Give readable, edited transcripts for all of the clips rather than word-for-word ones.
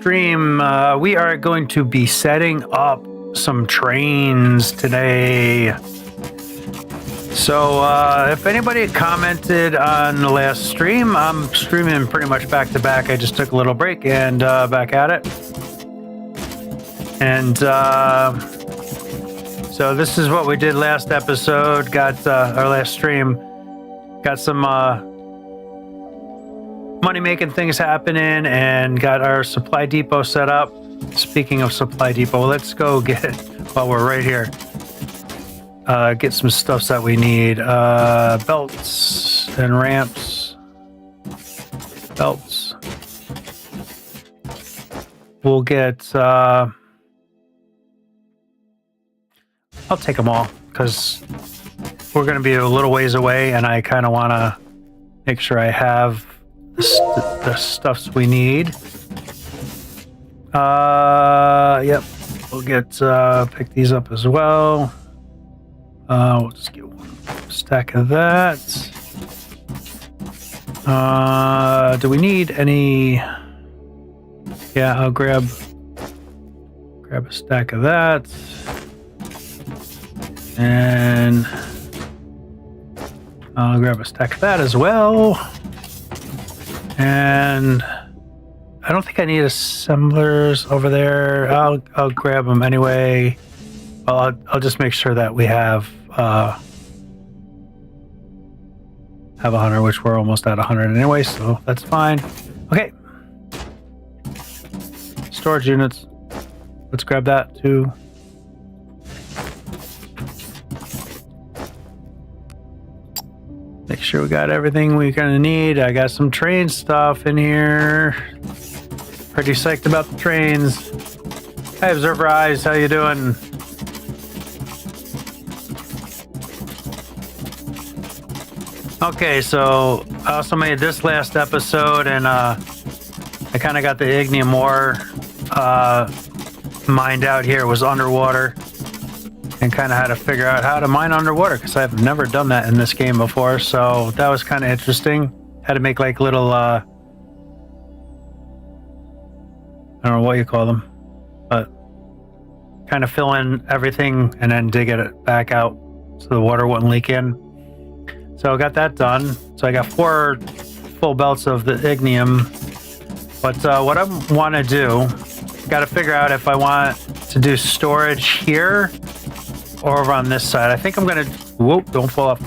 stream. We are going to be setting up some trains today. So if anybody commented on the last stream, I'm streaming pretty much back to back. I just took a little break and back at it. And so this is what we did last episode. Got our last stream. Got some money-making things happening and got our supply depot set up. Speaking of supply depot, let's go get, while we're right here, get some stuffs that we need. Belts and ramps. Belts. We'll get, I'll take them all because we're going to be a little ways away and I kind of want to make sure I have the stuffs we need. Yep. We'll get, pick these up as well. We'll just get one stack of that. Do we need any? Yeah, I'll grab a stack of that. And I'll grab a stack of that as well. And I don't think I need assemblers over there. I'll grab them anyway. Well, I'll just make sure that we have 100, which we're almost at 100 anyway, so that's fine. Okay. Storage units. Let's grab that too. Make sure we got everything we're gonna need. I got some train stuff in here. Pretty psyched about the trains. Hi, Observer Eyes, how you doing? Okay, so I also made this last episode, and I kind of got the ignium ore mined out here. It was underwater, and kind of had to figure out how to mine underwater because I've never done that in this game before. So that was kind of interesting. Had to make like little, I don't know what you call them, but kind of fill in everything and then dig it back out so the water wouldn't leak in. So I got that done. So I got 4 full belts of the ignium. But what I want to do, got to figure out if I want to do storage here or over on this side. I think I'm going to, whoop, don't fall off.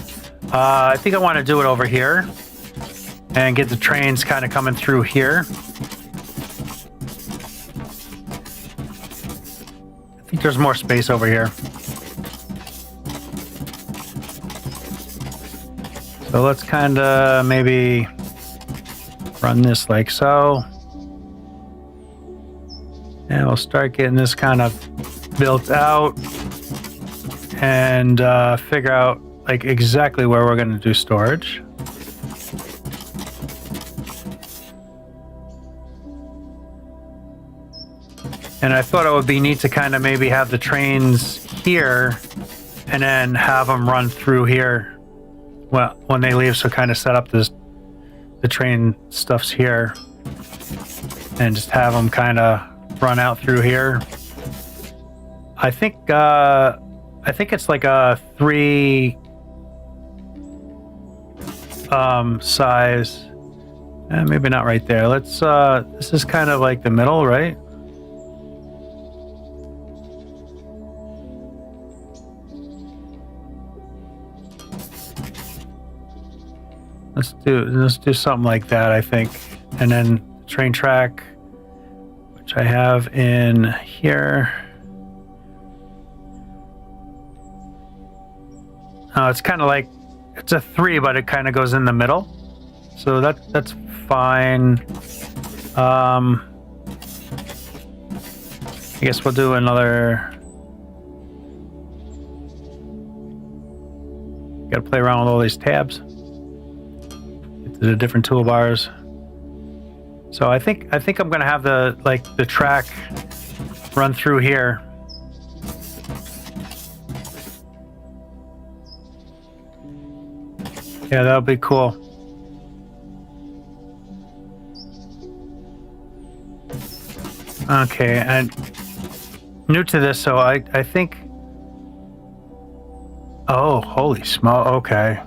I think I want to do it over here and get the trains kind of coming through here. I think there's more space over here. So let's kind of maybe run this like so. And we'll start getting this kind of built out and figure out like exactly where we're going to do storage. And I thought it would be neat to kind of maybe have the trains here and then have them run through here. Well, when they leave, so kind of set up the train stuffs here and just have them kind of run out through here. I think it's like a 3 size. Maybe not right there. Let's this is kind of like the middle, right? Let's do something like that, I think. And then train track, which I have in here. It's kind of like, it's a 3, but it kind of goes in the middle. So that's fine. I guess we'll do another. Got to play around with all these tabs. The different toolbars. So I think I'm gonna have the track run through here. Yeah, that'll be cool. Okay, and new to this, so I think. Oh, holy smoke! Okay,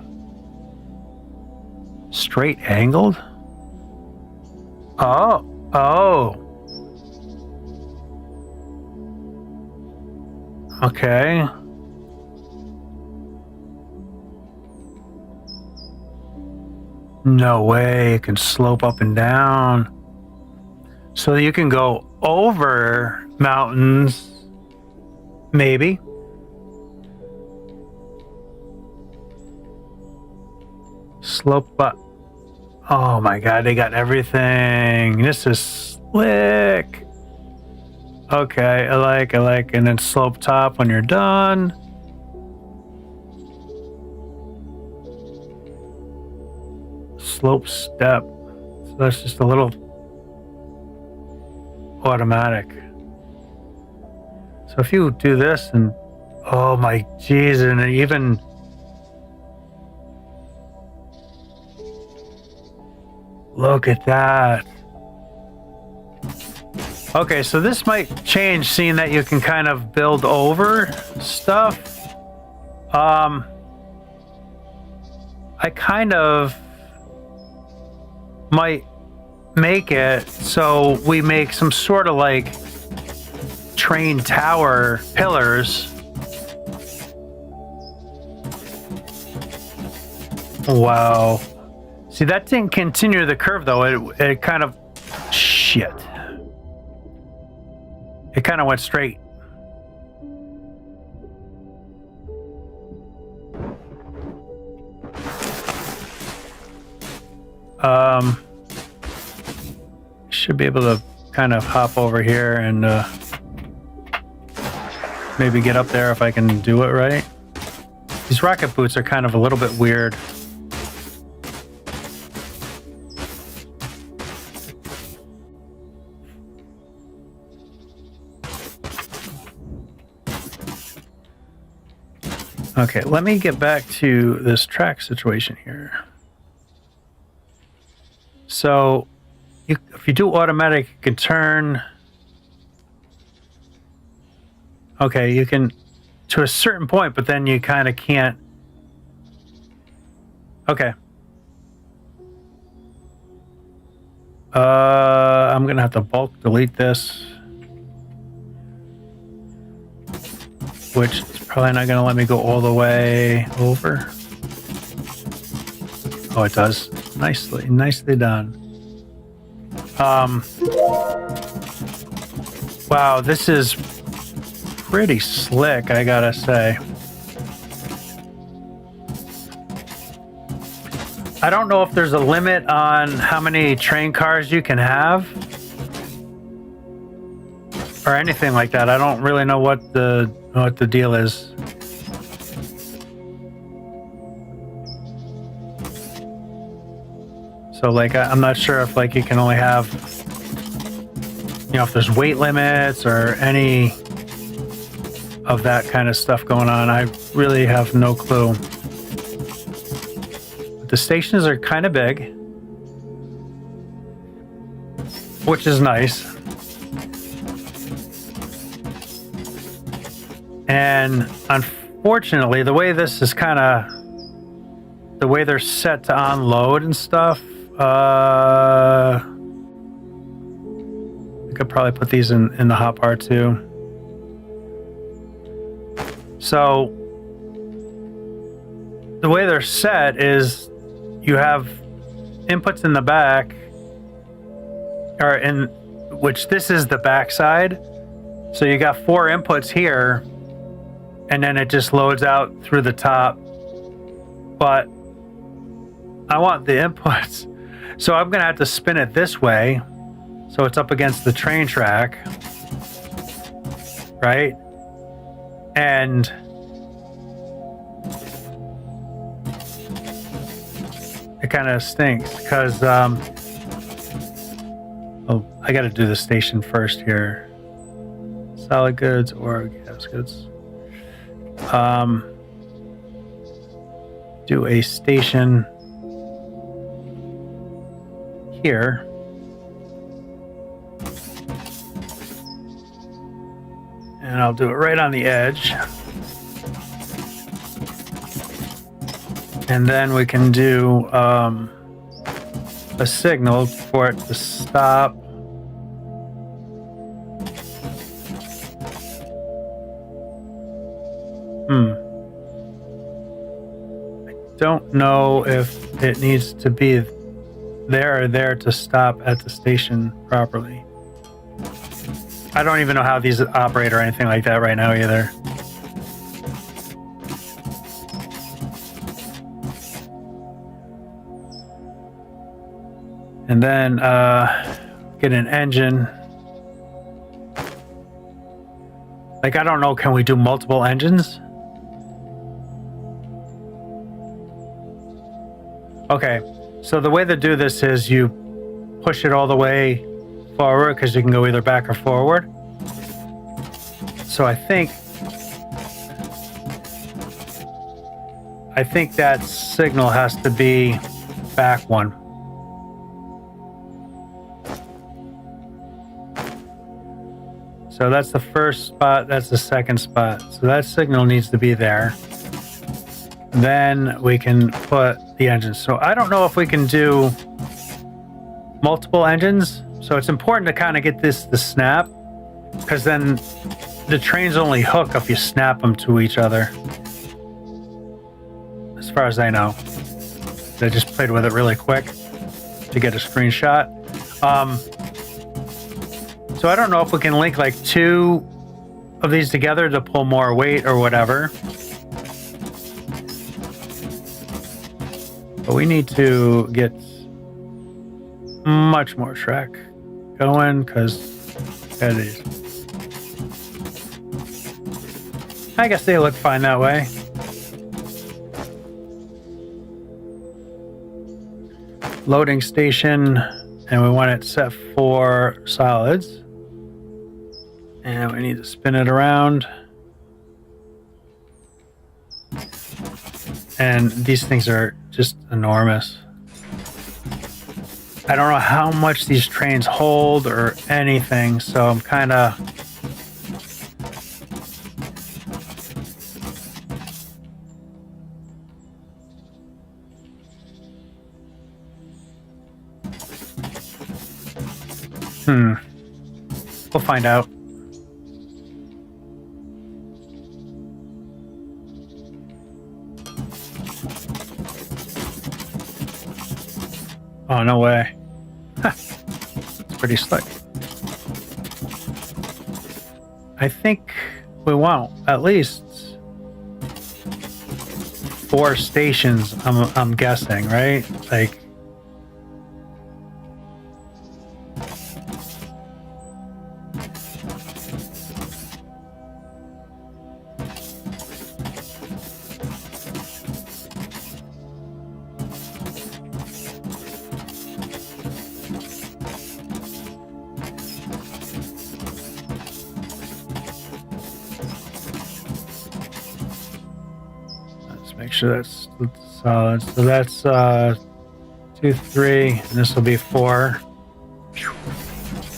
straight angled. Oh. Okay. No way, it can slope up and down. So you can go over mountains, maybe. Slope up. Oh my god, they got everything. This is slick. Okay, I like, and then slope top when you're done. Slope step. So that's just a little automatic. So if you do this and oh my geez, and even look at that. Okay, so this might change, seeing that you can kind of build over stuff. I kind of might make it so we make some sort of like train tower pillars. Wow. See, that didn't continue the curve though. It kind of shit. It kind of went straight. Should be able to kind of hop over here and maybe get up there if I can do it right. These rocket boots are kind of a little bit weird. Okay, let me get back to this track situation here. So, if you do automatic, you can turn. Okay, you can to a certain point, but then you kind of can't. Okay. I'm gonna have to bulk delete this, which is probably not gonna let me go all the way over. Oh, it does. Nicely done. Wow, this is pretty slick, I gotta say. I don't know if there's a limit on how many train cars you can have or anything like that. I don't really know what the deal is. So like I'm not sure if like you can only have, you know, if there's weight limits or any of that kind of stuff going on. I really have no clue. The stations are kind of big, which is nice. And unfortunately, the way this is kind of, the way they're set to unload and stuff, I could probably put these in the hotbar too. So the way they're set is you have inputs in the back, or in which this is the back side. So you got 4 inputs here, and then it just loads out through the top. But I want the inputs, so I'm gonna have to spin it this way, so it's up against the train track, right? And it kind of stinks because oh, I got to do the station first here. Solid goods or gas goods. Do a station here. And I'll do it right on the edge. And then we can do a signal for it to stop. I don't know if it needs to be there or there to stop at the station properly. I don't even know how these operate or anything like that right now either. And then get an engine. Like, I don't know, can we do multiple engines? Okay, so the way to do this is you push it all the way forward because you can go either back or forward. So I think that signal has to be back one. So that's the first spot, that's the second spot. So that signal needs to be there. Then we can put the engines. So I don't know if we can do multiple engines. So it's important to kind of get the snap, because then the trains only hook if you snap them to each other. As far as I know. I just played with it really quick to get a screenshot. So I don't know if we can link like 2 of these together to pull more weight or whatever. But we need to get much more track going, because I guess they look fine that way. Loading station, and we want it set for solids. And we need to spin it around. And these things are just enormous. I don't know how much these trains hold or anything, so I'm kind of... We'll find out. Oh, no way. It's pretty slick. I think we want at least 4 stations, I'm guessing, right? Like... Make sure that's solid. So that's 2, 3, and this will be 4.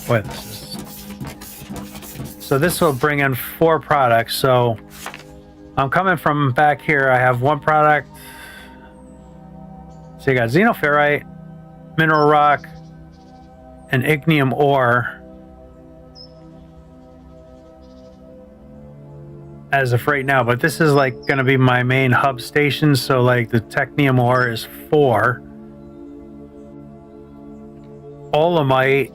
Boy, this is... So this will bring in 4 products. So I'm coming from back here. I have 1 product. So you got xenoferrite, mineral rock, and ignium ore. As of right now, but this is like going to be my main hub station, so like the technium ore is 4. Olamite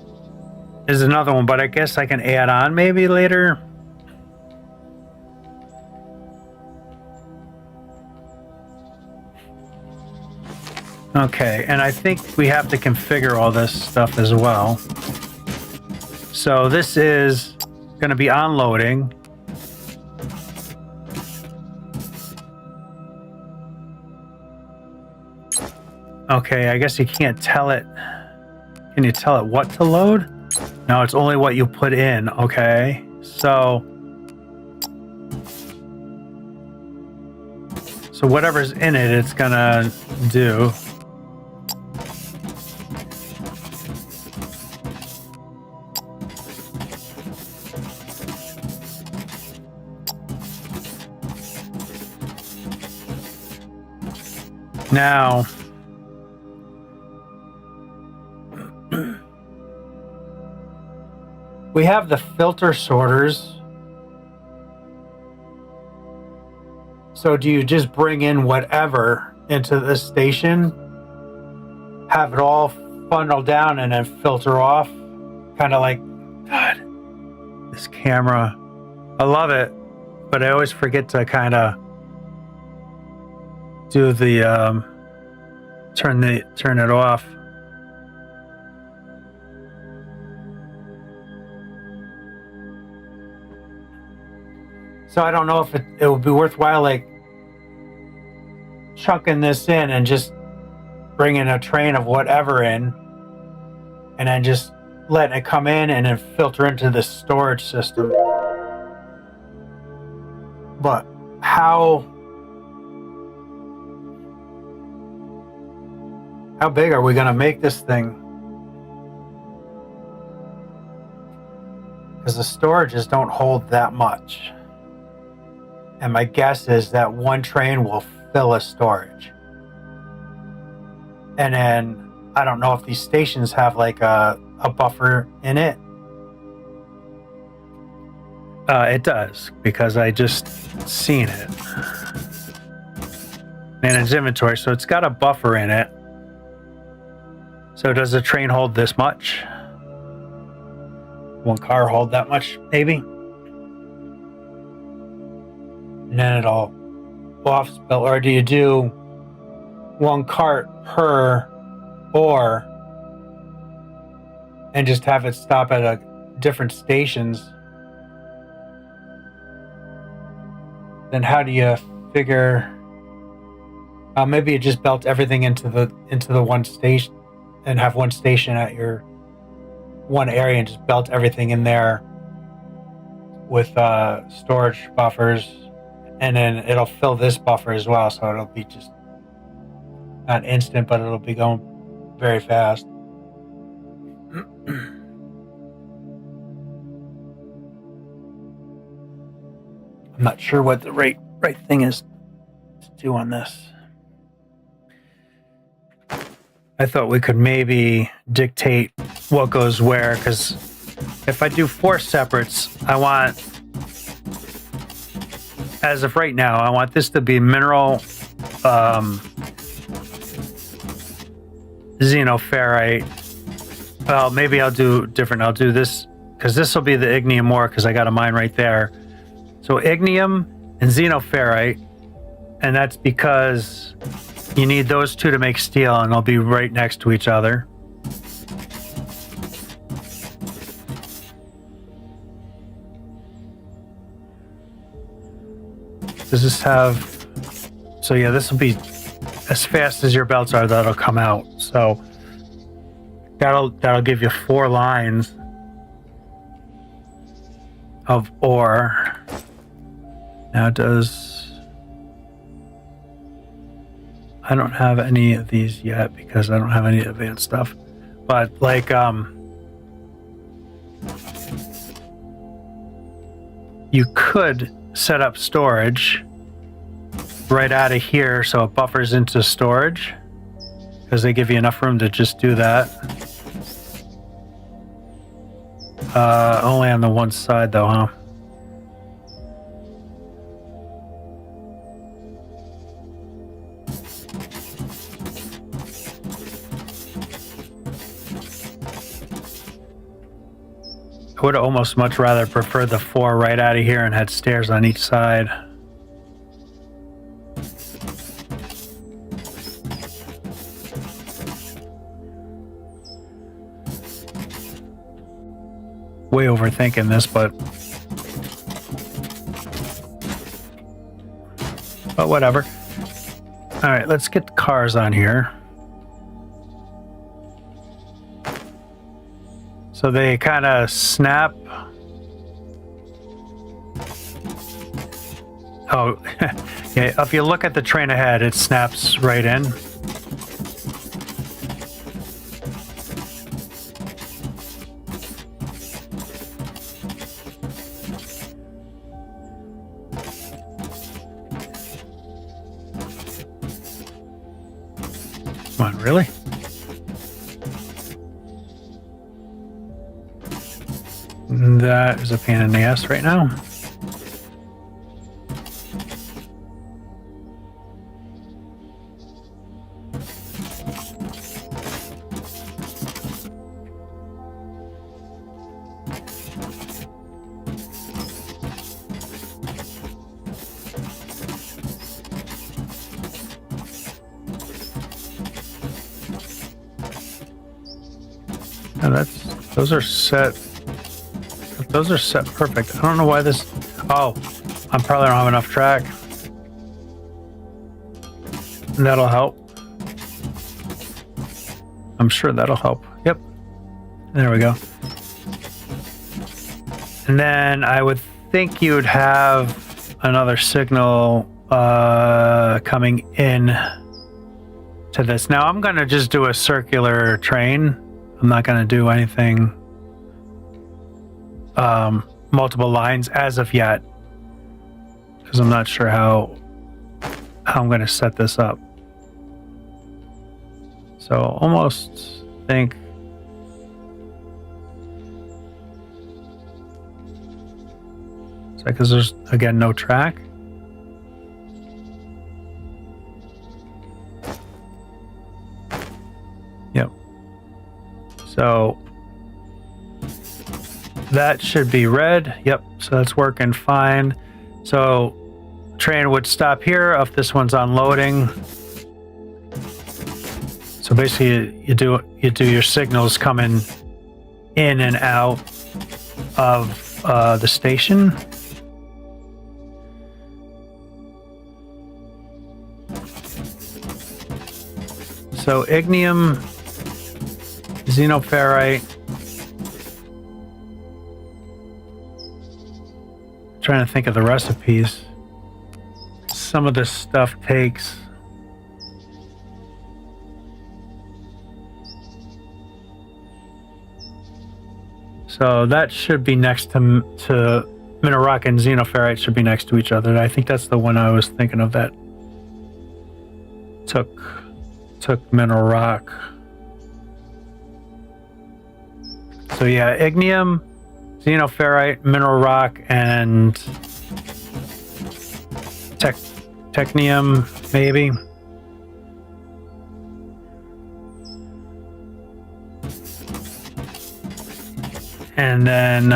is another one, but I guess I can add on maybe later. Okay, and I think we have to configure all this stuff as well. So this is going to be on loading. Okay, I guess you can't tell it. Can you tell it what to load? No, it's only what you put in. Okay, so whatever's in it, it's gonna do. Now, we have the filter sorters. So do you just bring in whatever into the station, have it all funnel down, and then filter off? Kind of like, God, this camera, I love it, but I always forget to kind of do the turn it off. So I don't know if it would be worthwhile, like, chunking this in and just bringing a train of whatever in, and then just letting it come in and then filter into the storage system. But how big are we going to make this thing? Because the storages don't hold that much. And my guess is that one train will fill a storage. And then I don't know if these stations have like a buffer in it. It does, because I just seen it. Manage inventory, so it's got a buffer in it. So does the train hold this much? One car hold that much, maybe? And then it'll off spill, or do you do one cart per ore and just have it stop at different stations? Then how do you figure? Maybe you just belt everything into the one station and have one station at your one area and just belt everything in there with storage buffers, and then it'll fill this buffer as well, so it'll be just not instant, but it'll be going very fast. I'm not sure what the right thing is to do on this. I thought we could maybe dictate what goes where, because if I do 4 separates, I want, as of right now, I want this to be mineral xenoferrite. Well, maybe I'll do different. I'll do this, because this will be the ignium ore, because I got a mine right there. So ignium and xenoferrite, and that's because you need those two to make steel, and they'll be right next to each other. Does this have... So yeah, this will be as fast as your belts are, that'll come out. So that'll give you 4 lines of ore. Now I don't have any of these yet because I don't have any advanced stuff. But like you could set up storage right out of here so it buffers into storage, because they give you enough room to just do that. Only on the one side though, huh? I would almost much rather prefer the 4 right out of here and had stairs on each side. Way overthinking this, but whatever. All right, let's get the cars on here. So they kind of snap. Oh, yeah, if you look at the train ahead, it snaps right in. Come on, really? That is a pain in the ass right now. And those are set. Those are set perfect. I don't know why this. Oh, I probably don't have enough track. That'll help. I'm sure that'll help. Yep. There we go. And then I would think you'd have another signal coming in to this. Now I'm going to just do a circular train. I'm not going to do anything multiple lines as of yet, because I'm not sure how I'm going to set this up. So almost think it's like, because there's again no track. Yep. So that should be red. Yep. So that's working fine. So train would stop here if this one's unloading. So basically you do your signals coming in and out of the station. So ignium, xenoferrite. Trying to think of the recipes. Some of this stuff takes so that should be next to mineral rock, and xenoferrite should be next to each other. I think that's the one I was thinking of that took mineral rock. So yeah, ignium, xenoferrite, mineral rock, and technium, maybe. And then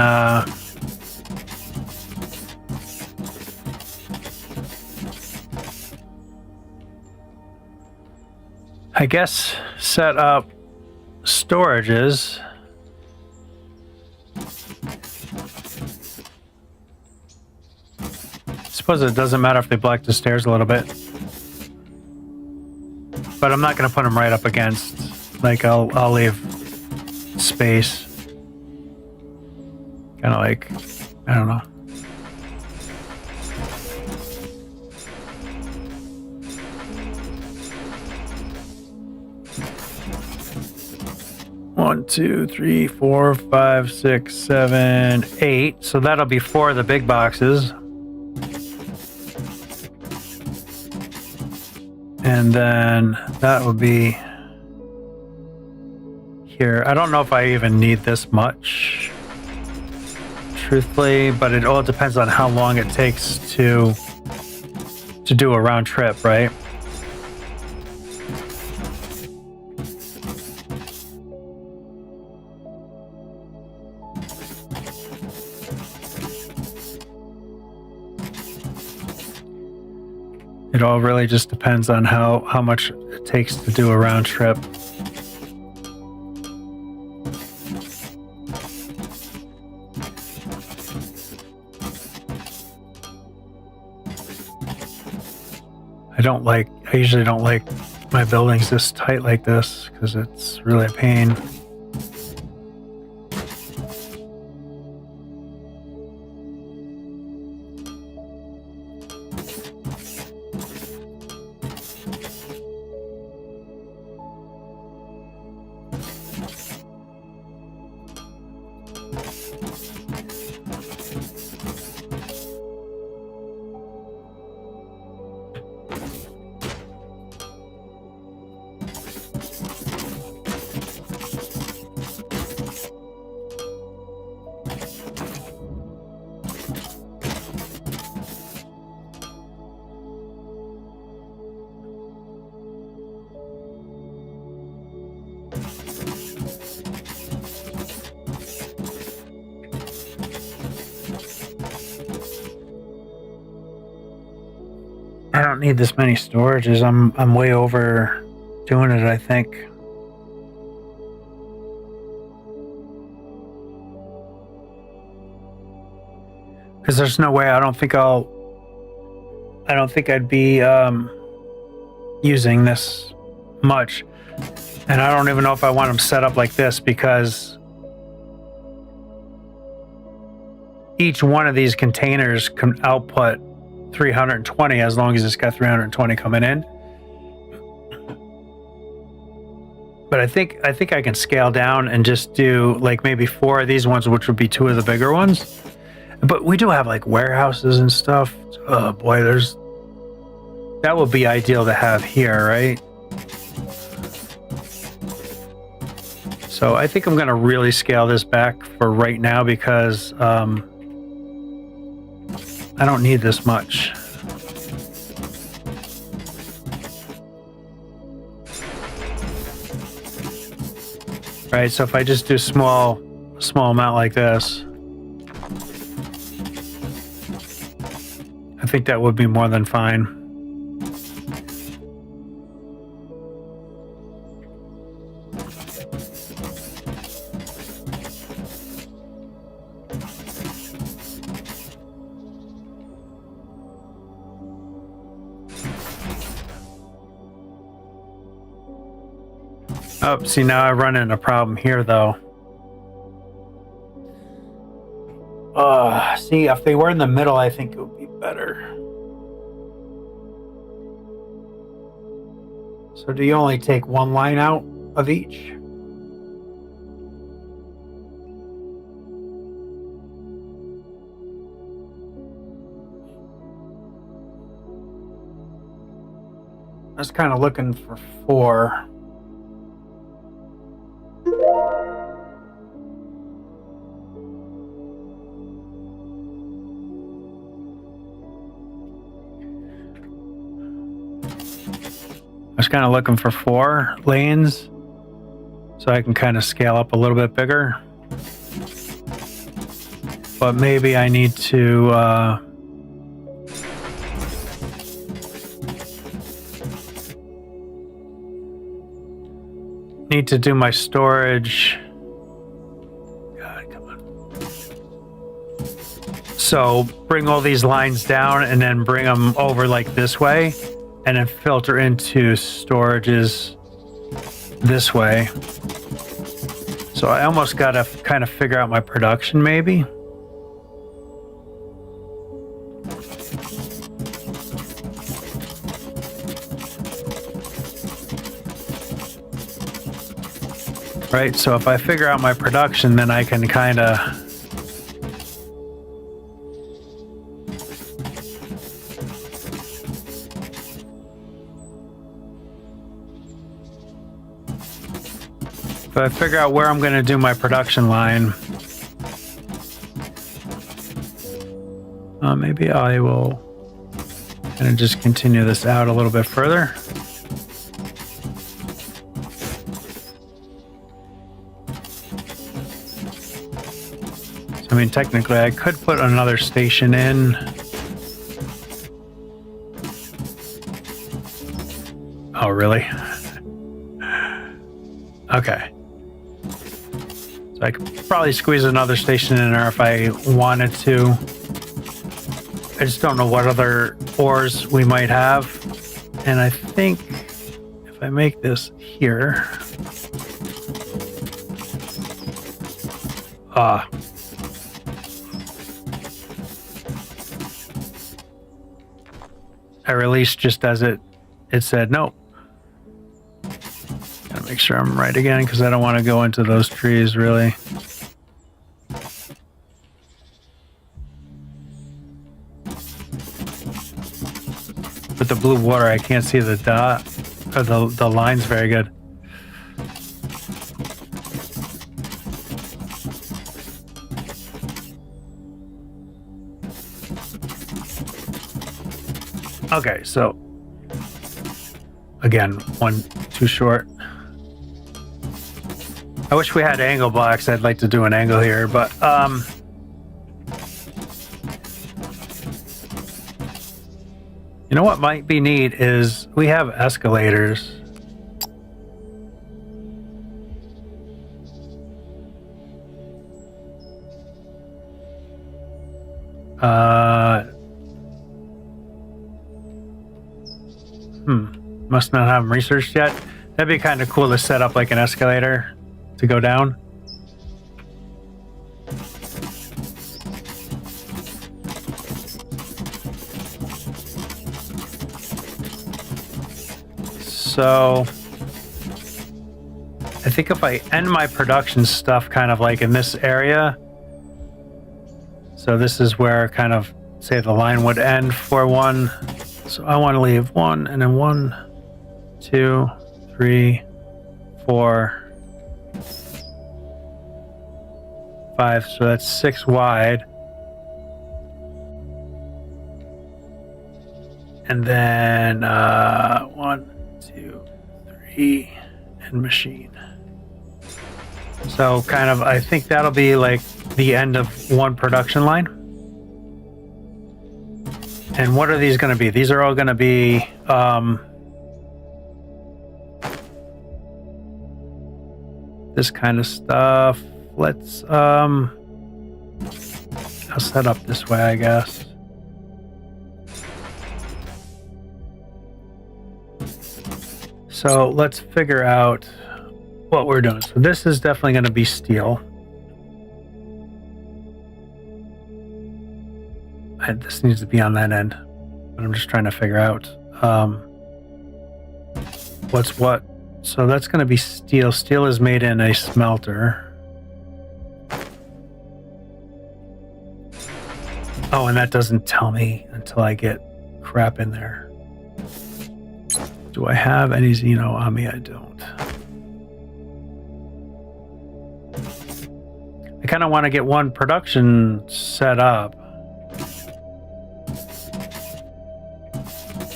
I guess set up storages. Suppose it doesn't matter if they block the stairs a little bit, but I'm not going to put them right up against. Like I'll leave space, kind of like, I don't know. One, two, three, 4, 5, 6, 7, 8. So that'll be 4 of the big boxes. And then that would be here. I don't know if I even need this much, truthfully, but it all depends on how long it takes to do a round trip, right? It all really just depends on how much it takes to do a round trip. I usually don't like my buildings this tight like this, because it's really a pain. I don't need this many storages. I'm way over doing it, I think. Because there's no way. I don't think I'd be using this much, and I don't even know if I want them set up like this, because each one of these containers can output 320 as long as it's got 320 coming in. But I think I can scale down and just do like maybe 4 of these ones, which would be 2 of the bigger ones. But we do have like warehouses and stuff. Oh boy, that would be ideal to have here, right? So I think I'm going to really scale this back for right now, because I don't need this much. Right, so if I just do small amount like this, I think that would be more than fine. Oh, see, now I run into a problem here, though. See, if they were in the middle, I think it would be better. So do you only take one line out of each? I was kind of looking for 4. I was kind of looking for 4 lanes so I can kind of scale up a little bit bigger. But maybe I need to do my storage. God, come on. So bring all these lines down and then bring them over like this way, and then filter into storages this way. So I almost got to kind of figure out my production, maybe. Right, so if I figure out my production, then I can kind of if I figure out where I'm going to do my production line, maybe I will kind of just continue this out a little bit further. I mean, technically, I could put another station in. Oh, really? Okay. So I could probably squeeze another station in there if I wanted to. I just don't know what other ores we might have. And I think if I make this here... I released just as it said no. Gotta make sure I'm right again, because I don't want to go into those trees really. With the blue water, I can't see the dot or the lines very good. Okay, so again, one too short. I wish we had angle blocks. I'd like to do an angle here, but You know what might be neat is we have escalators. Must not have them researched yet. That'd be kind of cool to set up like an escalator to go down. So I think if I end my production stuff kind of like in this area, so this is where kind of say the line would end for one. So I want to leave 1 and then 1, 2, 3, 4, 5. So that's 6 wide. And then 1, 2, 3, and machine. So kind of, I think that'll be like the end of one production line. And what are these going to be? These are all going to be this kind of stuff. Let's I'll set up this way, I guess. So let's figure out what we're doing. So this is definitely going to be steel. This needs to be on that end, but I'm just trying to figure out what's what. So that's going to be steel. Steel is made in a smelter. Oh, and that doesn't tell me until I get crap in there. Do I have any Xeno on me? I don't. I kind of want to get one production set up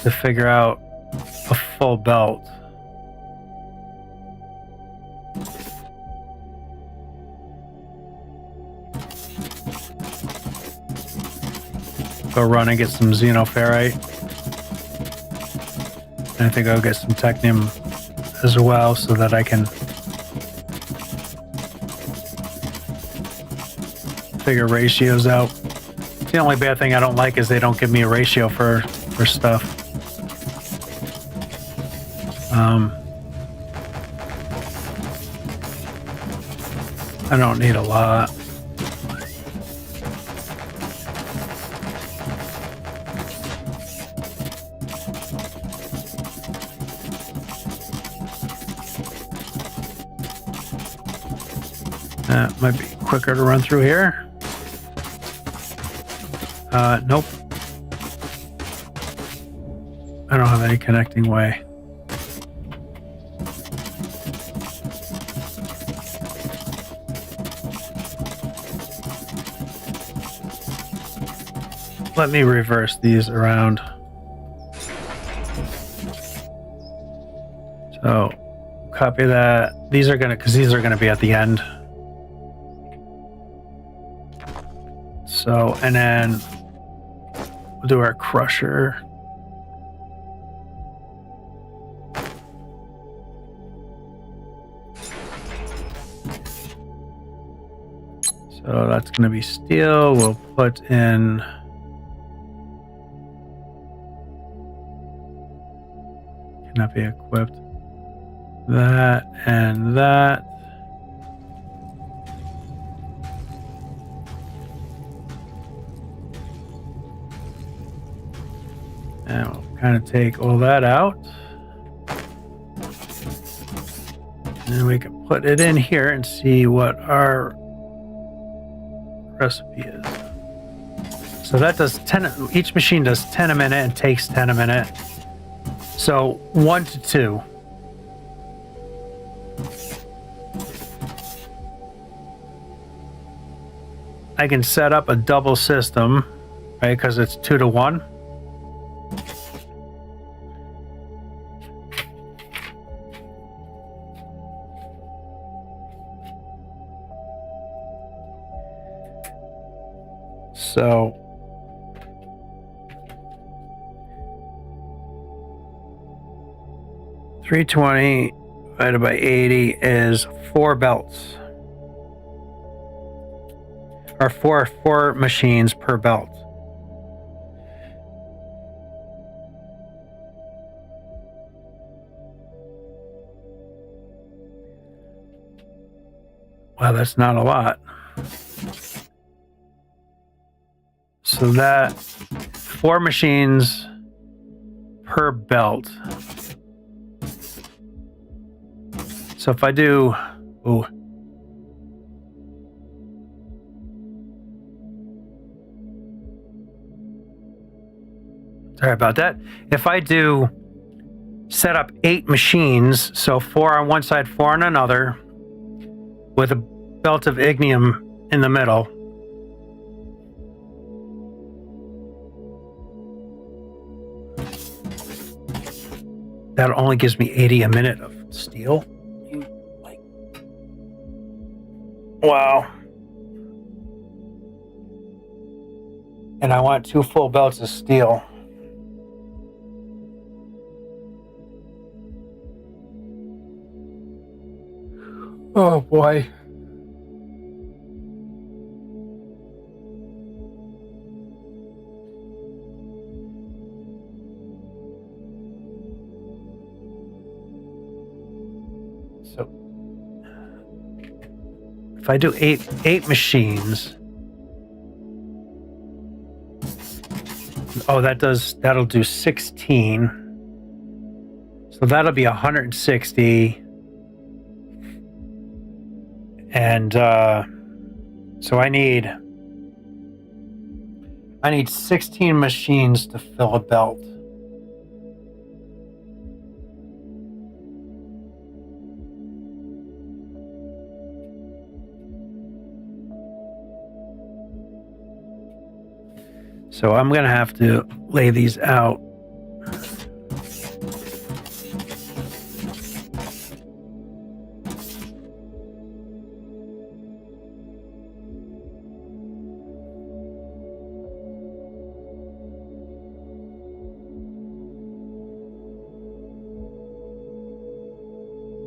to figure out a full belt. Go run and get some xenoferrite. And I think I'll get some technium as well so that I can figure ratios out. The only bad thing I don't like is they don't give me a ratio for stuff. I don't need a lot. That might be quicker to run through here. Nope. I don't have any connecting way. Let me reverse these around. So copy that. These are gonna, because these are gonna be at the end. So, and then we'll do our crusher. So that's going to be steel. We'll put in cannot be equipped. That and that. And we'll kind of take all that out. And we can put it in here and see what our recipe is. So that does 10, each machine does 10 a minute and takes 10 a minute. So 1 to 2. I can set up a double system, right? Because it's 2 to 1. So 320 divided by 80 is 4 belts. Or four machines per belt. Wow, that's not a lot. So that 4 machines per belt. So if I do, ooh. Sorry about that. If I do set up 8 machines, so 4 on one side, 4 on another, with a belt of ignium in the middle. That only gives me 80 a minute of steel. Wow. And I want 2 full belts of steel. Oh boy. So if I do eight machines, oh, that'll do 16. So that'll be 160. And so I need 16 machines to fill a belt. So I'm going to have to lay these out.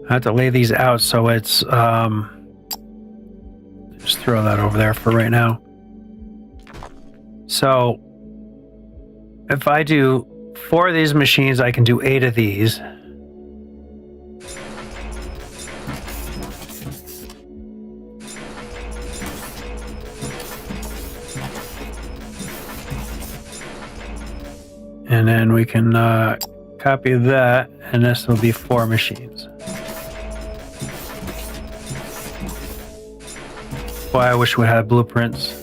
I have to lay these out so it's just throw that over there for right now. So if I do 4 of these machines, I can do 8 of these. And then we can copy that, and this will be 4 machines. Boy, I wish we had blueprints.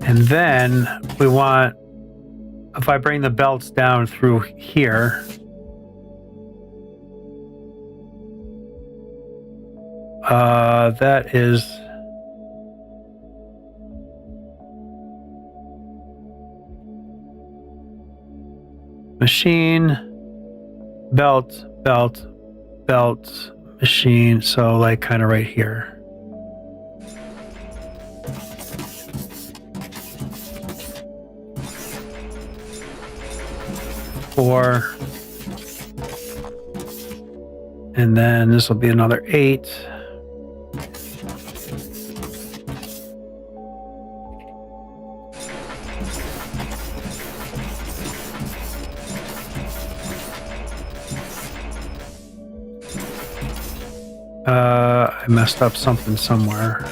And then we want, if I bring the belts down through here, that is machine, belt, belt, belt, machine. So like kind of right here. Four. And then this will be another 8. I messed up something somewhere.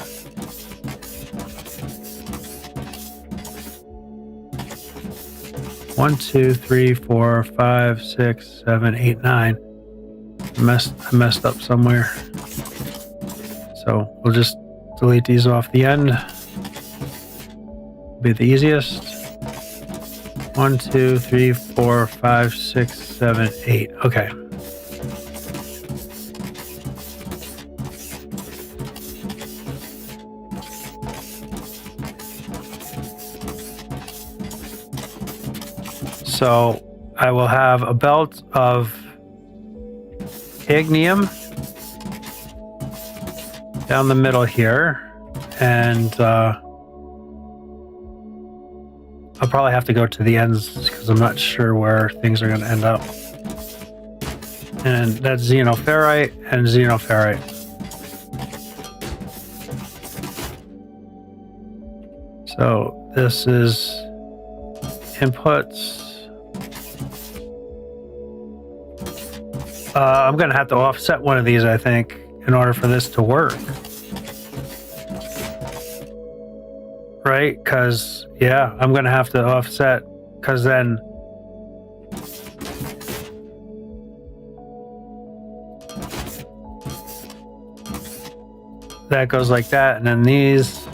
One, 2, 3, 4, 5, 6, 7, 8, 9. I messed up somewhere. So we'll just delete these off the end. Be the easiest. 1, 2, 3, 4, 5, 6, 7, 8. Okay. So I will have a belt of ignium down the middle here, and I'll probably have to go to the ends because I'm not sure where things are going to end up. And that's xenoferrite and xenoferrite. So this is inputs. I'm going to have to offset one of these, I think, in order for this to work. Right? Because, yeah, I'm going to have to offset, because then that goes like that, and then these.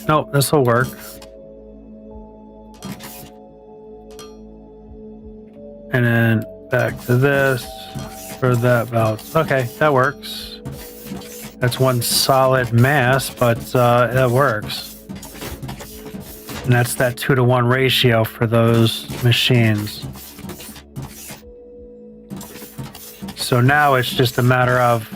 Nope, this will work. And then back to this for that valve. Okay, that works. That's one solid mass, but that works. And that's that 2-to-1 ratio for those machines. So now it's just a matter of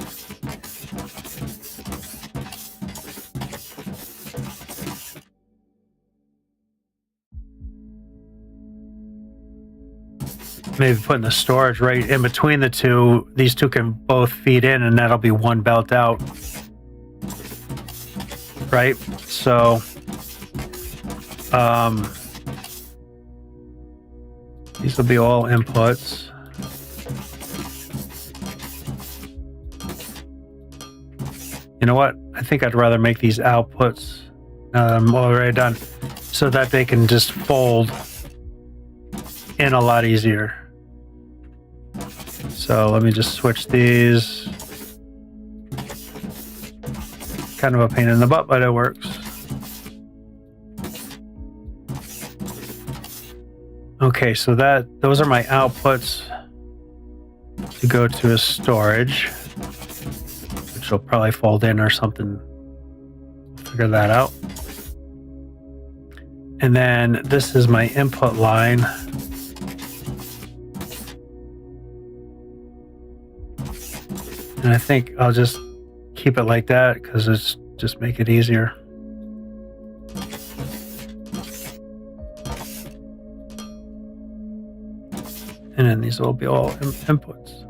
maybe putting the storage right in between the two. These two can both feed in, and that'll be one belt out. Right? So, these will be all inputs. You know what? I think I'd rather make these outputs now that I'm already done, so that they can just fold in a lot easier. So let me just switch these. Kind of a pain in the butt, but it works. Okay, so those are my outputs to go to a storage, which will probably fold in or something. Figure that out. And then this is my input line. And I think I'll just keep it like that because it's just make it easier. And then these will be all inputs.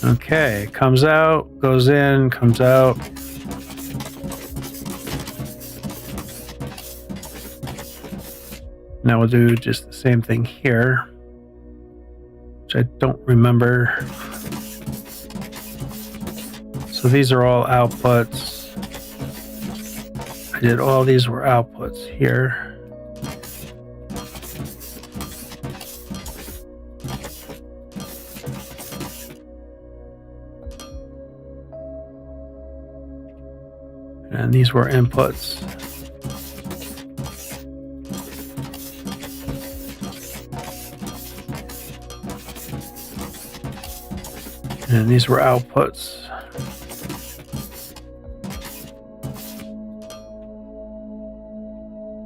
Okay, comes out, goes in, comes out. Now we'll do just the same thing here, which I don't remember. So these are all outputs. I did all these were outputs here. And these were inputs. And these were outputs.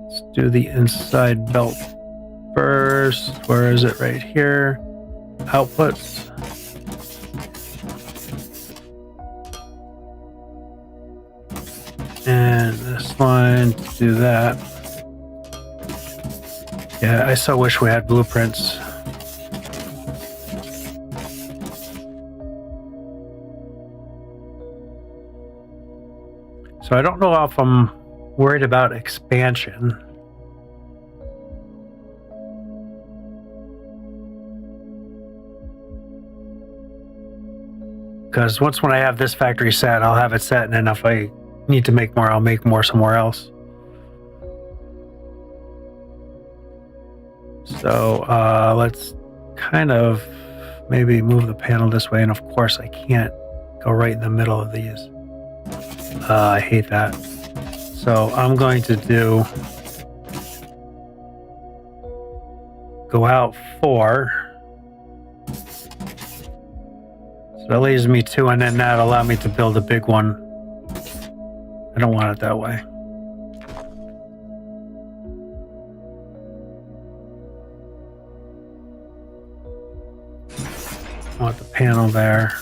Let's do the inside belt first. Where is it? Right here. Outputs. And this line to do that. Yeah, I so wish we had blueprints. So I don't know if I'm worried about expansion. Because when I have this factory set, I'll have it set, and then if I need to make more, I'll make more somewhere else. So let's kind of maybe move the panel this way, and of course I can't go right in the middle of these. I hate that. So I'm going to go out 4. So that leaves me 2, and then that'll allow me to build a big one. I don't want it that way. I want the panel there.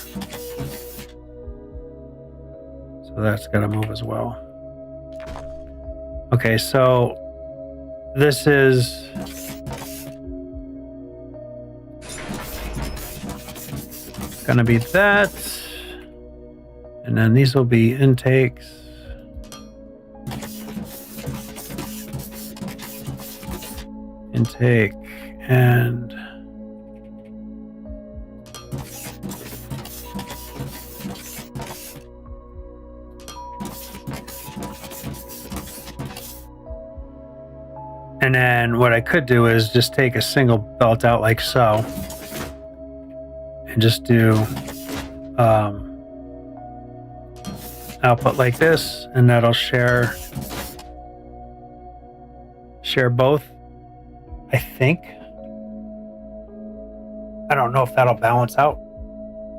So that's got to move as well. Okay, so this is going to be that. And then these will be intakes. Intake and then what I could do is just take a single belt out like so and just do output like this, and that'll share both, I think. I don't know if that'll balance out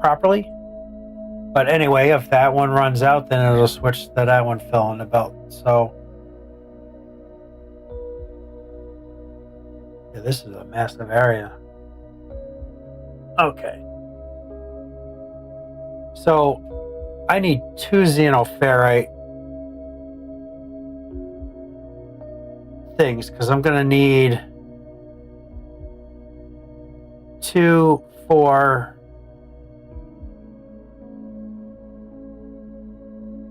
properly, but anyway, if that one runs out, then it'll switch to that one fill in the belt. So yeah, this is a massive area. Okay, so I need 2 xenoferrite things because I'm going to need 2, 4.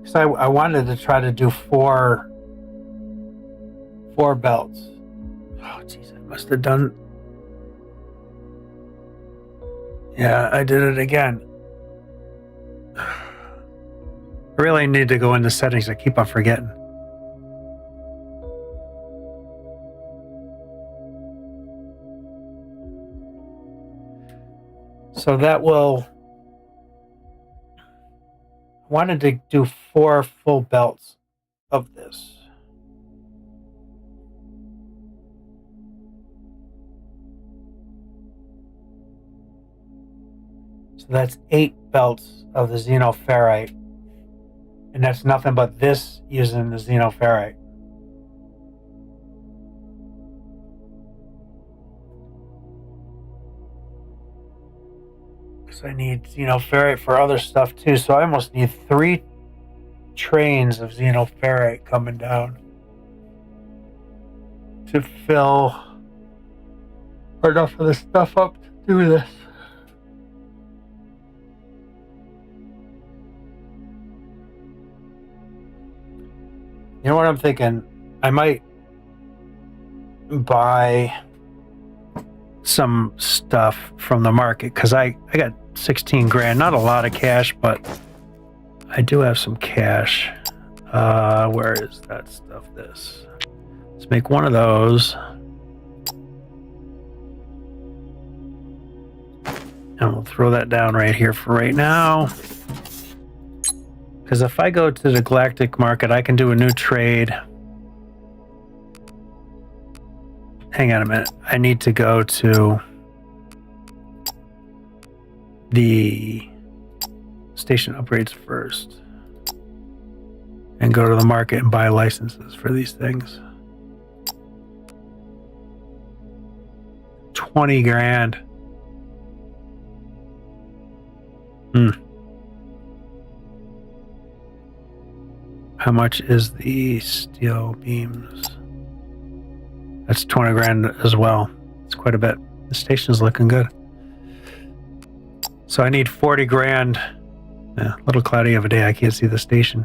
Because I wanted to try to do 4 belts. Oh, jeez, I must have done. Yeah, I did it again. I really need to go into settings. I keep on forgetting. So that will. I wanted to do 4 full belts of this. So that's 8 belts of the xenoferrite. And that's nothing but this using the xenoferrite. Because I need xenoferrite for other stuff too. So I almost need 3 trains of xenoferrite coming down to fill enough of this stuff up to do this. You know what I'm thinking? I might buy some stuff from the market because I got 16 grand. Not a lot of cash, but I do have some cash. Where is that stuff? This. Let's make one of those. And we'll throw that down right here for right now. Because if I go to the galactic market, I can do a new trade. Hang on a minute. I need to go to the station upgrades first. And go to the market and buy licenses for these things. 20 grand. How much is the steel beams? That's 20 grand as well. It's quite a bit. The station's looking good. So I need 40 grand. Yeah, a little cloudy of a day. I can't see the station.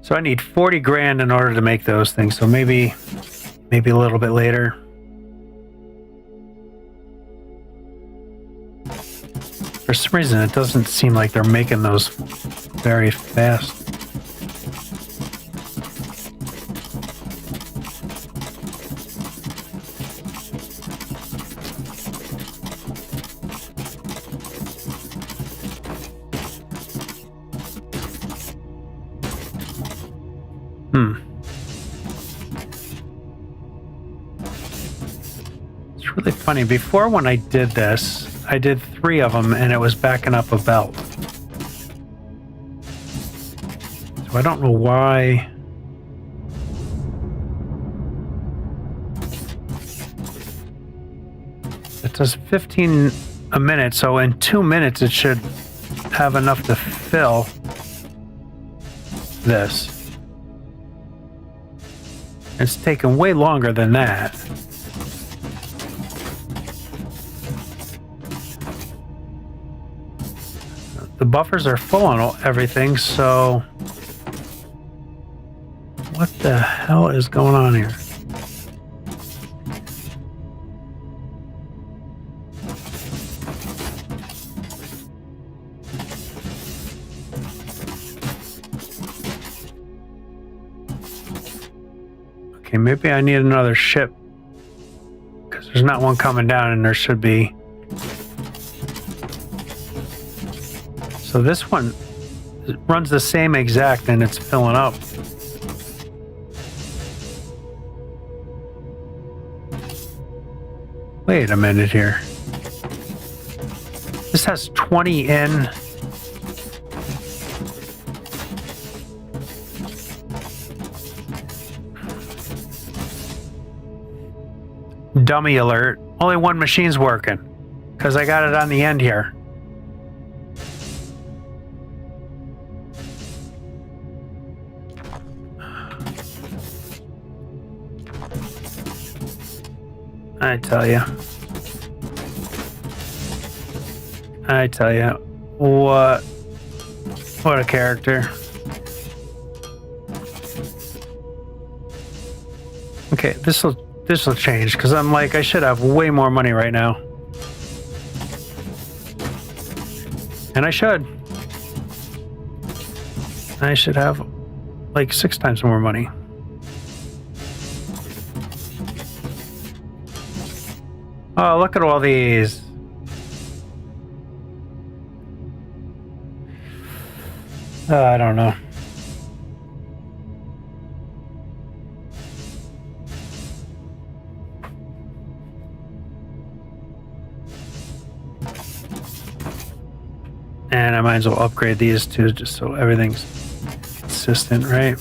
So I need 40 grand in order to make those things. So maybe a little bit later. For some reason, it doesn't seem like they're making those very fast. It's really funny. Before, when I did this, I did 3 of them and it was backing up a belt. So I don't know why. It does 15 a minute, so in 2 minutes it should have enough to fill this. It's taken way longer than that. The buffers are full on everything, so what the hell is going on here? Okay, maybe I need another ship, because there's not one coming down and there should be. So this one runs the same exact and it's filling up. Wait a minute here. This has 20 in. Dummy alert. Only one machine's working because I got it on the end here. I tell you. What a character. Okay, this will change because I'm like, I should have way more money right now. And I should have like 6 times more money. Oh, look at all these. I don't know. And I might as well upgrade these two just so everything's consistent, right?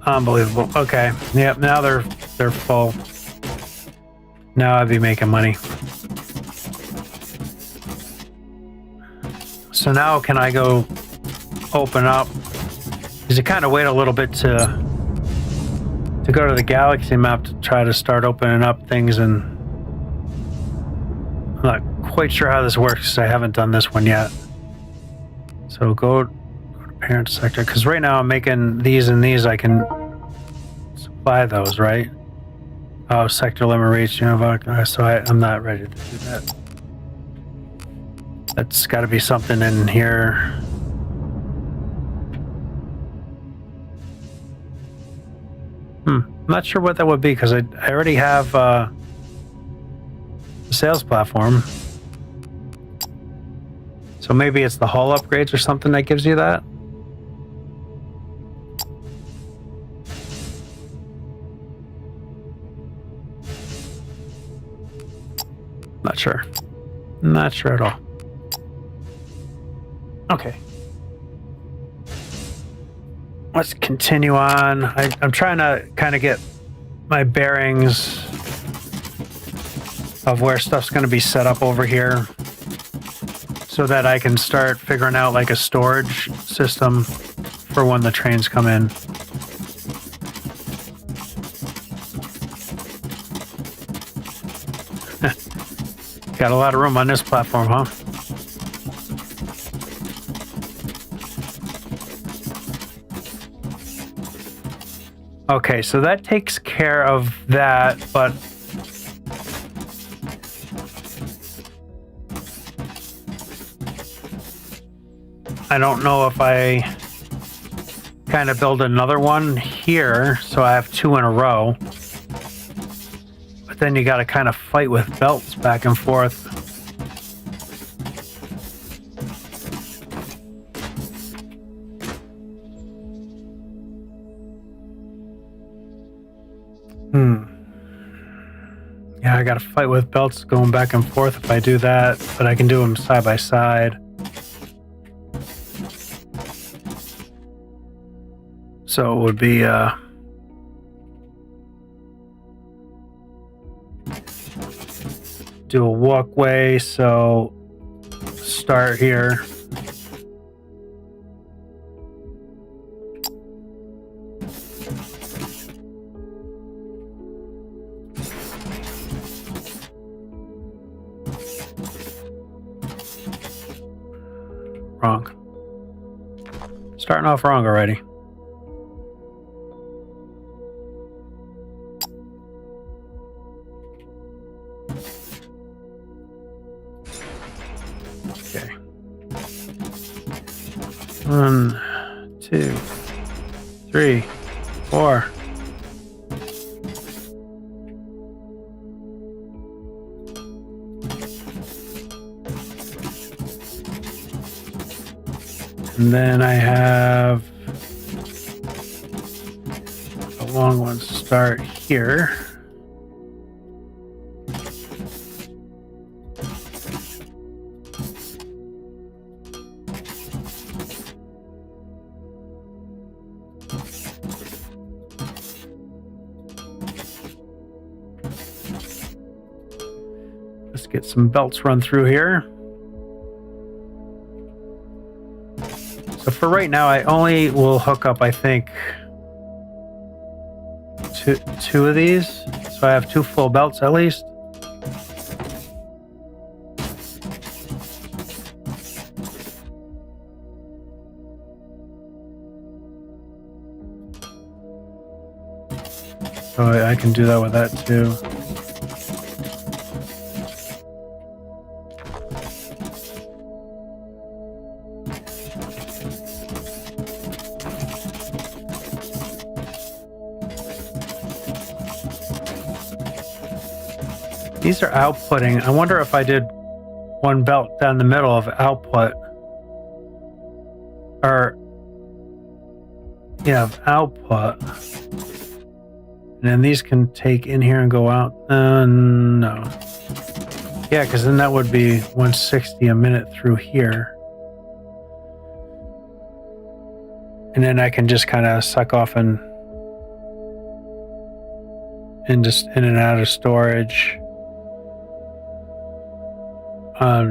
Unbelievable. Okay. Yep, now they're full. Now I'd be making money. So now can I go open up? Because you kind of wait a little bit to go to the galaxy map to try to start opening up things, and I'm not quite sure how this works because I haven't done this one yet. So go to parent sector, because right now I'm making these and these. I can supply those, right? Oh, sector limit reach, you know, so I'm not ready to do that. That's got to be something in here. I'm not sure what that would be because I already have a sales platform. So maybe it's the hull upgrades or something that gives you that. Not sure. Not sure at all. Okay. Let's continue on. I'm trying to kind of get my bearings of where stuff's going to be set up over here so that I can start figuring out like a storage system for when the trains come in. Got a lot of room on this platform, huh? Okay, so that takes care of that, but I don't know if I kind of build another one here, so I have 2 in a row. But then you got to kind of fight with belts back and forth. Yeah, I gotta fight with belts going back and forth if I do that, but I can do them side by side. So it would be do a walkway, so start here. Wrong. Starting off wrong already. Okay. 1, 2, 3, 4. And then I have a long one start here. Let's get some belts run through here. So for right now, I only will hook up, I think, two of these. So I have 2 full belts at least. So I can do that with that too. These are outputting. I wonder if I did one belt down the middle of output. Or, yeah, of output. And then these can take in here and go out. No. Yeah, because then that would be 160 a minute through here. And then I can just kind of suck off and just in and out of storage. I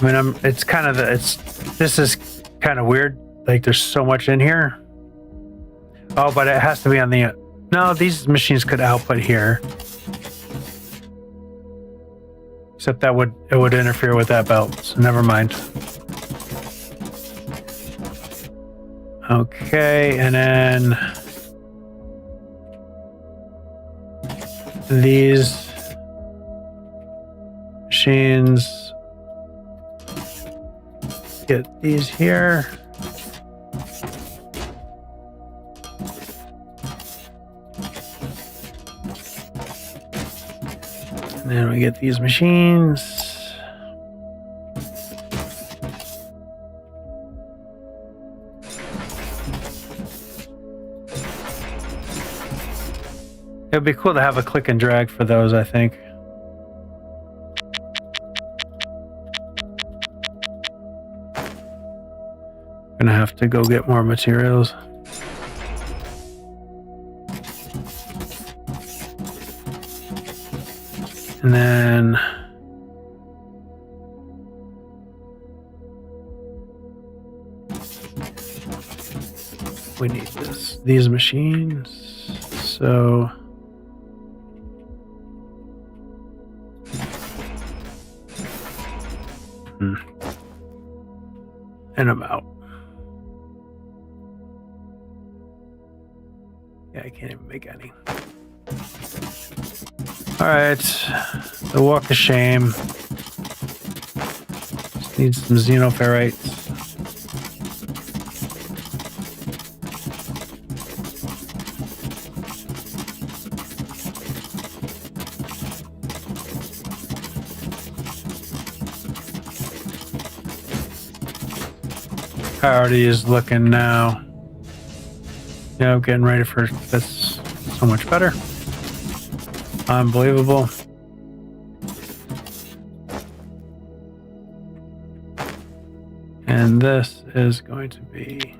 mean, it's kind of this is kind of weird. Like there's so much in here. Oh, but it has to be on the, no, these machines could output here. Except it would interfere with that belt, so never mind. Okay, and then these machines get these here. And then we get these machines. It'd be cool to have a click and drag for those, I think. Gonna have to go get more materials. And then we need these machines. So and I'm out. Yeah, I can't even make any. All right, the walk of shame. Just need some xenoferrites. Priority is looking now. Yeah, I'm getting ready for this. So much better. Unbelievable. And this is going to be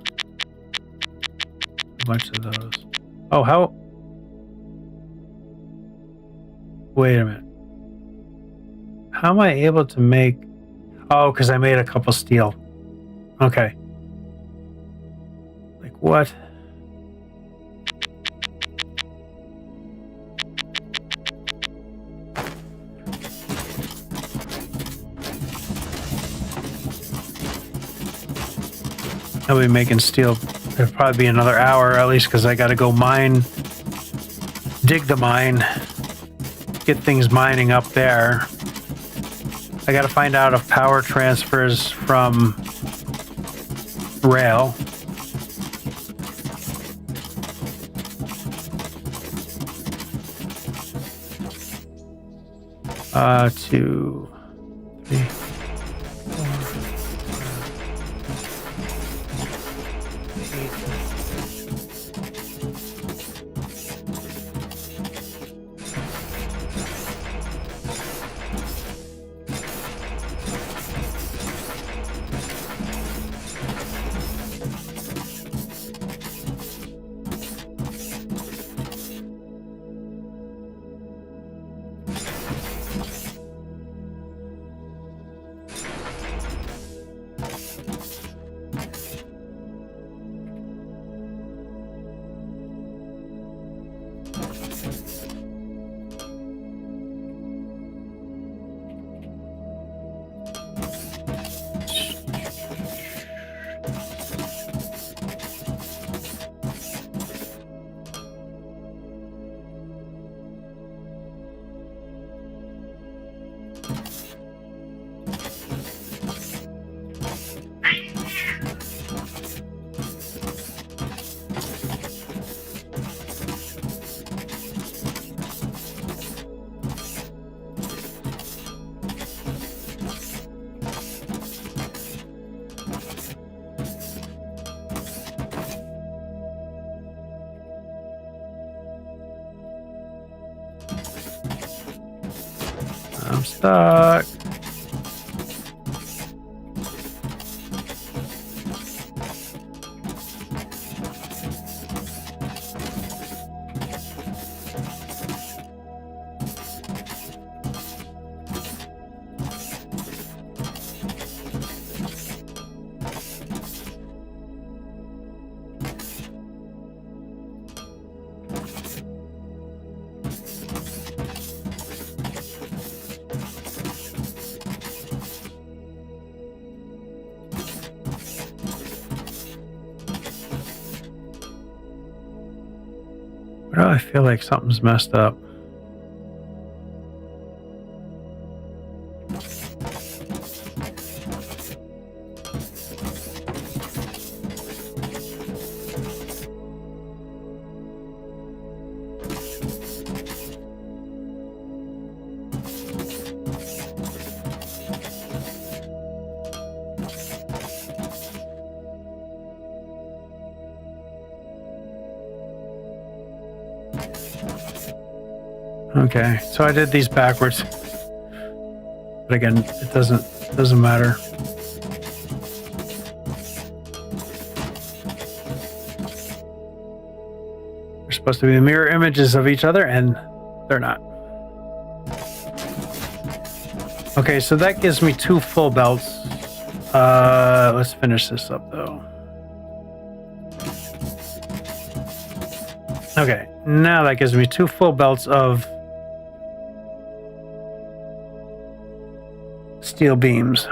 bunch of those. Oh, how? Wait a minute. How am I able to make... Oh, because I made a couple steel. Okay. Like what? I'll be making steel. It'll probably be another hour at least because I got to go mine, dig the mine, get things mining up there. I got to find out if power transfers from rail. Two, three. I'm stuck. Why do I feel like something's messed up? Okay, so I did these backwards, but again, it doesn't matter. They're supposed to be mirror images of each other, and they're not. Okay, so that gives me 2 full belts. Let's finish this up though. Okay, now that gives me 2 full belts of steel beams.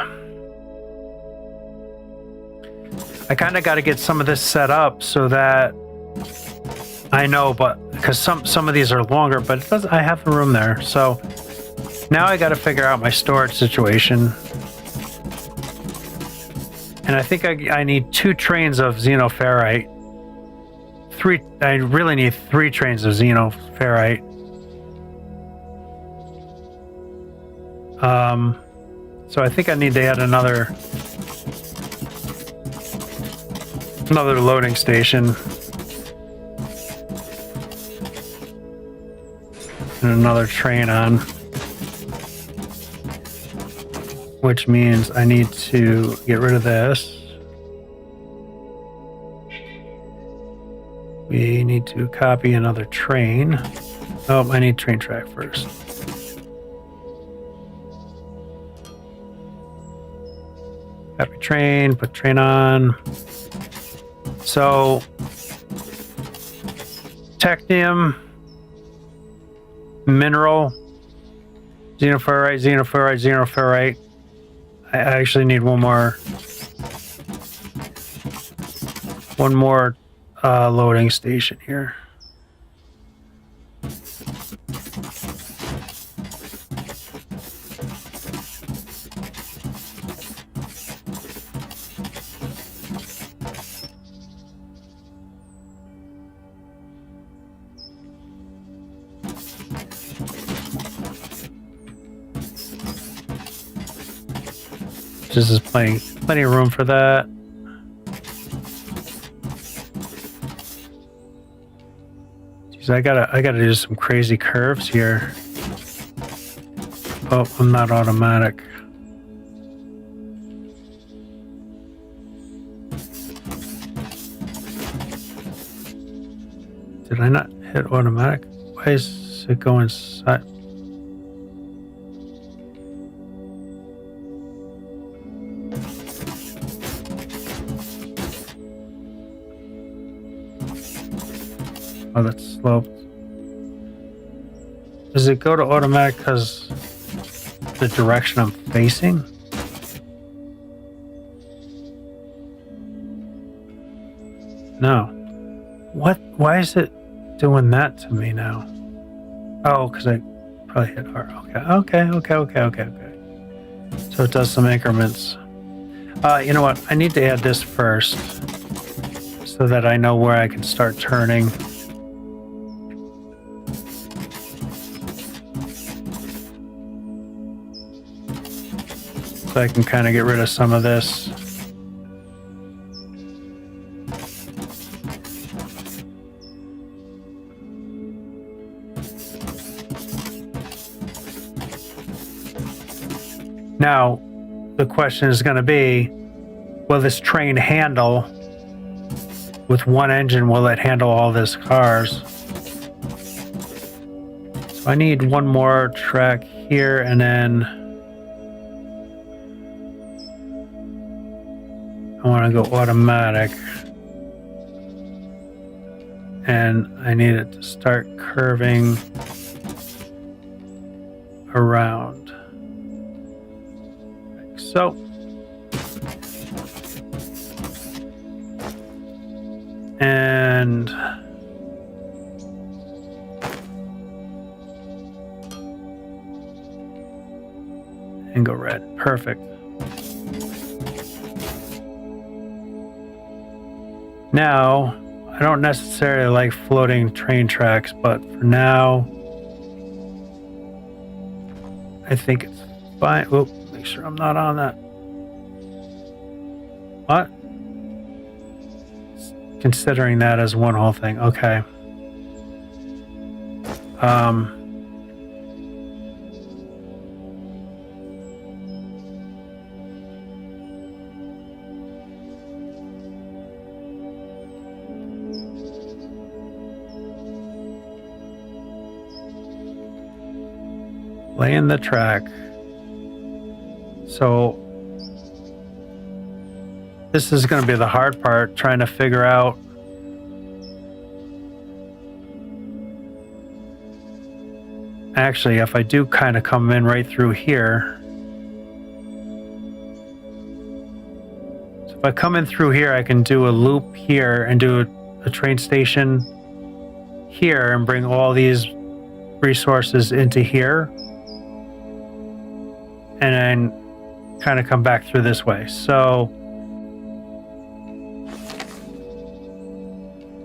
I kind of got to get some of this set up so that I know, but because some of these are longer, but it does, I have the room there. So now I got to figure out my storage situation. And I think I need 2 trains of xenoferrite. I really need 3 trains of xenoferrite. So I think I need to add another loading station. And another train on. Which means I need to get rid of this. We need to copy another train. Oh, I need train track first. Copy train, put train on. So, technium, mineral, xenoferrite, xenoferrite, xenoferrite. I actually need one more loading station here. This is plenty of room for that. Jeez, I gotta do some crazy curves here. Oh, I'm not automatic. Did I not hit automatic? Why is it going side? Oh, that's sloped. Does it go to automatic because the direction I'm facing? No. What? Why is it doing that to me now? Oh, because I probably hit R. Okay. So it does some increments. You know what? I need to add this first so that I know where I can start turning. So I can kind of get rid of some of this. Now, the question is going to be, will this train handle, with one engine, will it handle all these cars? So I need one more track here, and then I want to go automatic, and I need it to start curving around, like so. And go red. Perfect. Now, I don't necessarily like floating train tracks, but for now, I think it's fine. Whoop, make sure I'm not on that. What? Considering that as one whole thing. Okay. Laying the track. So this is going to be the hard part, trying to figure out actually if I do kind of come in right through here. So if I come in through here, I can do a loop here and do a train station here and bring all these resources into here. And then kind of come back through this way. So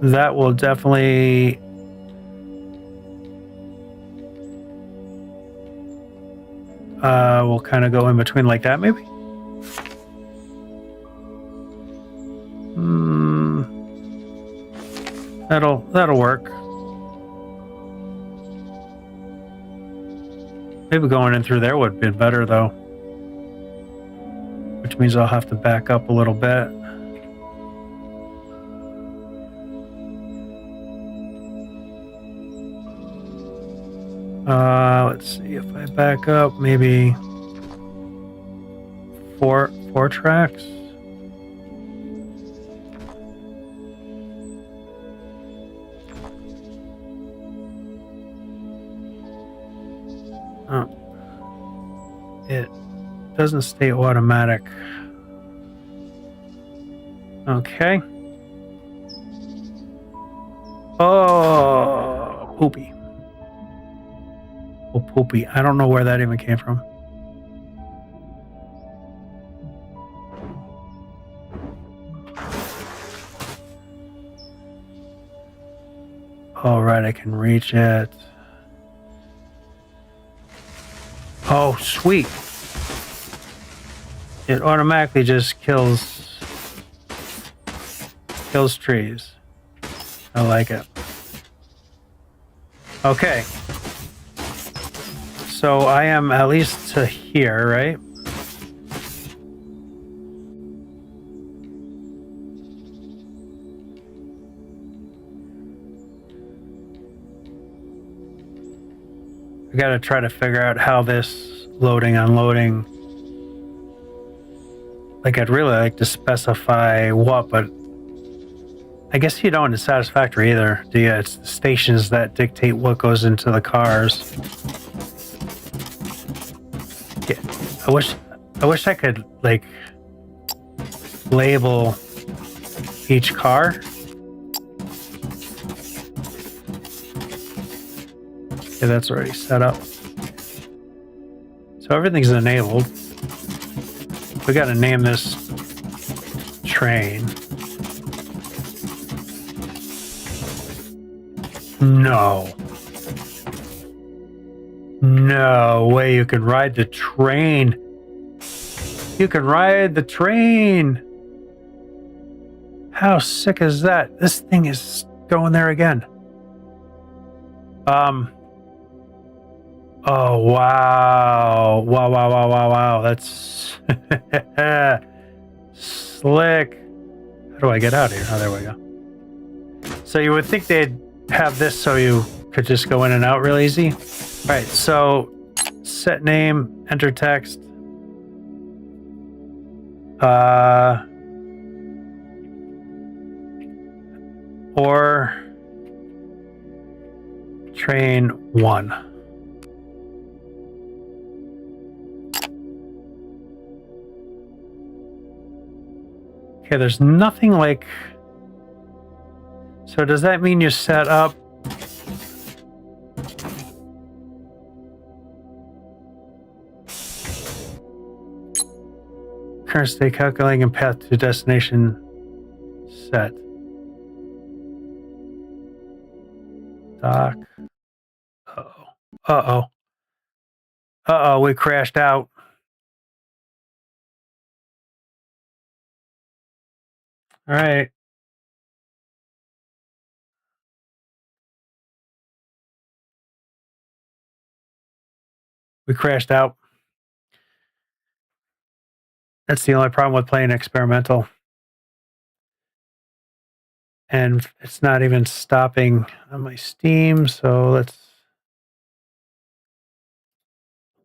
that will definitely we'll kind of go in between like that, maybe. That'll work. Maybe going in through there would have been better, though. Which means I'll have to back up a little bit. Let's see if I back up, maybe four tracks. Oh, it doesn't stay automatic. Okay. Oh, poopy. Oh, poopy. I don't know where that even came from. All right, I can reach it. Oh, sweet. It automatically just kills trees. I like it. Okay. So I am at least to here, right? I gotta try to figure out how this loading, unloading, like I'd really like to specify what, but I guess you don't in Satisfactory either, do you? It's the stations that dictate what goes into the cars. Yeah, I wish I could like label each car. Okay, that's already set up. So everything's enabled. We got to name this train. No. No way you can ride the train. You can ride the train. How sick is that? This thing is going there again. Oh, wow. Wow. That's slick. How do I get out of here? Oh, there we go. So you would think they'd have this so you could just go in and out real easy. All right, so set name, enter text. Or train 1. Okay, there's nothing like... So does that mean you set up... Current state calculating and path to destination set. Dock. Uh-oh, we crashed out. All right. We crashed out. That's the only problem with playing experimental. And it's not even stopping on my Steam, so let's...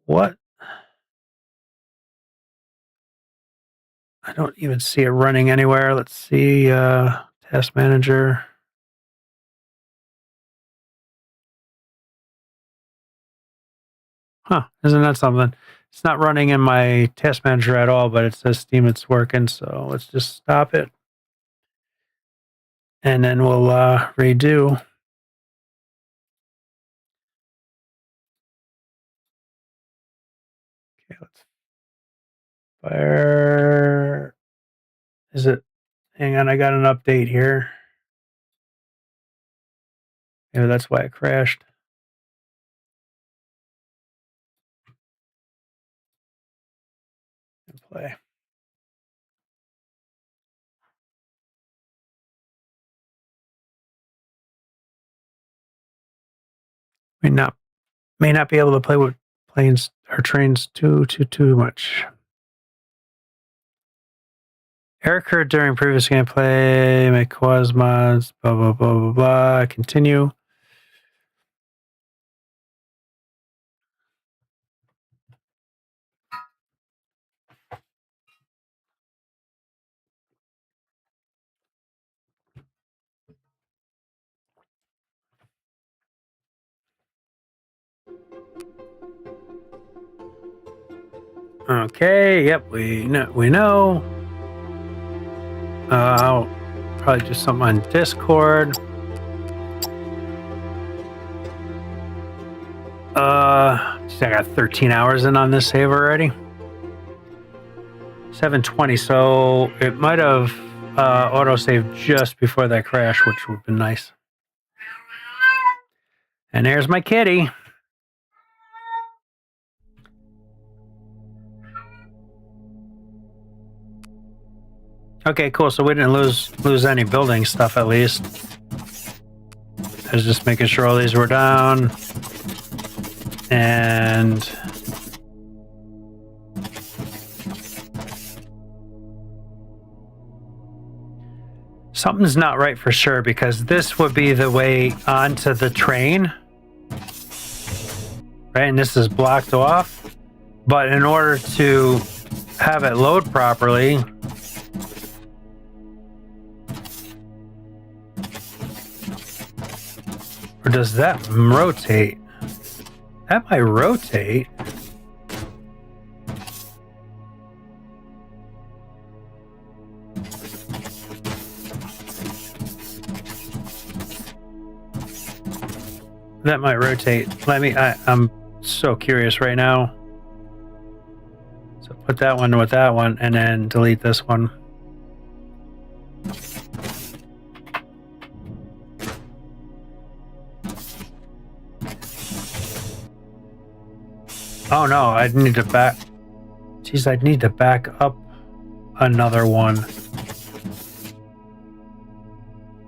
What? I don't even see it running anywhere. Let's see, Task Manager. Huh, isn't that something? It's not running in my Task Manager at all, but it says Steam it's working, so let's just stop it. And then we'll redo. Okay, let's fire. Is it? Hang on, I got an update here. Maybe that's why it crashed. And play. May not be able to play with planes or trains too much. Error occurred during previous gameplay. May cause mods. Blah blah blah blah blah. Continue. Okay, yep, we know. I'll probably do something on Discord. I got 13 hours in on this save already. 7:20, so it might have auto-saved just before that crash, which would have been nice. And there's my kitty. Okay, cool. So we didn't lose any building stuff at least. I was just making sure all these were down. And something's not right for sure, because this would be the way onto the train. Right, and this is blocked off. But in order to have it load properly, or does that rotate? That might rotate. That might rotate. I'm so curious right now. So put that one with that one and then delete this one. Oh no, I'd need to back. Geez, I'd need to back up another one.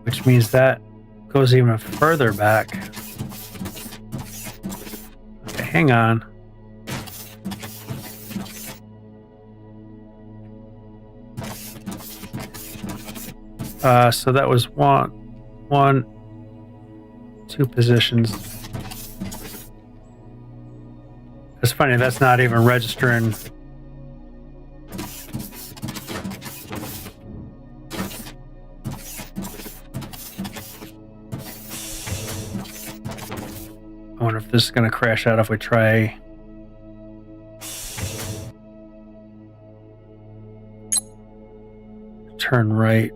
Which means that goes even further back. Okay, hang on. So that was two positions. It's funny, that's not even registering. I wonder if this is going to crash out if we try. Turn right.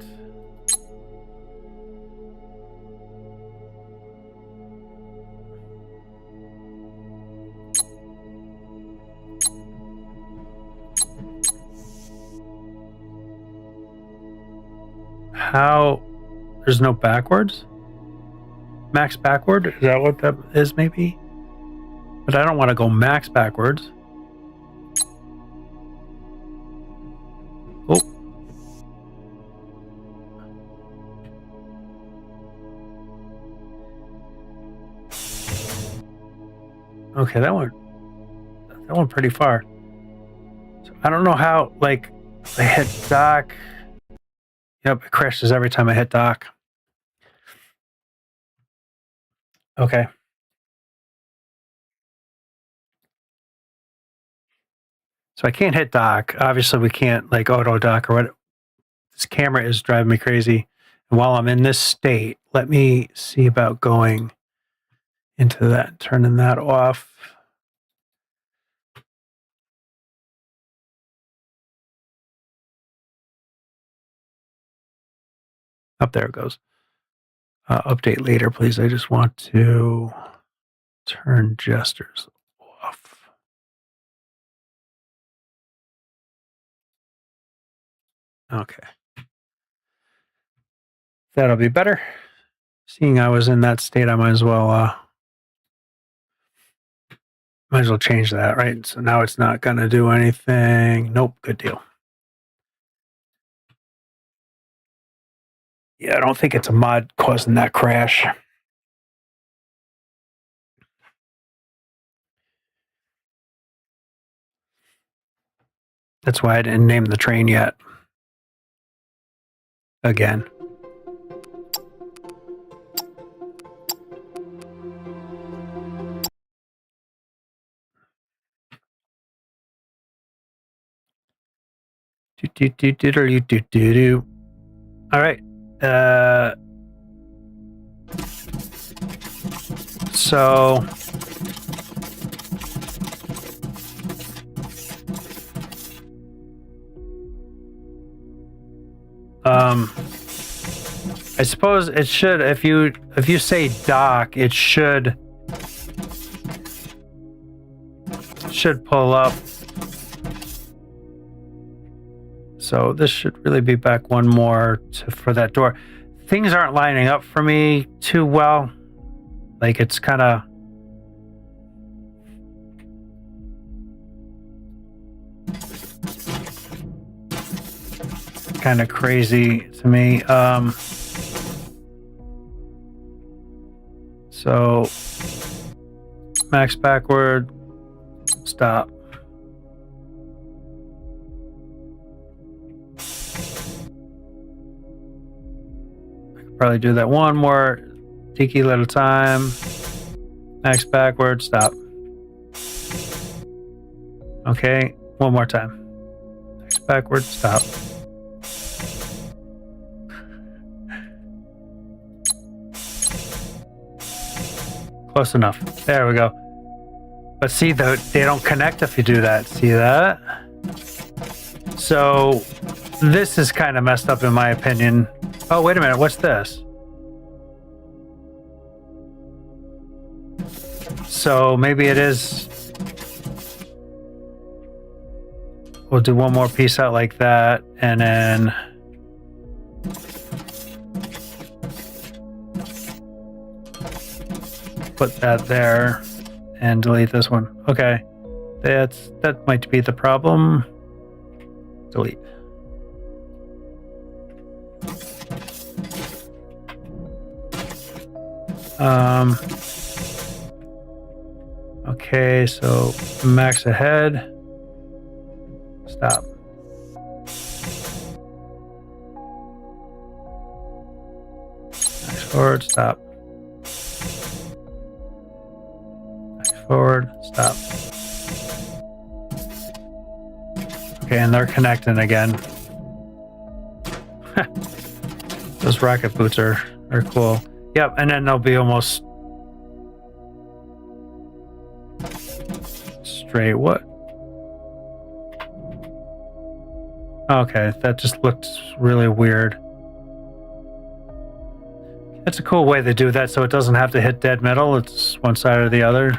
How? There's no backwards? Max backward? Is that what that is, maybe? But I don't want to go max backwards. Oh. Okay, that went pretty far. So I don't know how, like, if I hit dock. Yep, it crashes every time I hit dock. Okay. So I can't hit dock. Obviously, we can't like auto dock or what. This camera is driving me crazy. And while I'm in this state, let me see about going into that, turning that off. Up there it goes. Update later, please. I just want to turn gestures off. Okay. That'll be better. Seeing I was in that state, I might as well change that, right? So now it's not going to do anything. Nope, good deal. Yeah, I don't think it's a mod causing that crash. That's why I didn't name the train yet. Again. All right. So I suppose it should, if you say dock, it should pull up. So this should really be back one more for that door. Things aren't lining up for me too well. Like it's kind of crazy to me. So max backward, stop. I could probably do that one more tiki at a time. Max backward, stop. Okay, one more time. Max backward, stop. Close enough. There we go. But see, they don't connect if you do that. See that? So this is kind of messed up in my opinion. Oh, wait a minute. What's this? So maybe it is. We'll do one more piece out like that, and then put that there and delete this one. Okay, that might be the problem. Delete. Okay, so max ahead. Stop. Max forward, stop. Max forward, stop. Okay, and they're connecting again. Those rocket boots are cool. Yep, and then they'll be almost straight. What? Okay, that just looked really weird. That's a cool way to do that so it doesn't have to hit dead middle. It's one side or the other.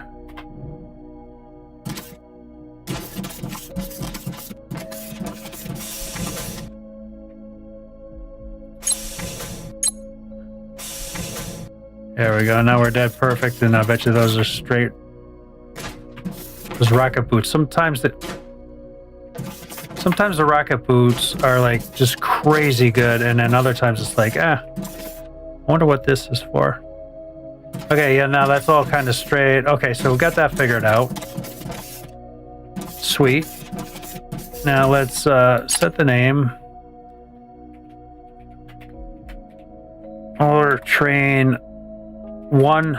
There we go. Now we're dead perfect, and I bet you those are straight. Those rocket boots. Sometimes the rocket boots are like just crazy good, and then other times it's like, I wonder what this is for. Okay, yeah, now that's all kind of straight. Okay, so we got that figured out. Sweet. Now let's set the name. Or train 1,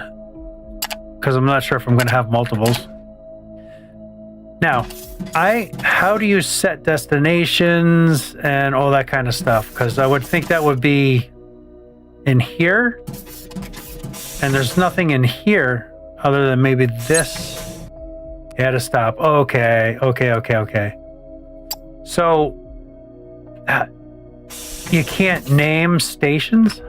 because I'm not sure if I'm going to have multiples. Now, how do you set destinations and all that kind of stuff? Because I would think that would be in here, and there's nothing in here other than maybe this. You had to stop. Okay. So you can't name stations?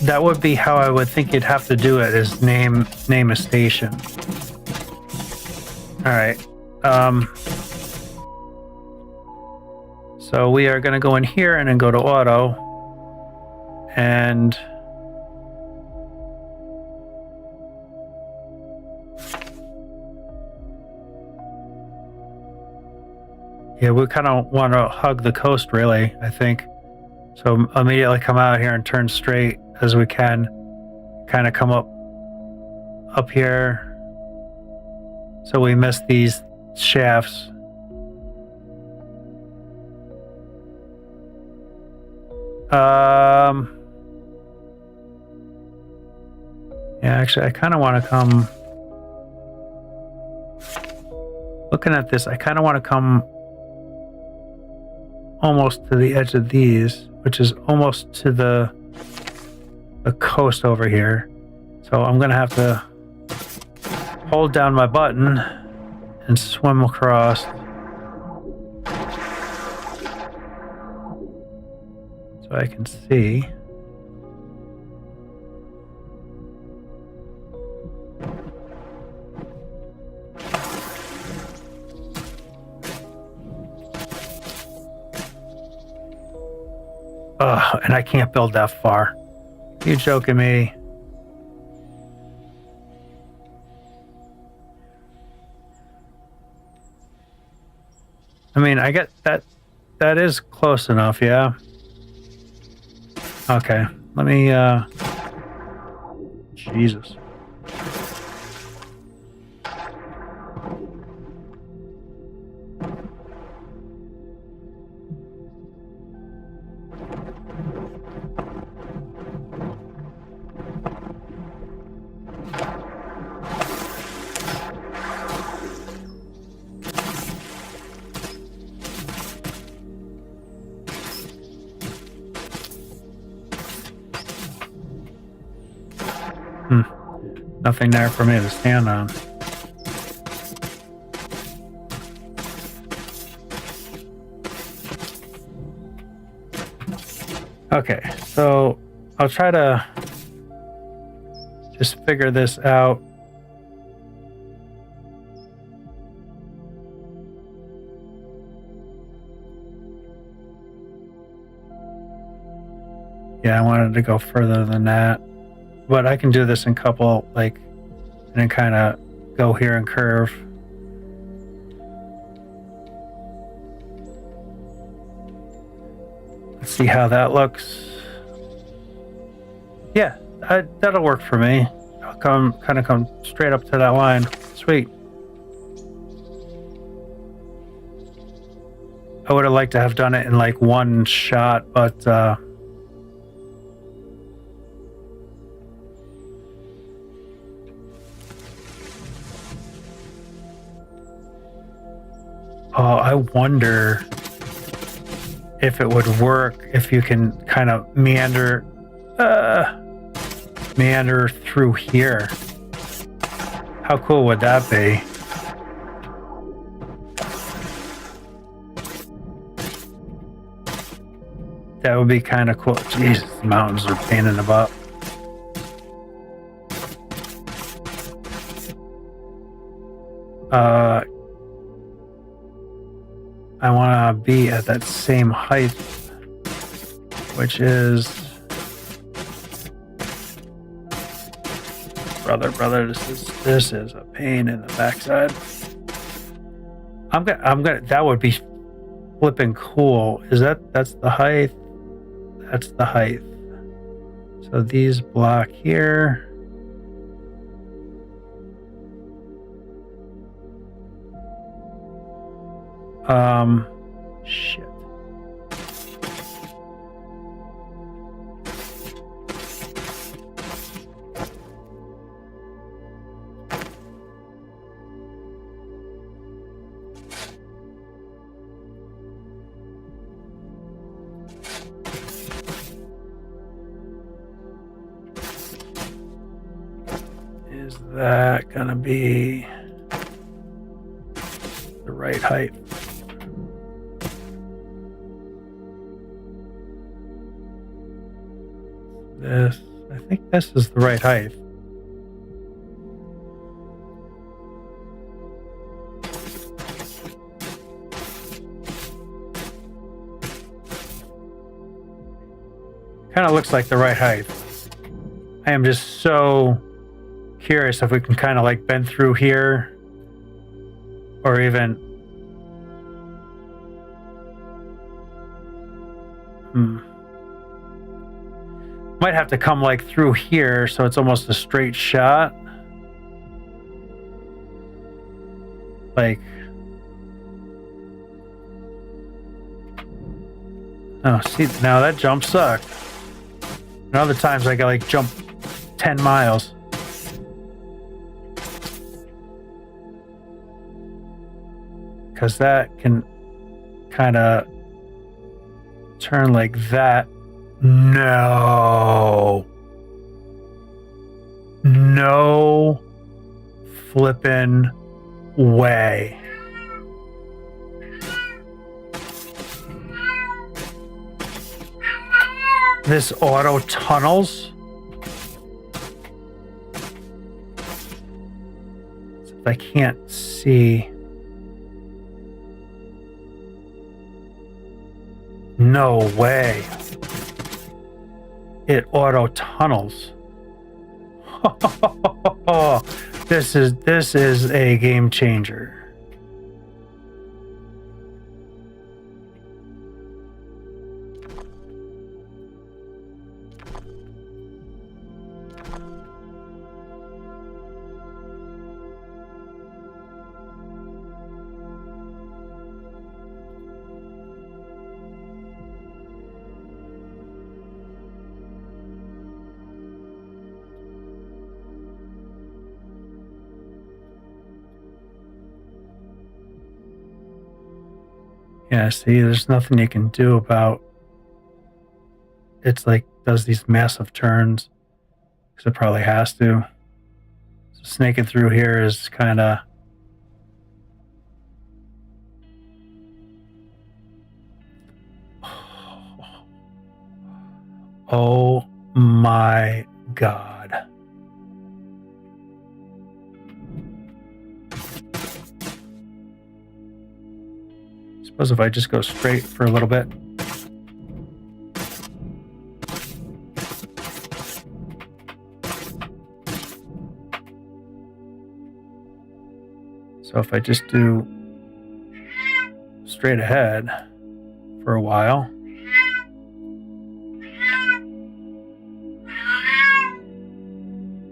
That would be how I would think you'd have to do it, is name a station. All right. So we are going to go in here and then go to auto. And yeah, we kind of want to hug the coast, really, I think. So immediately come out here and turn straight as we can. Kind of come up here. So we miss these shafts. Yeah, actually, I kind of want to come. Looking at this, I kind of want to come almost to the edge of these, which is almost to the coast over here. So I'm gonna have to hold down my button and swim across. So I can see. And I can't build that far. You joking me? I mean, I get that. That is close enough, yeah. Okay, let me, Jesus. Nothing there for me to stand on. Okay, so I'll try to just figure this out. Yeah, I wanted to go further than that. But I can do this in couple, like, and then kind of go here and curve. Let's see how that looks. Yeah, that'll work for me. I'll come straight up to that line. Sweet. I would have liked to have done it in like one shot, but oh, I wonder if it would work if you can kind of meander through here. How cool would that be? That would be kind of cool. Jesus, mountains are a pain in the butt. I want to be at that same height, which is brother. This is a pain in the backside. I'm gonna. That would be flipping cool. That's the height? That's the height. So these block here. Shit. Is that gonna be the right height? I think this is the right height. Kind of looks like the right height. I am just so curious if we can kind of like bend through here, or even might have to come like through here so it's almost a straight shot. Like, oh, see, now that jump sucked. And other times I got like jump 10 miles. Because that can kind of turn like that. No flippin' way. This auto tunnels. I can't see. No way. It auto tunnels. This is a game changer. Yeah, see, there's nothing you can do about it's like does these massive turns because it probably has to. So snaking through here is kind of oh my god. Suppose if I just go straight for a little bit. So if I just do straight ahead for a while.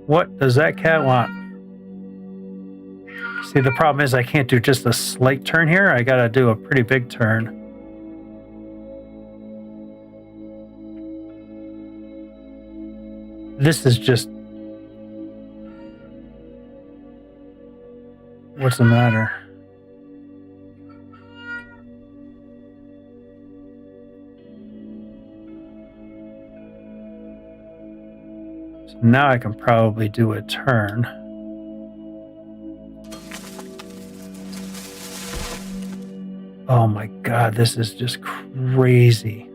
What does that cat want? See, the problem is I can't do just a slight turn here. I gotta do a pretty big turn. This is just... What's the matter? So now I can probably do a turn. Oh my god, this is just crazy.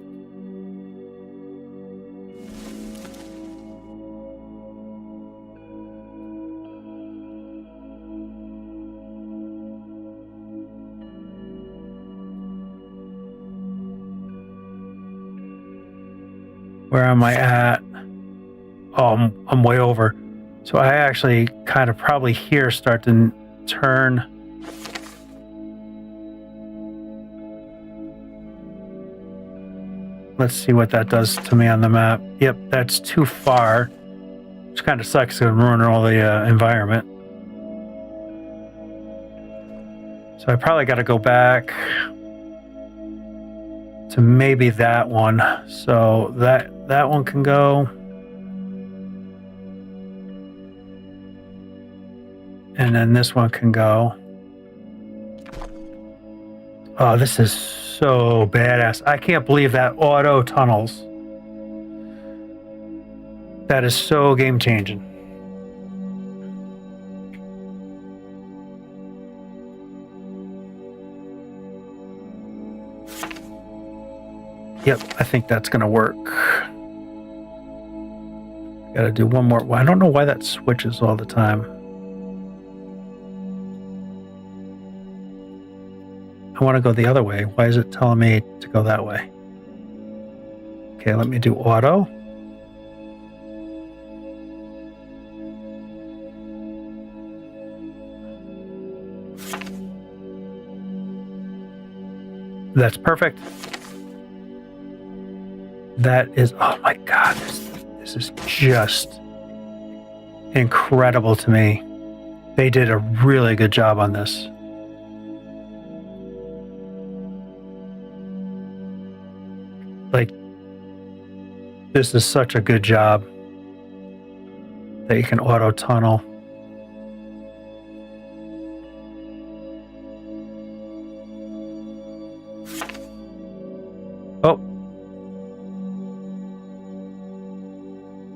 Where am I at? Oh, I'm way over. So I actually kind of probably here start to turn. Let's see what that does to me on the map. Yep, that's too far, which kind of sucks to ruin all the environment. So I probably got to go back to maybe that one. So that one can go. And then this one can go. Oh, this is so badass. I can't believe that auto tunnels. That is so game changing. Yep, I think that's gonna work. Gotta do one more. Well, I don't know why that switches all the time. I want to go the other way. Why is it telling me to go that way? Okay, let me do auto. That's perfect. That is, oh my God, this is just incredible to me. They did a really good job on this. Like, this is such a good job that you can auto tunnel. Oh.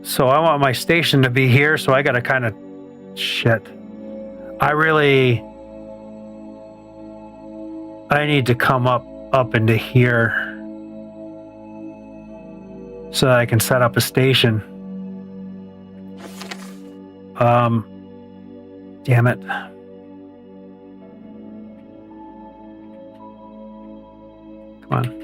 So I want my station to be here, so I gotta kind of, shit. I need to come up into here so that I can set up a station. Damn it. Come on.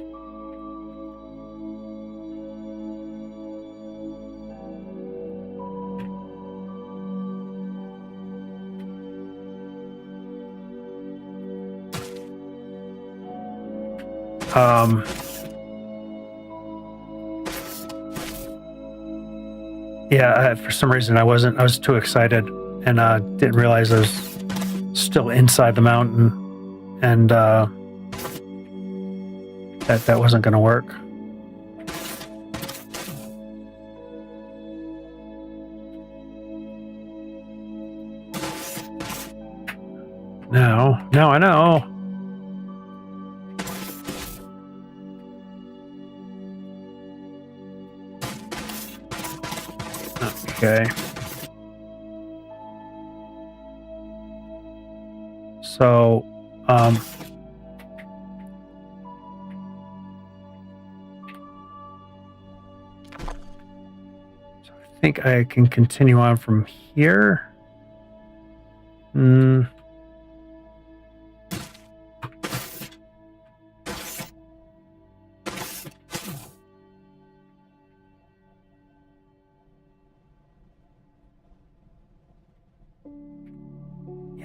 Yeah, for some reason I was too excited and didn't realize I was still inside the mountain, and that wasn't going to work. Now I know. Okay. So, I think I can continue on from here.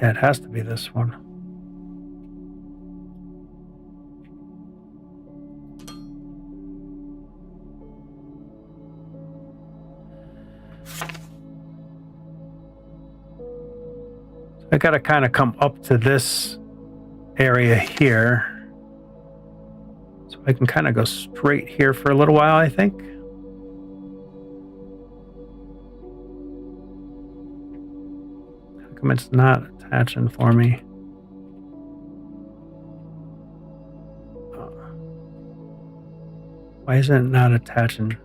Yeah, it has to be this one. I gotta kind of come up to this area here. So I can kind of go straight here for a little while, I think. How come it's not attaching for me? Why is it not attaching?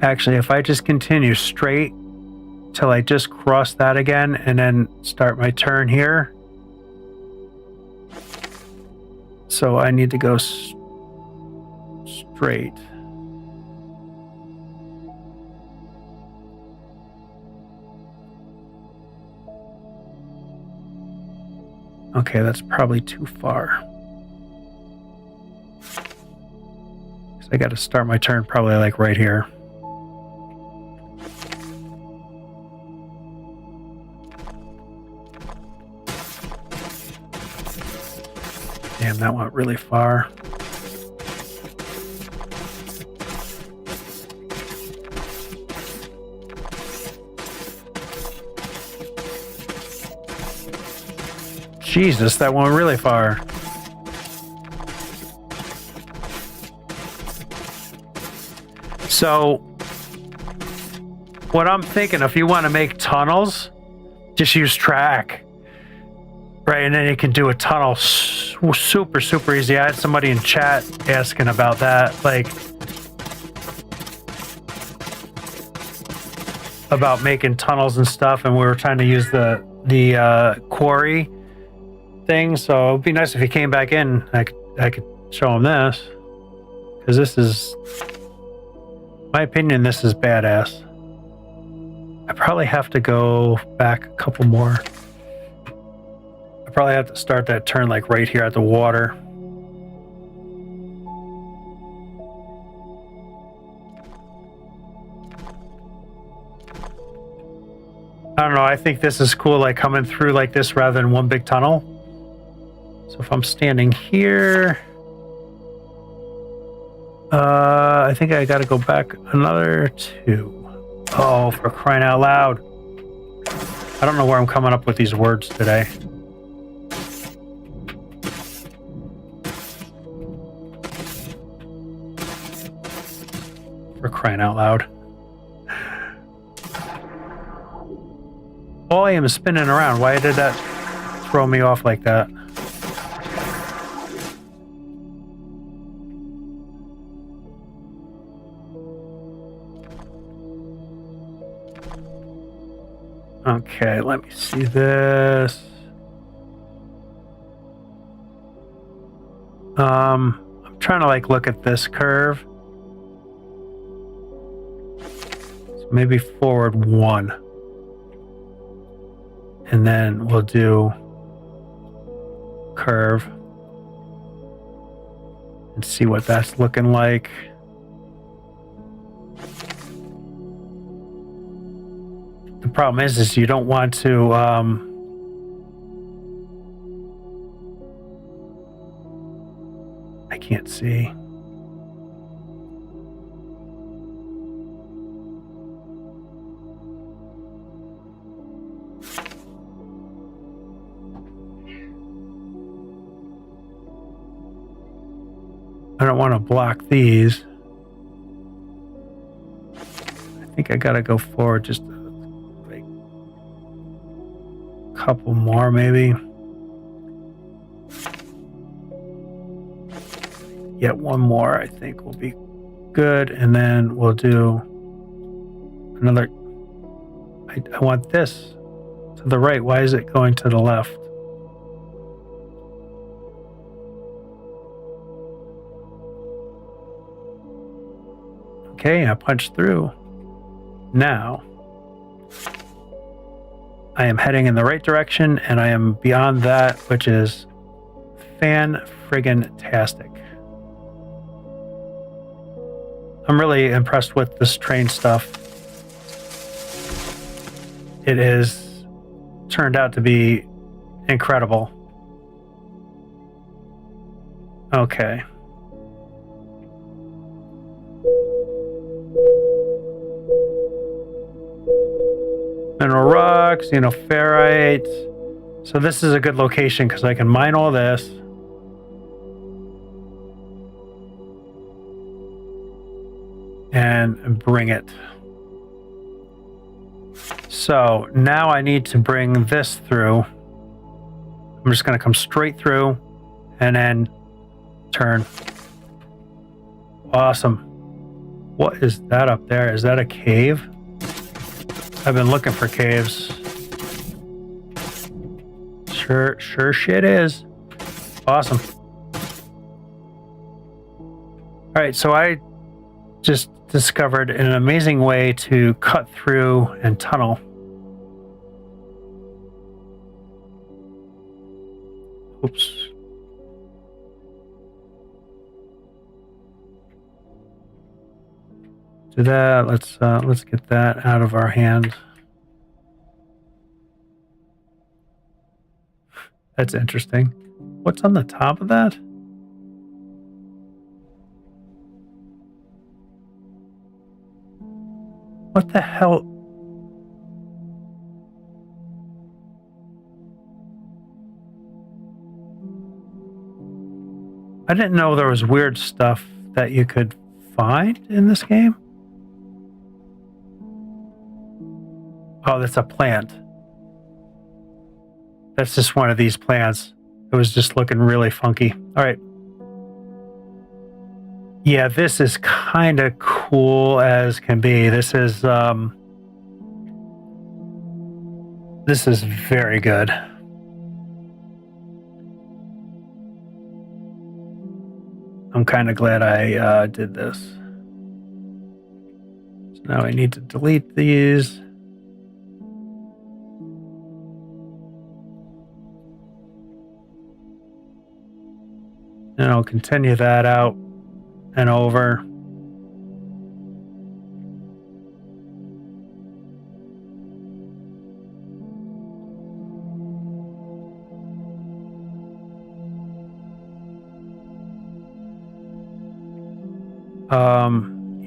Actually, if I just continue straight till I just cross that again and then start my turn here. So I need to go straight. Okay, that's probably too far. So I got to start my turn probably like right here. Damn, that went really far. Jesus, that went really far. So, what I'm thinking, if you want to make tunnels, just use track. Right, and then you can do a tunnel super easy. I had somebody in chat asking about that, like about making tunnels and stuff, and we were trying to use the quarry thing. So it'd be nice if he came back in. I could show him this, because this is, in my opinion, this is badass. I probably have to go back a couple more. I probably have to start that turn like right here at the water. I don't know, I think this is cool, like coming through like this rather than one big tunnel. So if I'm standing here, I think I gotta go back another 2. Oh, for crying out loud. I don't know where I'm coming up with these words today. For crying out loud. All I am is spinning around. Why did that throw me off like that? Okay, let me see this. I'm trying to like look at this curve. So maybe forward 1. And then we'll do curve and see what that's looking like. The problem is you don't want to I can't see. I don't want to block these. I think I gotta go forward just like a couple more maybe. Yet one more I think will be good, and then we'll do another. I want this to the right. Why is it going to the left? Okay, I punched through. Now, I am heading in the right direction, and I am beyond that, which is fan-friggin-tastic. I'm really impressed with this train stuff. It is turned out to be incredible. Okay. Mineral rocks, ferrite. So this is a good location because I can mine all this. And bring it. So now I need to bring this through. I'm just going to come straight through and then turn. Awesome. What is that up there? Is that a cave? I've been looking for caves. Sure shit is. Awesome. All right, so I just discovered an amazing way to cut through and tunnel. Oops. Do that. Let's get that out of our hand. That's interesting. What's on the top of that? What the hell? I didn't know there was weird stuff that you could find in this game. Oh, that's a plant. That's just one of these plants. It was just looking really funky. All right. Yeah, this is kind of cool as can be. This is very good. I'm kind of glad I did this. So now I need to delete these. And I'll continue that out and over.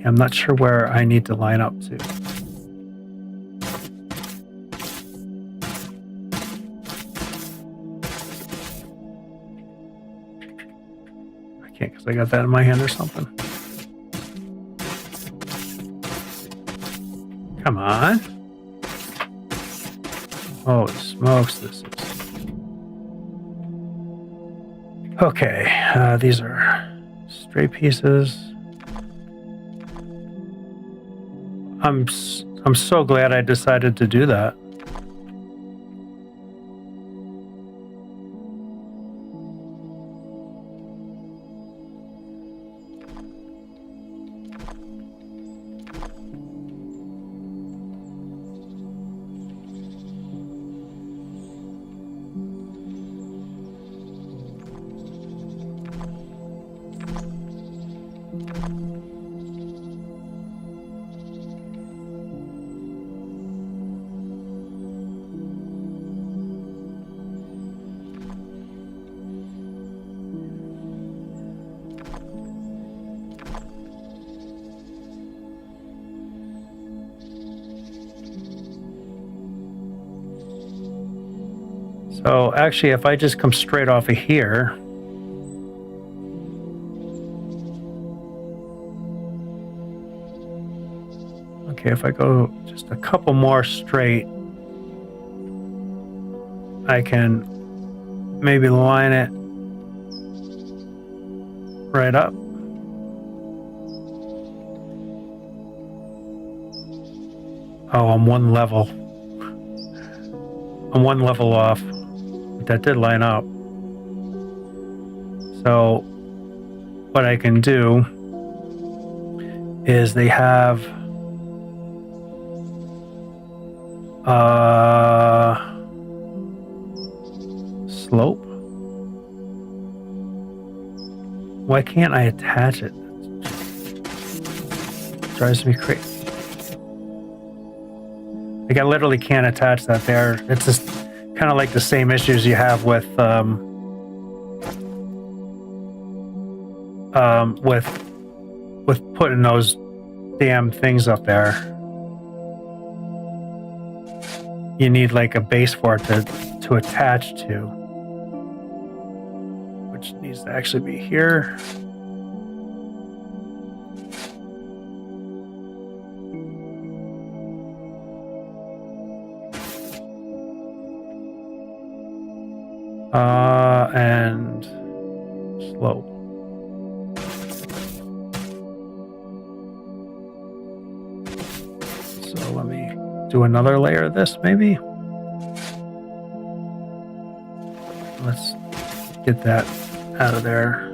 Yeah, I'm not sure where I need to line up to. I can't because I got that in my hand or something. Come on. Holy smokes, this is... Okay, these are straight pieces. I'm so glad I decided to do that. So actually, if I just come straight off of here, okay, if I go just a couple more straight, I can maybe line it right up. Oh, I'm one level. I'm one level off. That did line up. So what I can do is they have slope. Why can't I attach it? It drives me crazy. Like, I literally can't attach that there. It's just kind of like the same issues you have with putting those damn things up there. You need like a base for it to attach to, which needs to actually be here. And slope. So let me do another layer of this, maybe. Let's get that out of there.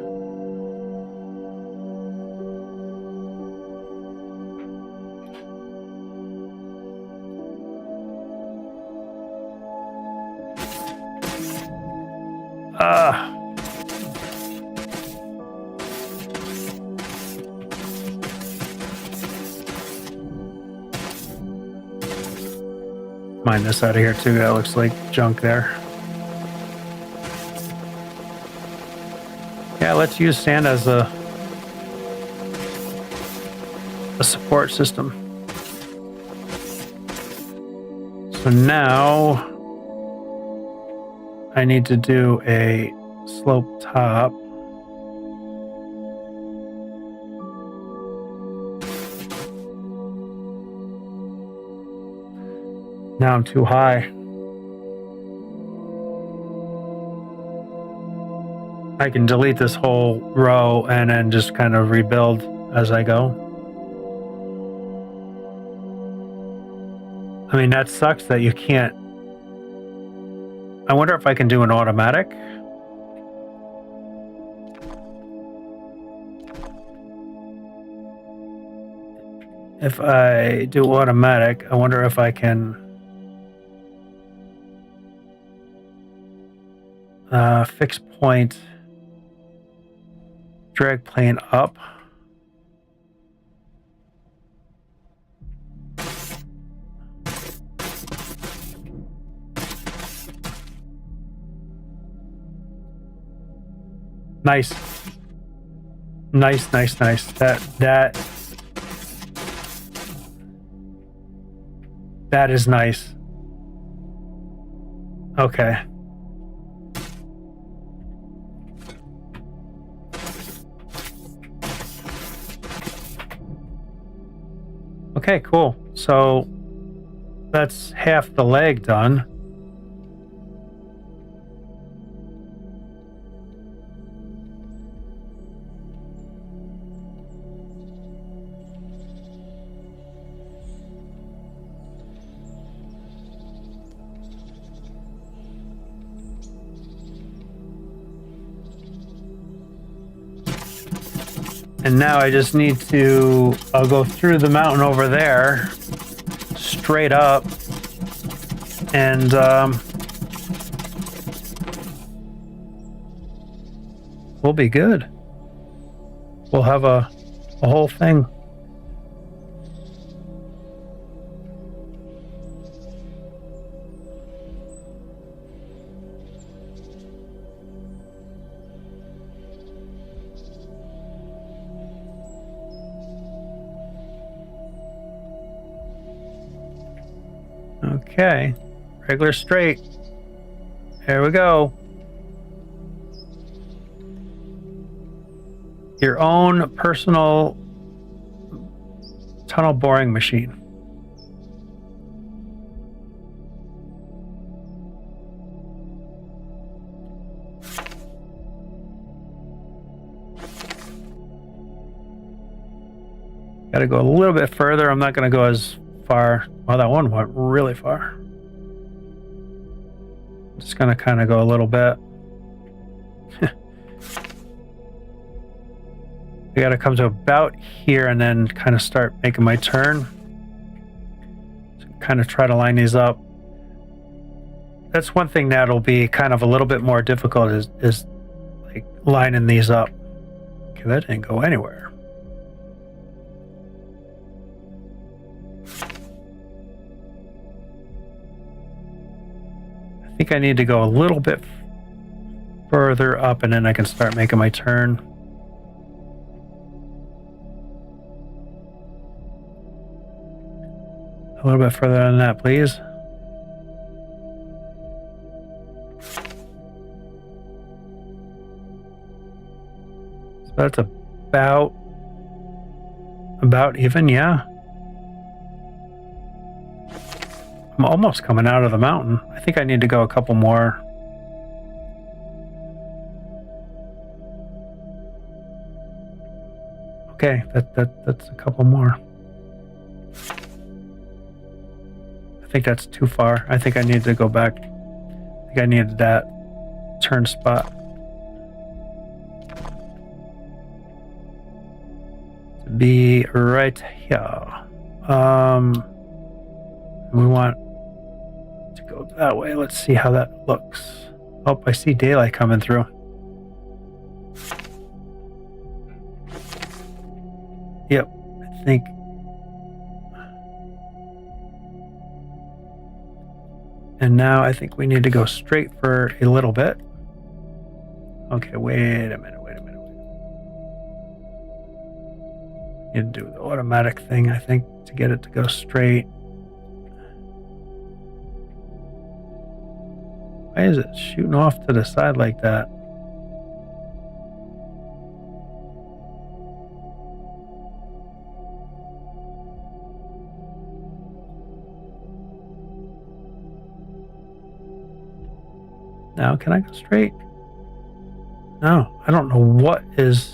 Mine this out of here too. That looks like junk there. Yeah, let's use sand as a support system. So now I need to do a slope top. Now I'm too high. I can delete this whole row and then just kind of rebuild as I go. I mean, that sucks that you can't. I wonder if I can do an automatic. If I do automatic, I wonder if I can fix point, drag plane up. Nice. Nice, nice, nice. That is nice. Okay. Okay, cool. So that's half the leg done. And now I just need to, I'll go through the mountain over there, straight up, and we'll be good. We'll have a whole thing. Okay, regular straight. Here we go. Your own personal tunnel boring machine. Got to go a little bit further. I'm not going to go as far. Well, that one went really far. Just gonna kind of go a little bit. I gotta come to about here and then kind of start making my turn. So kind of try to line these up. That's one thing that'll be kind of a little bit more difficult is like lining these up. Okay, that didn't go anywhere. I think I need to go a little bit further up and then I can start making my turn. A little bit further than that, please. So that's about even, yeah. I'm almost coming out of the mountain. I think I need to go a couple more. Okay, that's a couple more. I think that's too far. I think I need to go back. I think I needed that turn spot. To be right here. We want to go that way. Let's see how that looks. Oh, I see daylight coming through. Yep, I think. And now I think we need to go straight for a little bit. Okay, wait a minute. Need to do the automatic thing, I think, to get it to go straight. Why is it shooting off to the side like that? Now, can I go straight? No, I don't know what is...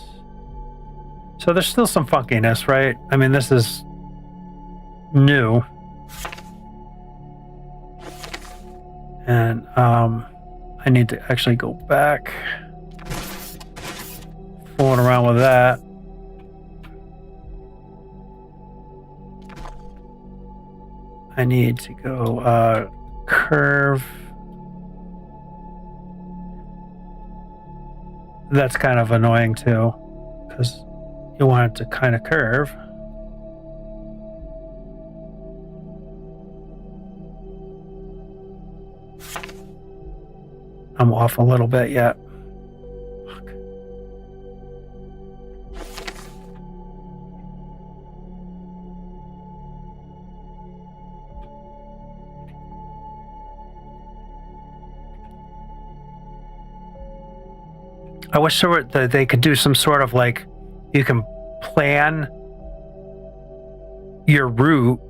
So there's still some funkiness, right? I mean, this is new. And I need to actually go back. Fooling around with that. I need to go curve. That's kind of annoying too, because you want it to kind of curve. I'm off a little bit yet. Fuck. I wish they could do some sort of like, you can plan your route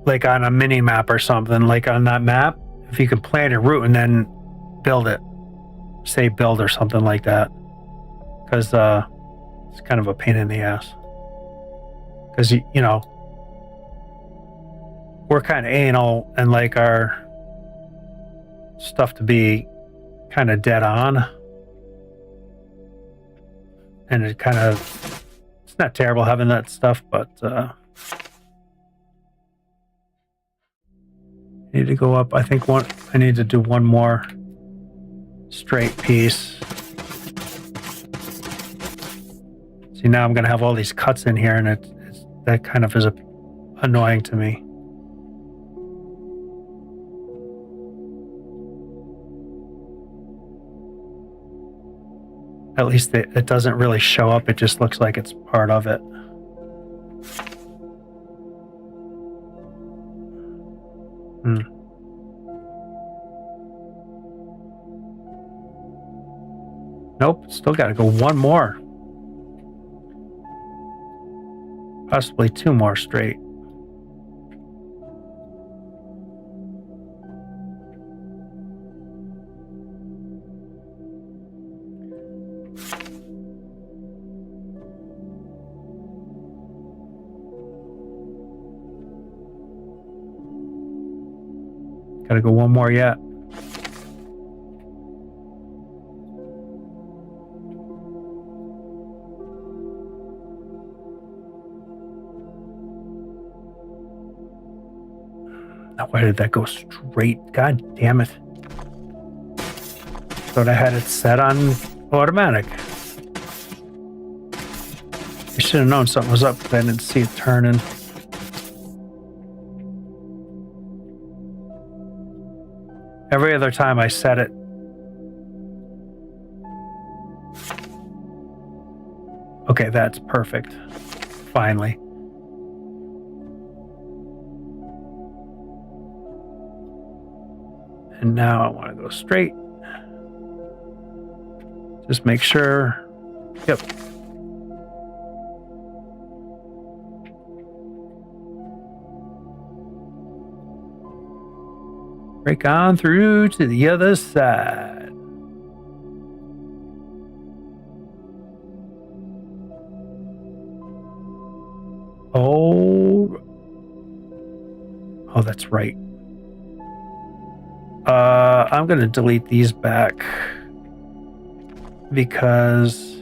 like on a mini map or something, like on that map, if you can plan a route and then build it, say build or something like that, because it's kind of a pain in the ass. Because you know, we're kind of anal and like our stuff to be kind of dead on, and it kind of, it's not terrible having that stuff, but I need to go up. I think I need to do one more straight piece. See, now I'm going to have all these cuts in here, and that kind of is annoying to me. At least it doesn't really show up. It just looks like it's part of it. Nope, still got to go one more. Possibly two more straight. Got to go one more yet. Now, why did that go straight? God damn it. Thought I had it set on automatic. I should have known something was up because I didn't see it turning. Every other time I set it. Okay, that's perfect. Finally. And now I want to go straight. Just make sure. Yep. Break on through to the other side. Oh, that's right. I'm going to delete these back because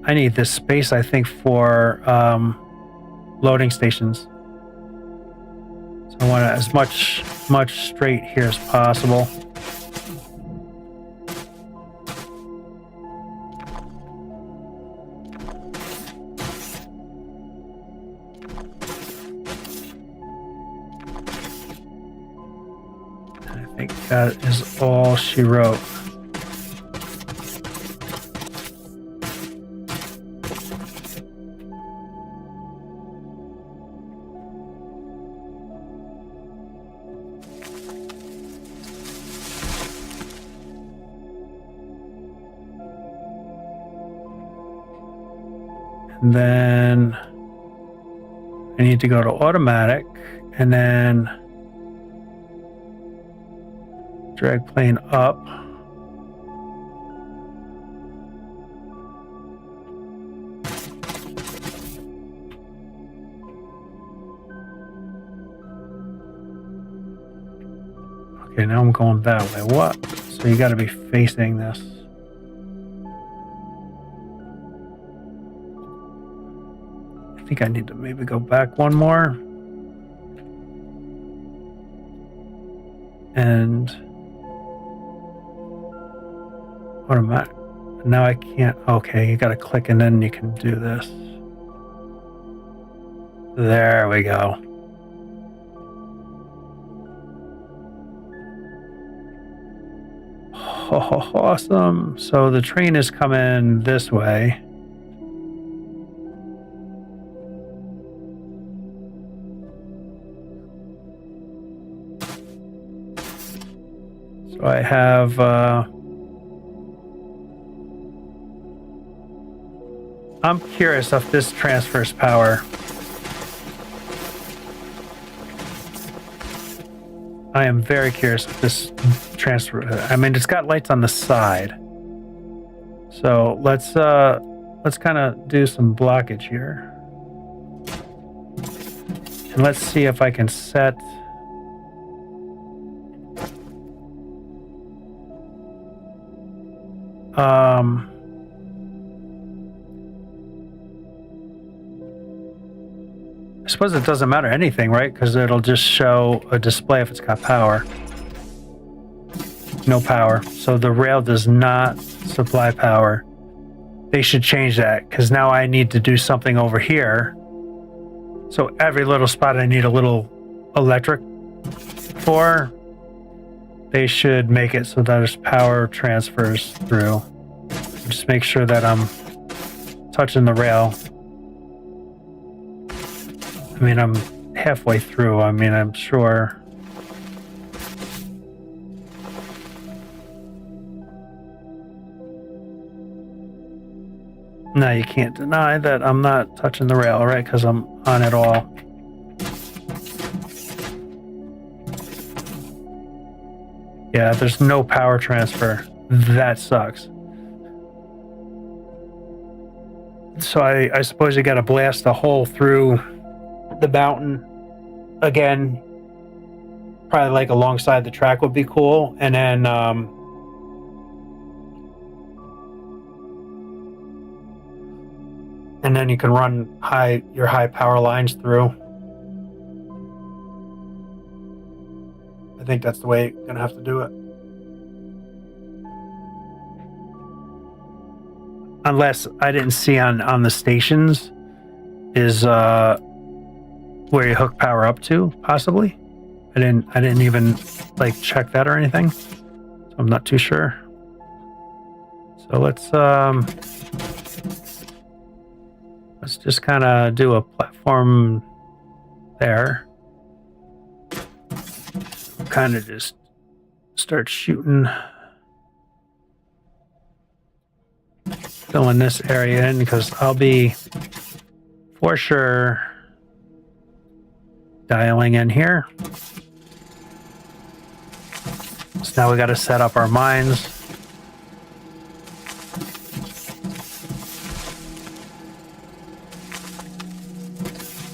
I need this space, I think, for loading stations. So I want it as much straight here as possible. I think that is all she wrote. And then I need to go to automatic and then drag plane up. Okay, now I'm going that way. What? So you got to be facing this. I think I need to maybe go back one more. And automatic. Now I can't. Okay, you got to click and then you can do this. There we go. Oh, awesome. So the train is coming this way. So I have I'm curious if this transfers power. I am very curious if this transfer. I mean, it's got lights on the side, so let's kind of do some blockage here, and let's see if I can set. I suppose it doesn't matter anything, right? Because it'll just show a display if it's got power. No power. So the rail does not supply power. They should change that, because now I need to do something over here. So every little spot I need a little electric for, they should make it so that there's power transfers through. Just make sure that I'm touching the rail. I mean, I'm halfway through. I mean, I'm sure. No, you can't deny that I'm not touching the rail, right? Because I'm on it all. Yeah, there's no power transfer. That sucks. So I suppose you got to blast a hole through the mountain again. Probably like alongside the track would be cool, and then you can run your high power lines through. I think that's the way you're gonna have to do it. Unless I didn't see on the stations is where you hook power up to, possibly. I didn't even like check that or anything. So I'm not too sure. So let's just kind of do a platform there. Kind of just start shooting, filling this area in, because I'll be for sure dialing in here. So now we got to set up our mines.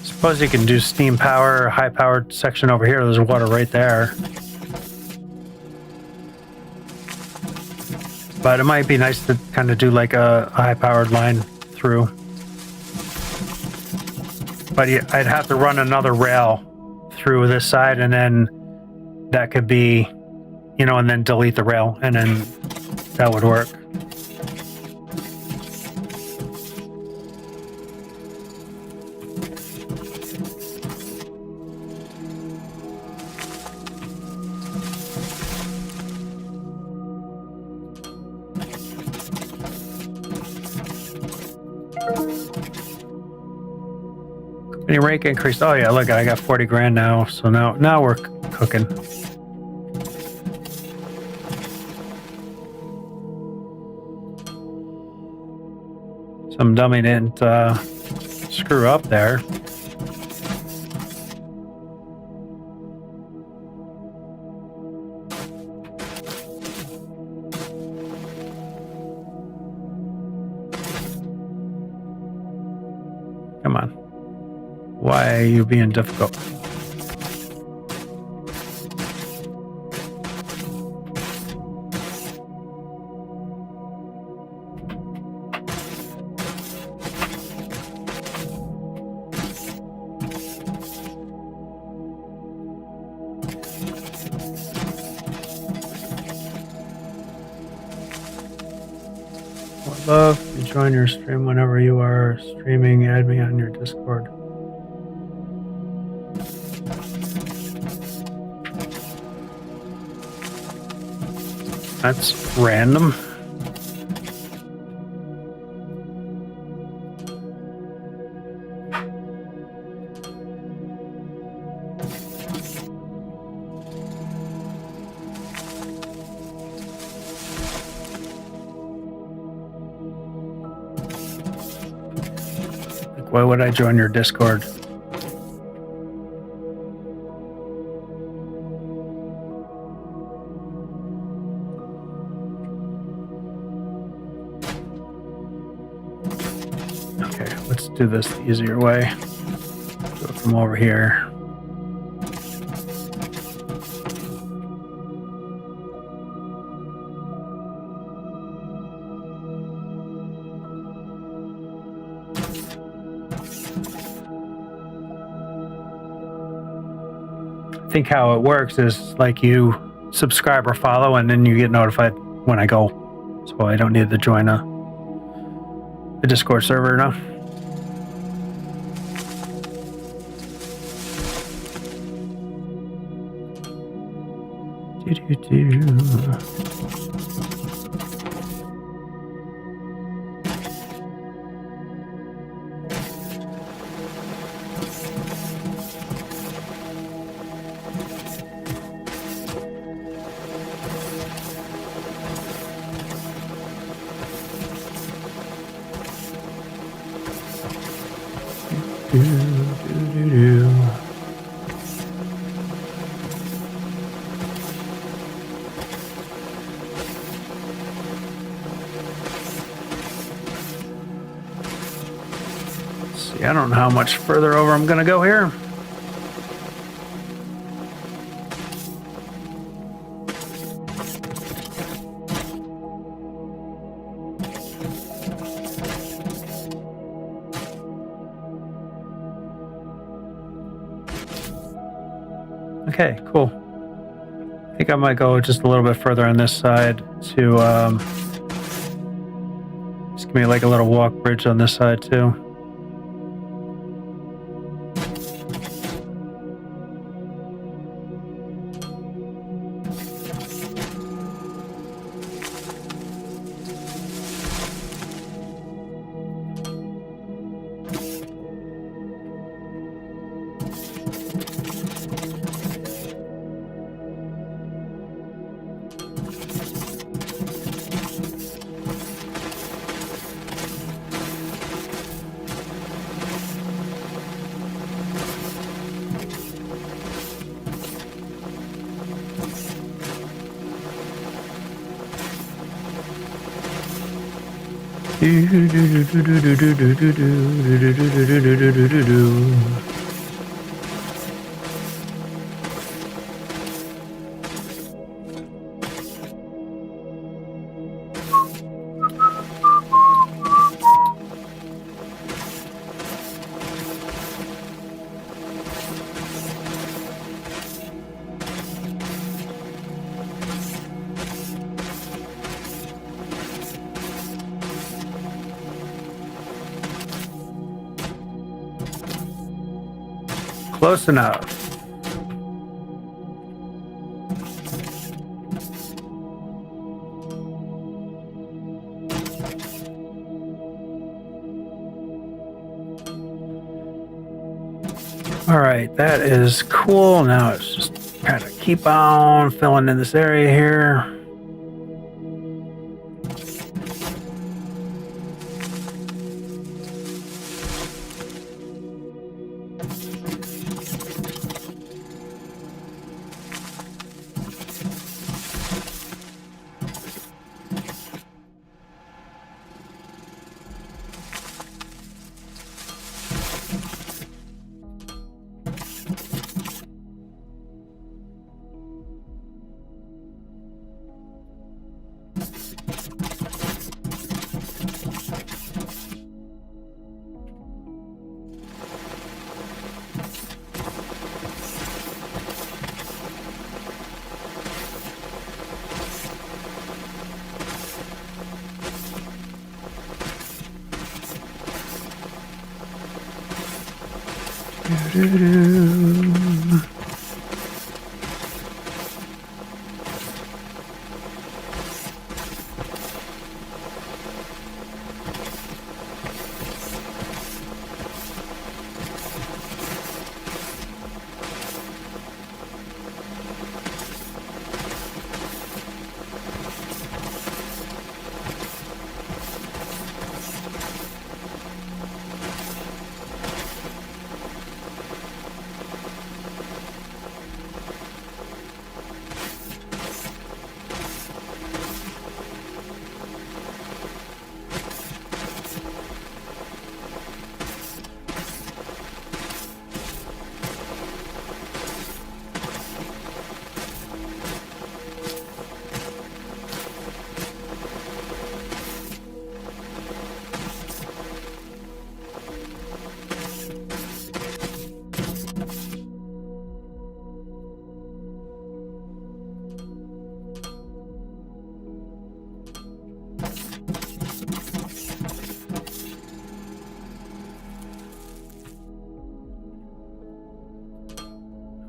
Suppose you can do steam power, high powered section over here. There's water right there. But it might be nice to kind of do like a high powered line through. But I'd have to run another rail through this side, and then that could be, and then delete the rail, and then that would work. Any rank increased? Oh yeah, look, I got 40 grand now. So now we're cooking. Some dummy didn't screw up there. Come on. Why are you being difficult? Would love to join your stream whenever you are streaming. Add me on your Discord. That's random. Like, why would I join your Discord? do this the easier way. Do it from over here. I think how it works is like you subscribe or follow, and then you get notified when I go. So I don't need to join a Discord server now. See, I don't know how much further over I'm gonna go here. Okay, cool. I think I might go just a little bit further on this side to just give me like a little walk bridge on this side too. Close enough. All right, that is cool. Now it's just kind of keep on filling in this area here.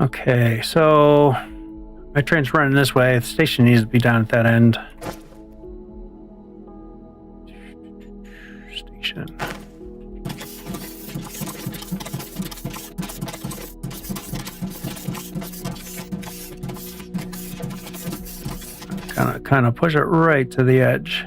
Okay, so my train's running this way. The station needs to be down at that end. Station. Kind of push it right to the edge.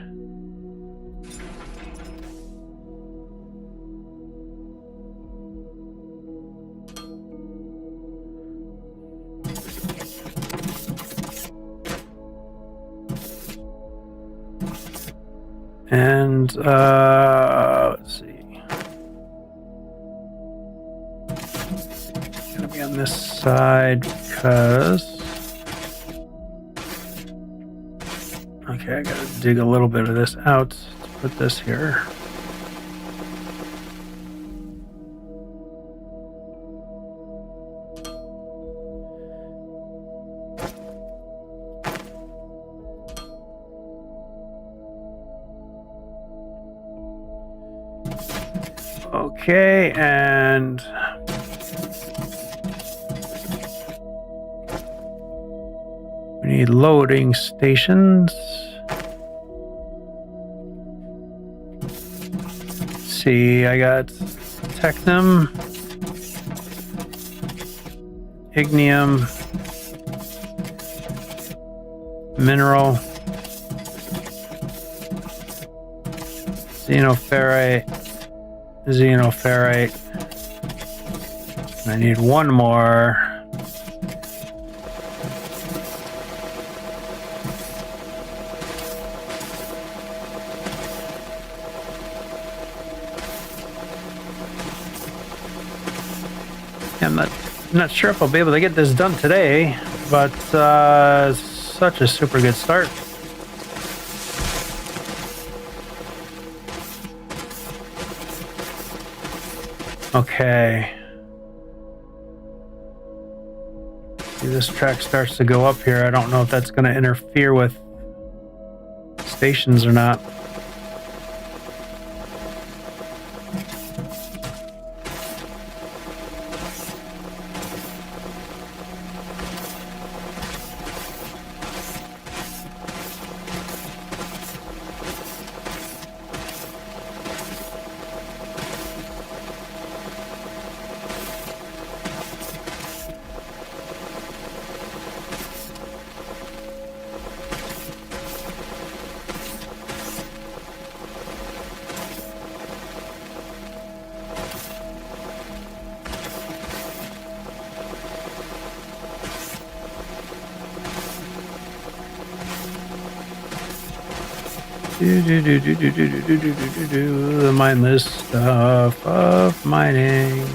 And let's see. Gonna be on this side because. Okay, I gotta dig a little bit of this out to put this here. Okay, and we need loading stations. Let's see, I got technum, ignium, mineral, xenoferrite, xenoferrite. I need one more. I'm not sure if I'll be able to get this done today, but it's such a super good start. Okay. See, this track starts to go up here. I don't know if that's going to interfere with stations or not. The mindless stuff of mining.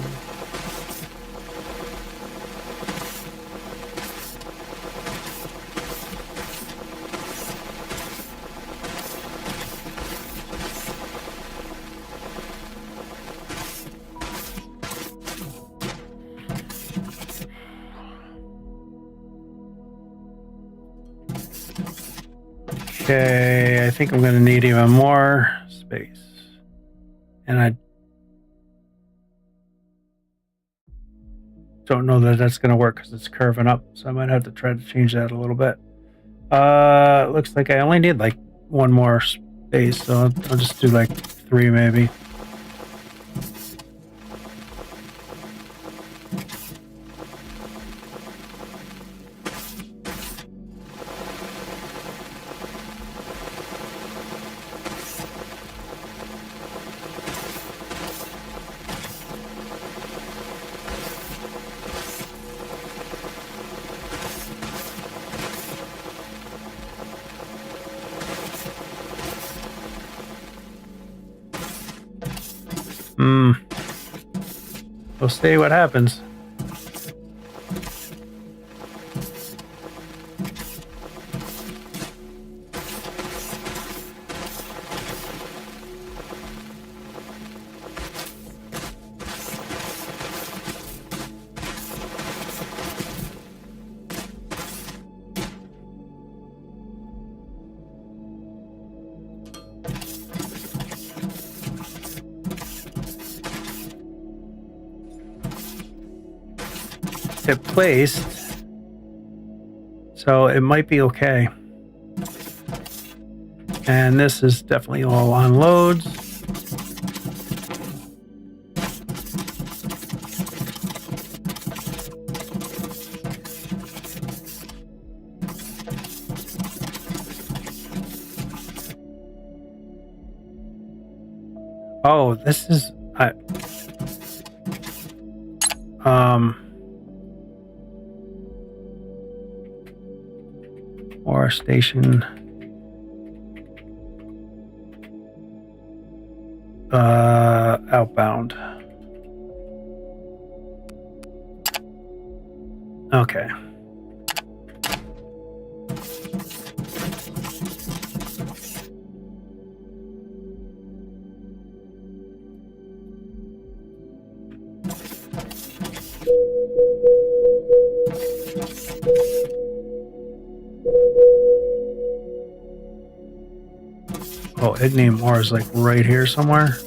Okay, I think I'm going to need even more space. And I don't know that that's going to work because it's curving up. So I might have to try to change that a little bit. Looks like I only need like one more space. So I'll just do like 3 maybe. We'll see what happens. it placed, so it might be okay. And this is definitely all on loads. Oh, this is or station outbound. Okay. Oh, ignium ore is like right here somewhere.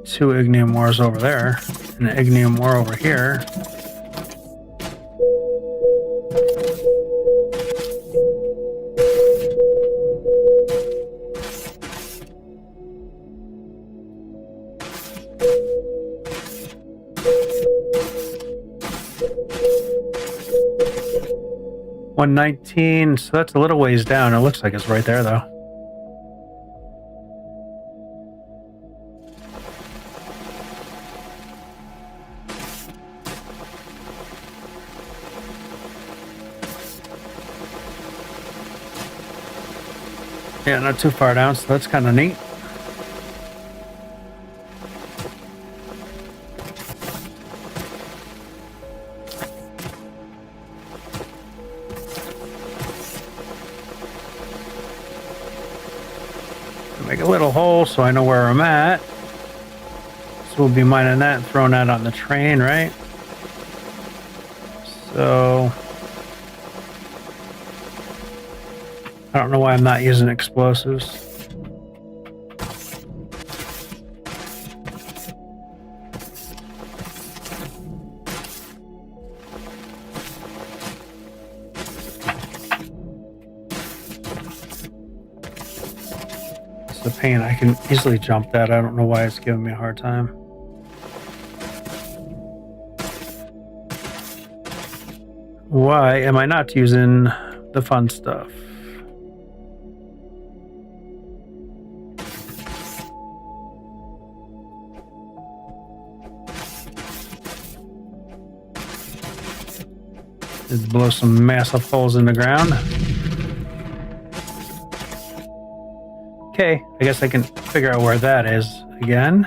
Two ignium ores over there, and an ignium ore over here. $119, so that's a little ways down. It looks like it's right there, though. Yeah, not too far down, so that's kind of neat. Make a little hole so I know where I'm at. So we'll be mining that and throwing that on the train, right? So I don't know why I'm not using explosives. The pain, I can easily jump that. I don't know why it's giving me a hard time. Why am I not using the fun stuff? Just blow some massive holes in the ground. Okay, I guess I can figure out where that is again.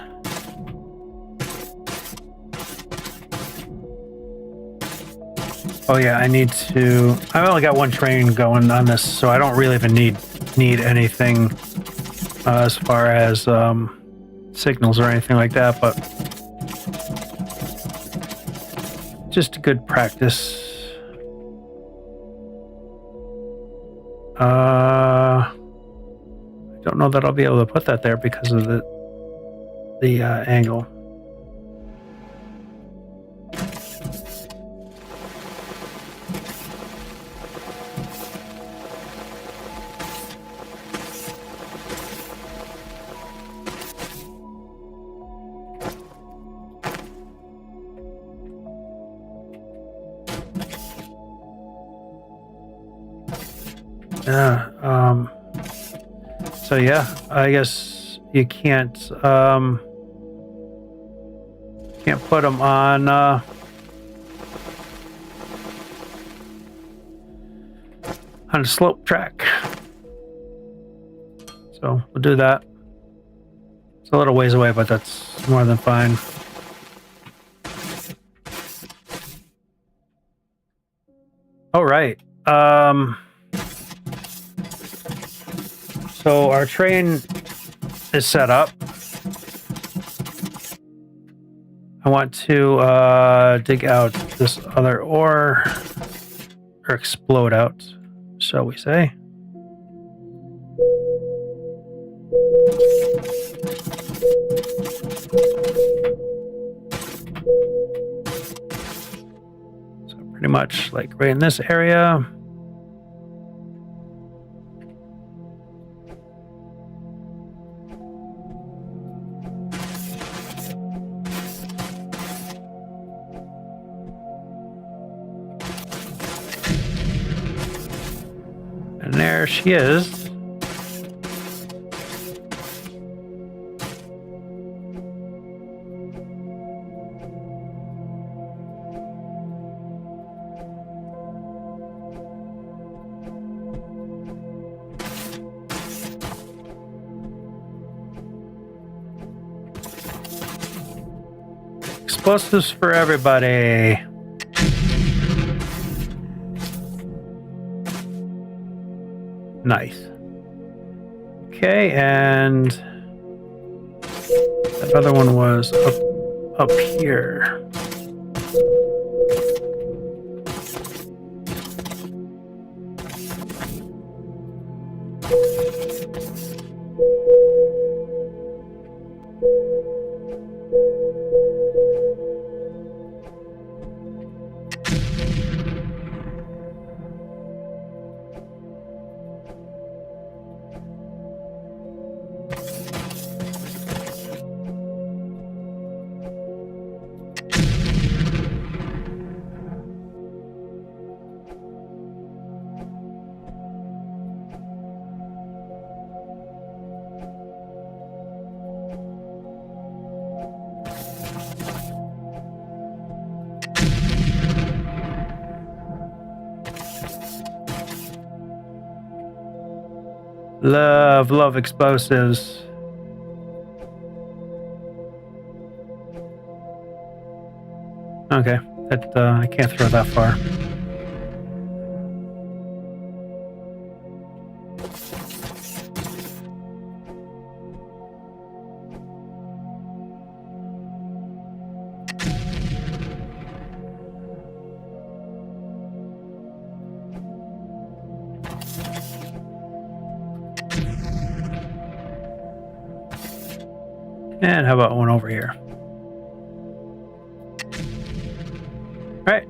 Oh yeah, I need to... I've only got one train going on this, so I don't really even need anything as far as signals or anything like that, but just good practice. I don't know that I'll be able to put that there because of the angle. So yeah, I guess you can't put them on a slope track. So we'll do that. It's a little ways away, but that's more than fine. All right. So our train is set up. I want to dig out this other ore, or explode out, shall we say. much like right in this area. And there she is. Explosives for everybody. Nice. Okay, and that other one was up here. Love explosives. Okay, that I can't throw that far. And how about one over here? All right,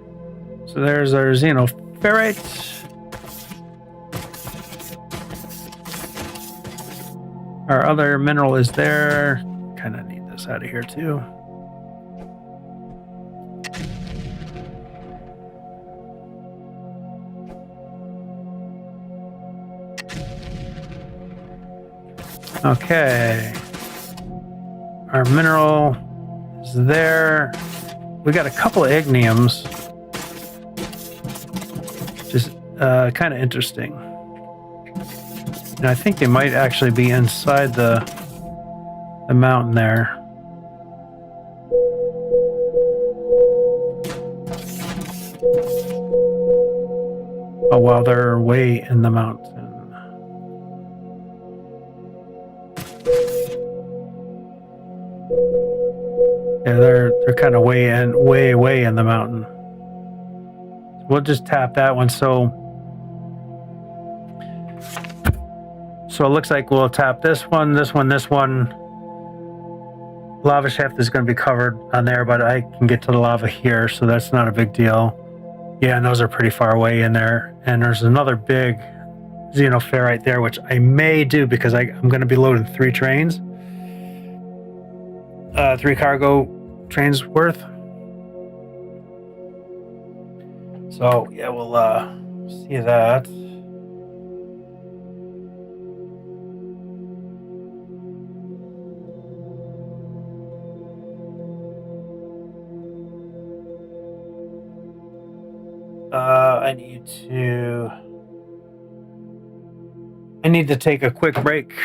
so there's our xenoferrite. Our other mineral is there. Kind of need this out of here too. Okay. Our mineral is there. We got a couple of igniums. Just kind of interesting. And I think they might actually be inside the mountain there. Oh, wow, they're way in the mountain. Yeah, they're kind of way in the mountain. We'll just tap that one. So it looks like we'll tap this one. Lava shaft is going to be covered on there, but I can get to the lava here, so that's not a big deal. Yeah, and those are pretty far away in there. And there's another big xenoferrite there, which I may do because I'm going to be loading 3 trains. 3 cargo trains worth. So yeah, we'll see that. I need to take a quick break.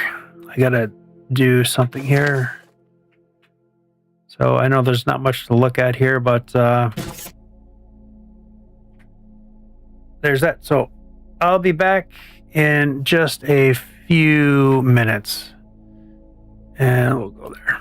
I gotta do something here. So I know there's not much to look at here, but there's that. So I'll be back in just a few minutes, and we'll go there.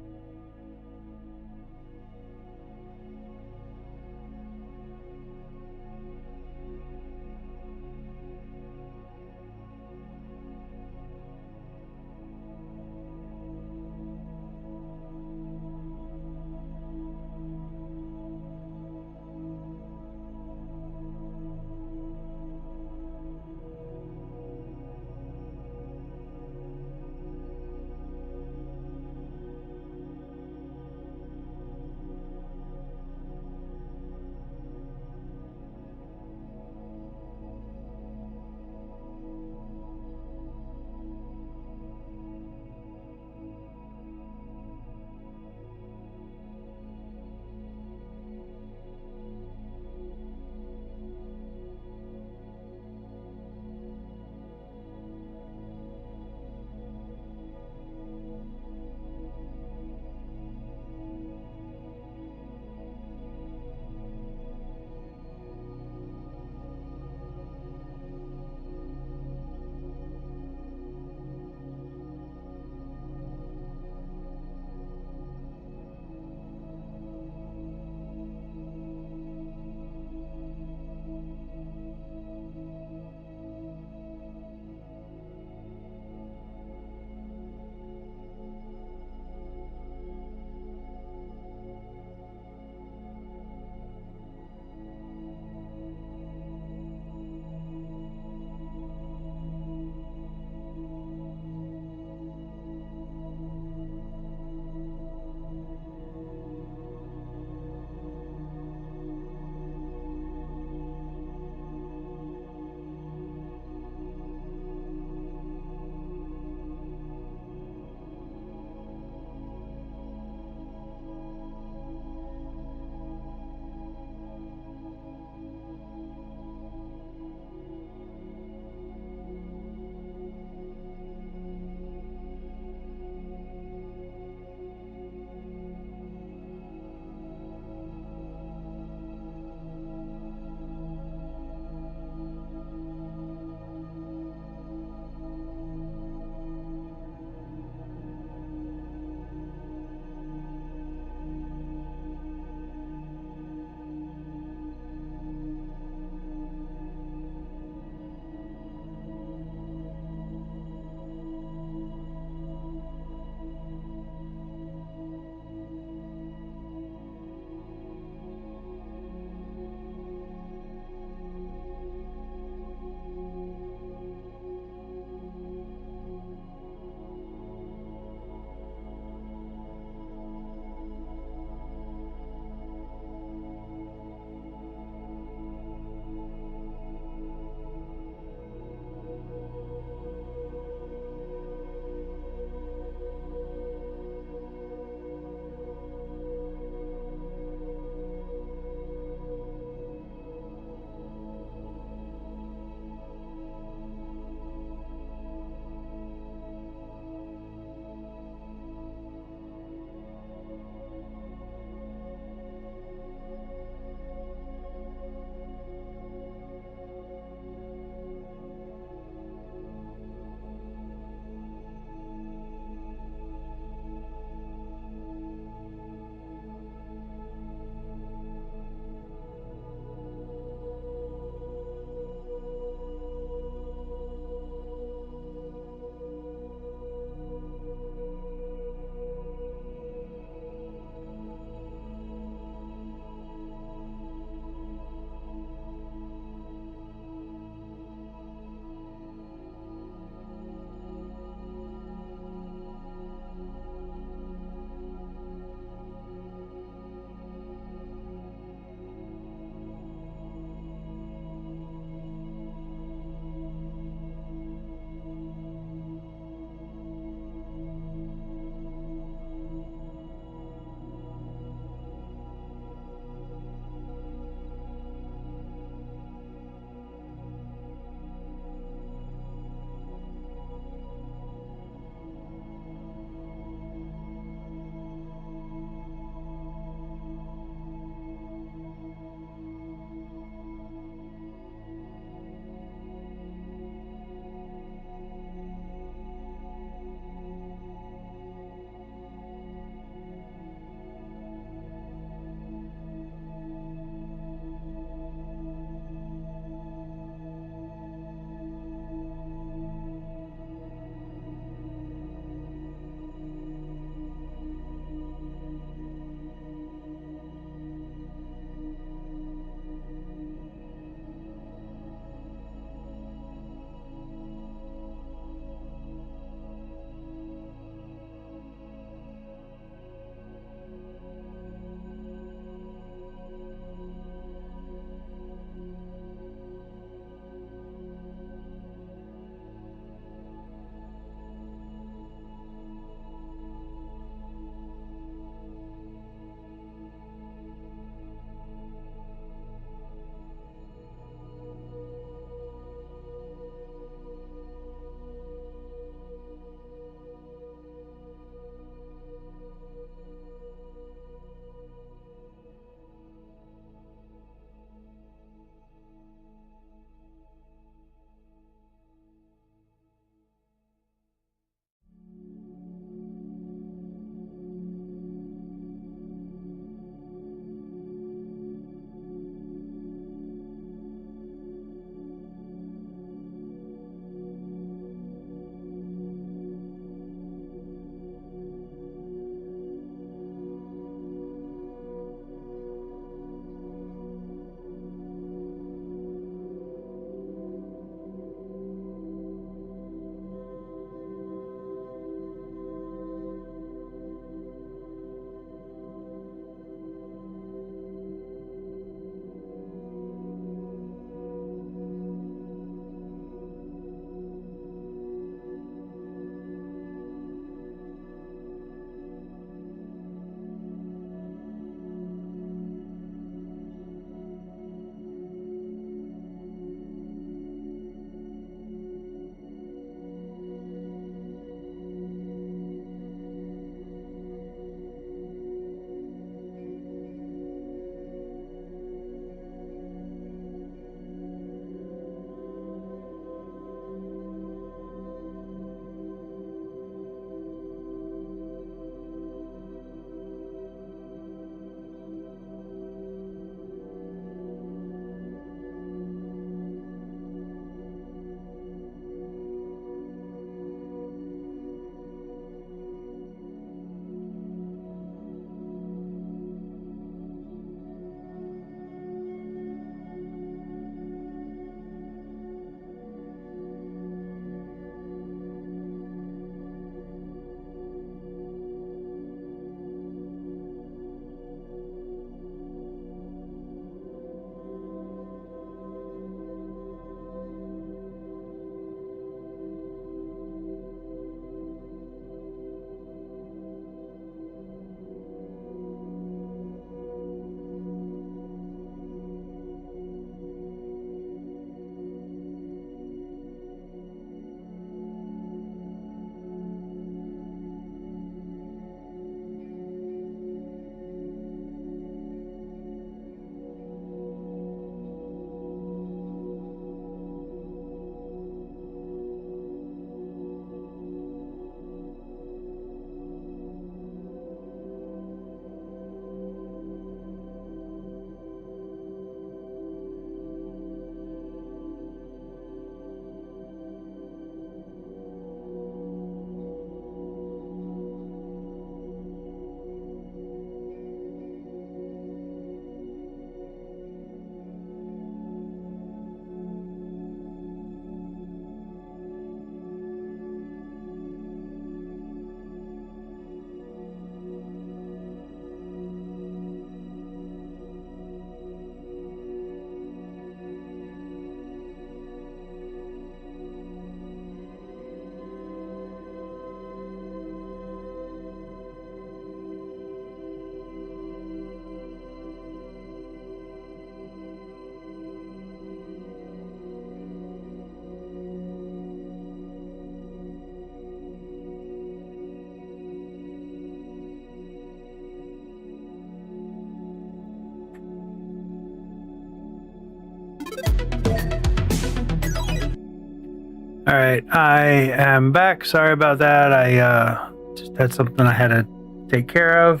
All right, I am back. Sorry about that. I just had something I had to take care of.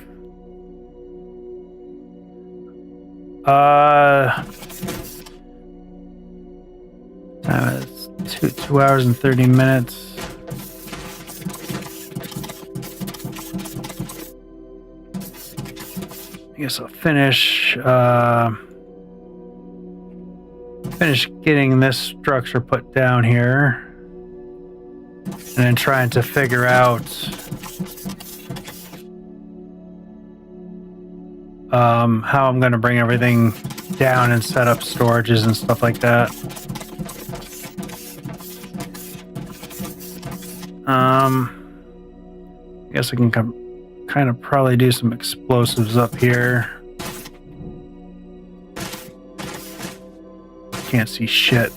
Time is 2 hours and 30 minutes. I guess I'll finish getting this structure put down here, and then trying to figure out how I'm going to bring everything down and set up storages and stuff like that. I guess I can kind of probably do some explosives up here. Can't see shit.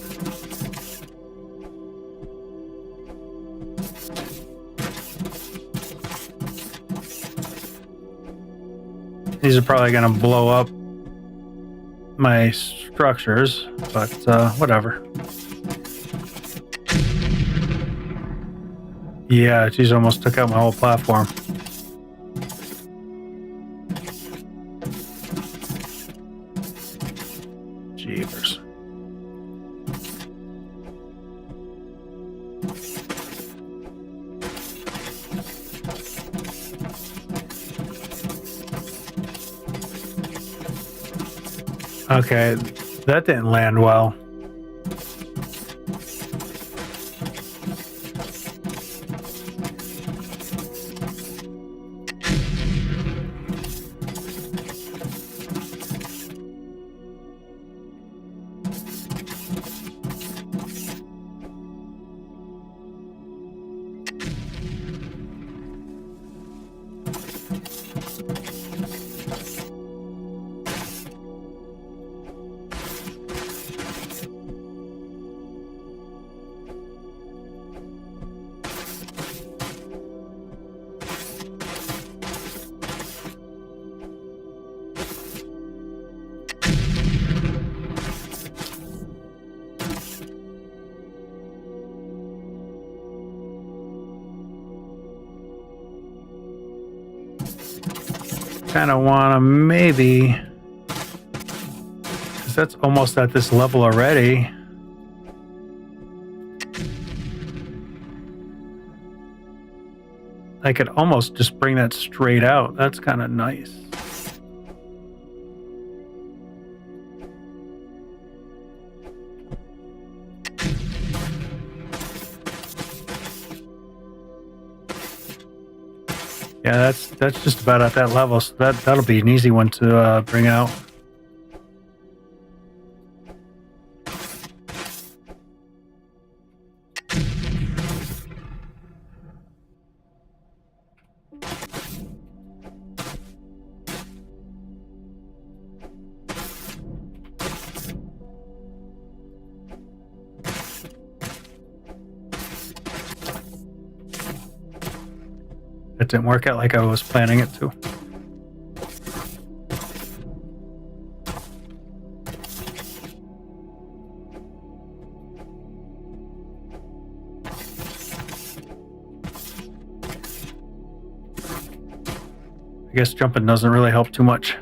These are probably going to blow up my structures, but whatever. Yeah, geez, almost took out my whole platform. Jeepers. Okay, that didn't land well. Kind of want to maybe, because that's almost at this level already. I could almost just bring that straight out. That's kind of nice. Yeah, that's just about at that level, so that'll be an easy one to bring out. It didn't work out like I was planning it to. I guess jumping doesn't really help too much.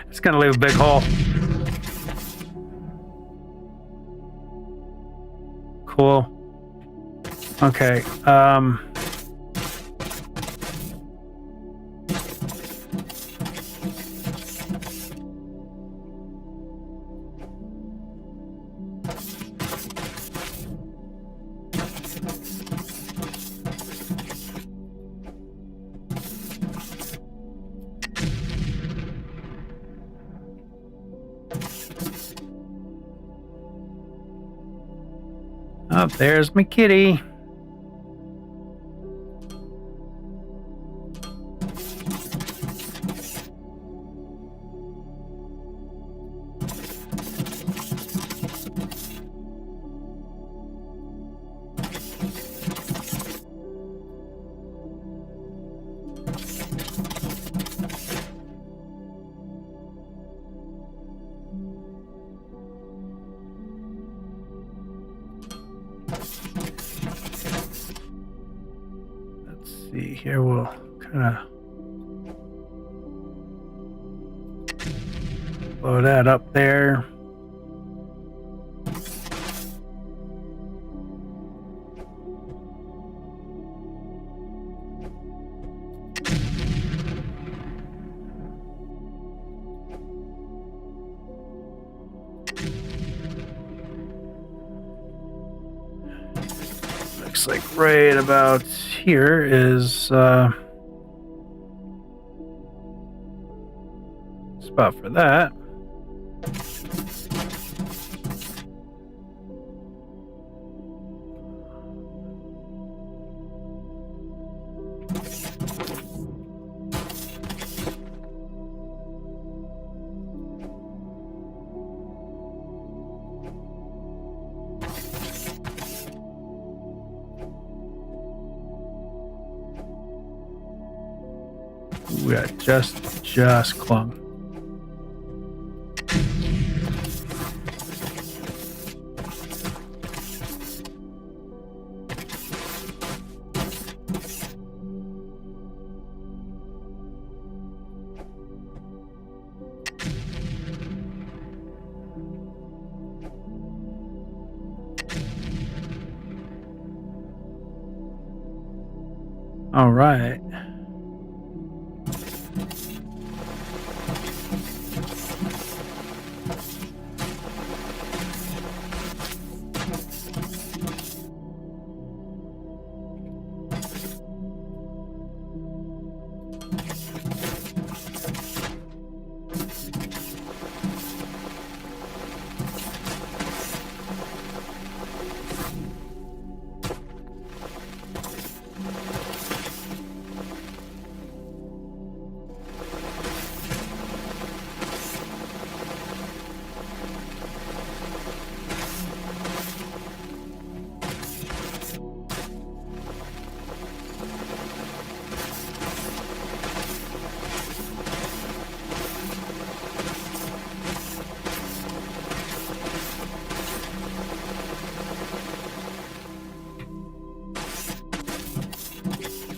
It's gonna leave a big hole. Cool. Okay. Oh, there's my kitty. Let's see here. We'll kind of blow that up there. Looks like right about here is spot for that. We got just clung. All right.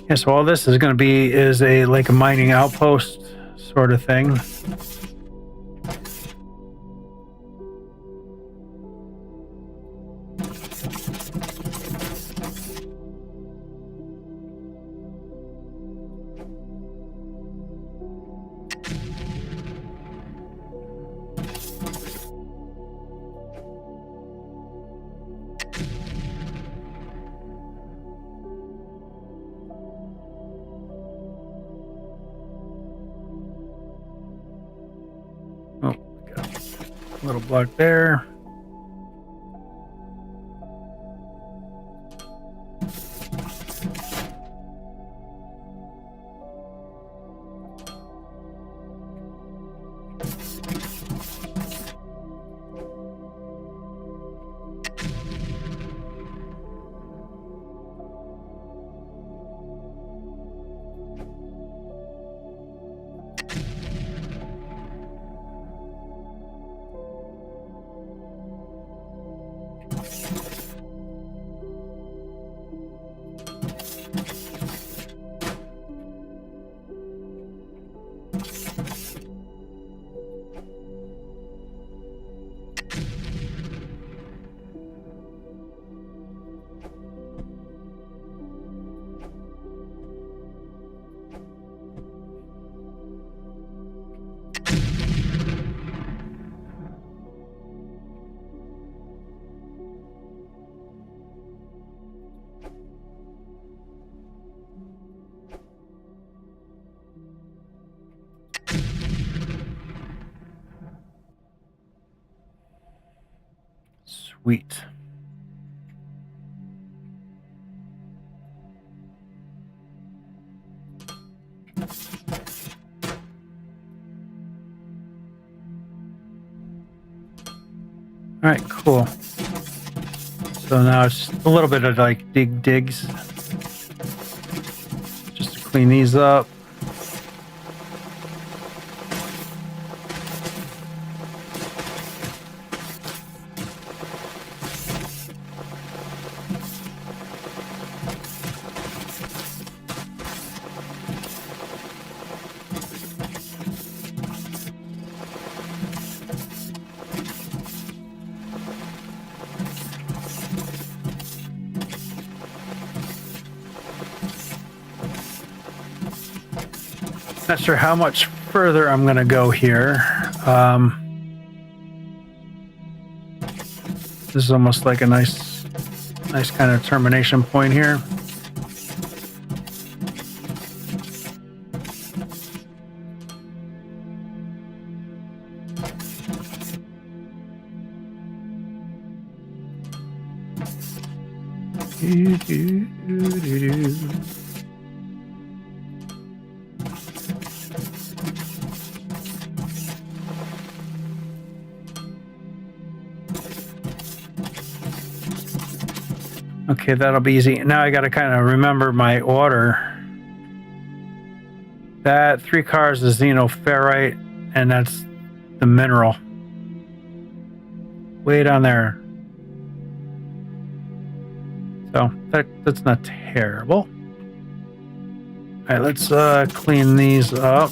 Yeah, so all this is going to be is a like a mining outpost sort of thing. Oh, got a little block there. Sweet. All right, cool. So now it's just a little bit of like digs just to clean these up. Not sure how much further I'm going to go here. This is almost like a nice kind of termination point here. Okay, that'll be easy. Now I got to kind of remember my order. That 3 cars is xenoferrite, and that's the mineral. Way down there. So that's not terrible. All right, let's clean these up.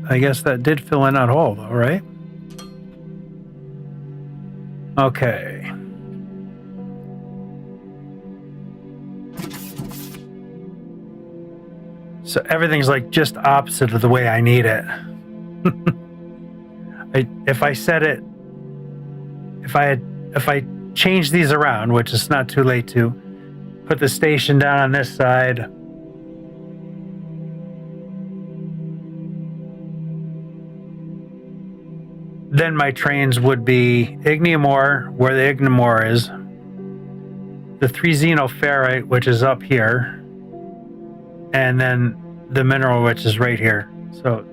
I guess that did fill in that hole, though, right? Okay. So everything's like just opposite of the way I need it. If I set it, if I change these around, which is not too late to, put the station down on this side. Then my trains would be ignium ore, where the ignium ore is, the 3 xenoferrite, which is up here, and then the mineral, which is right here. So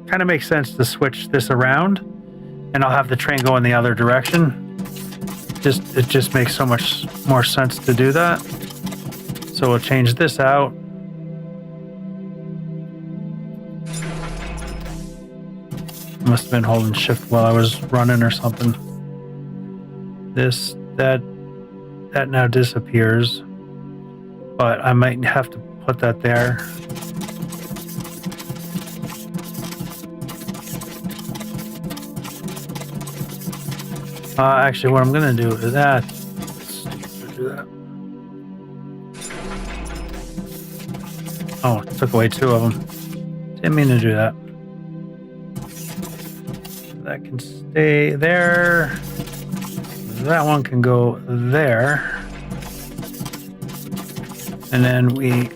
kind of makes sense to switch this around, and I'll have the train go in the other direction. It just makes so much more sense to do that. So we'll change this out. Must have been holding shift while I was running or something. That now disappears, but I might have to put that there. Actually, what I'm gonna do is that. Do that. Oh, it took away 2 of them. Didn't mean to do that. That can stay there. That one can go there. And then we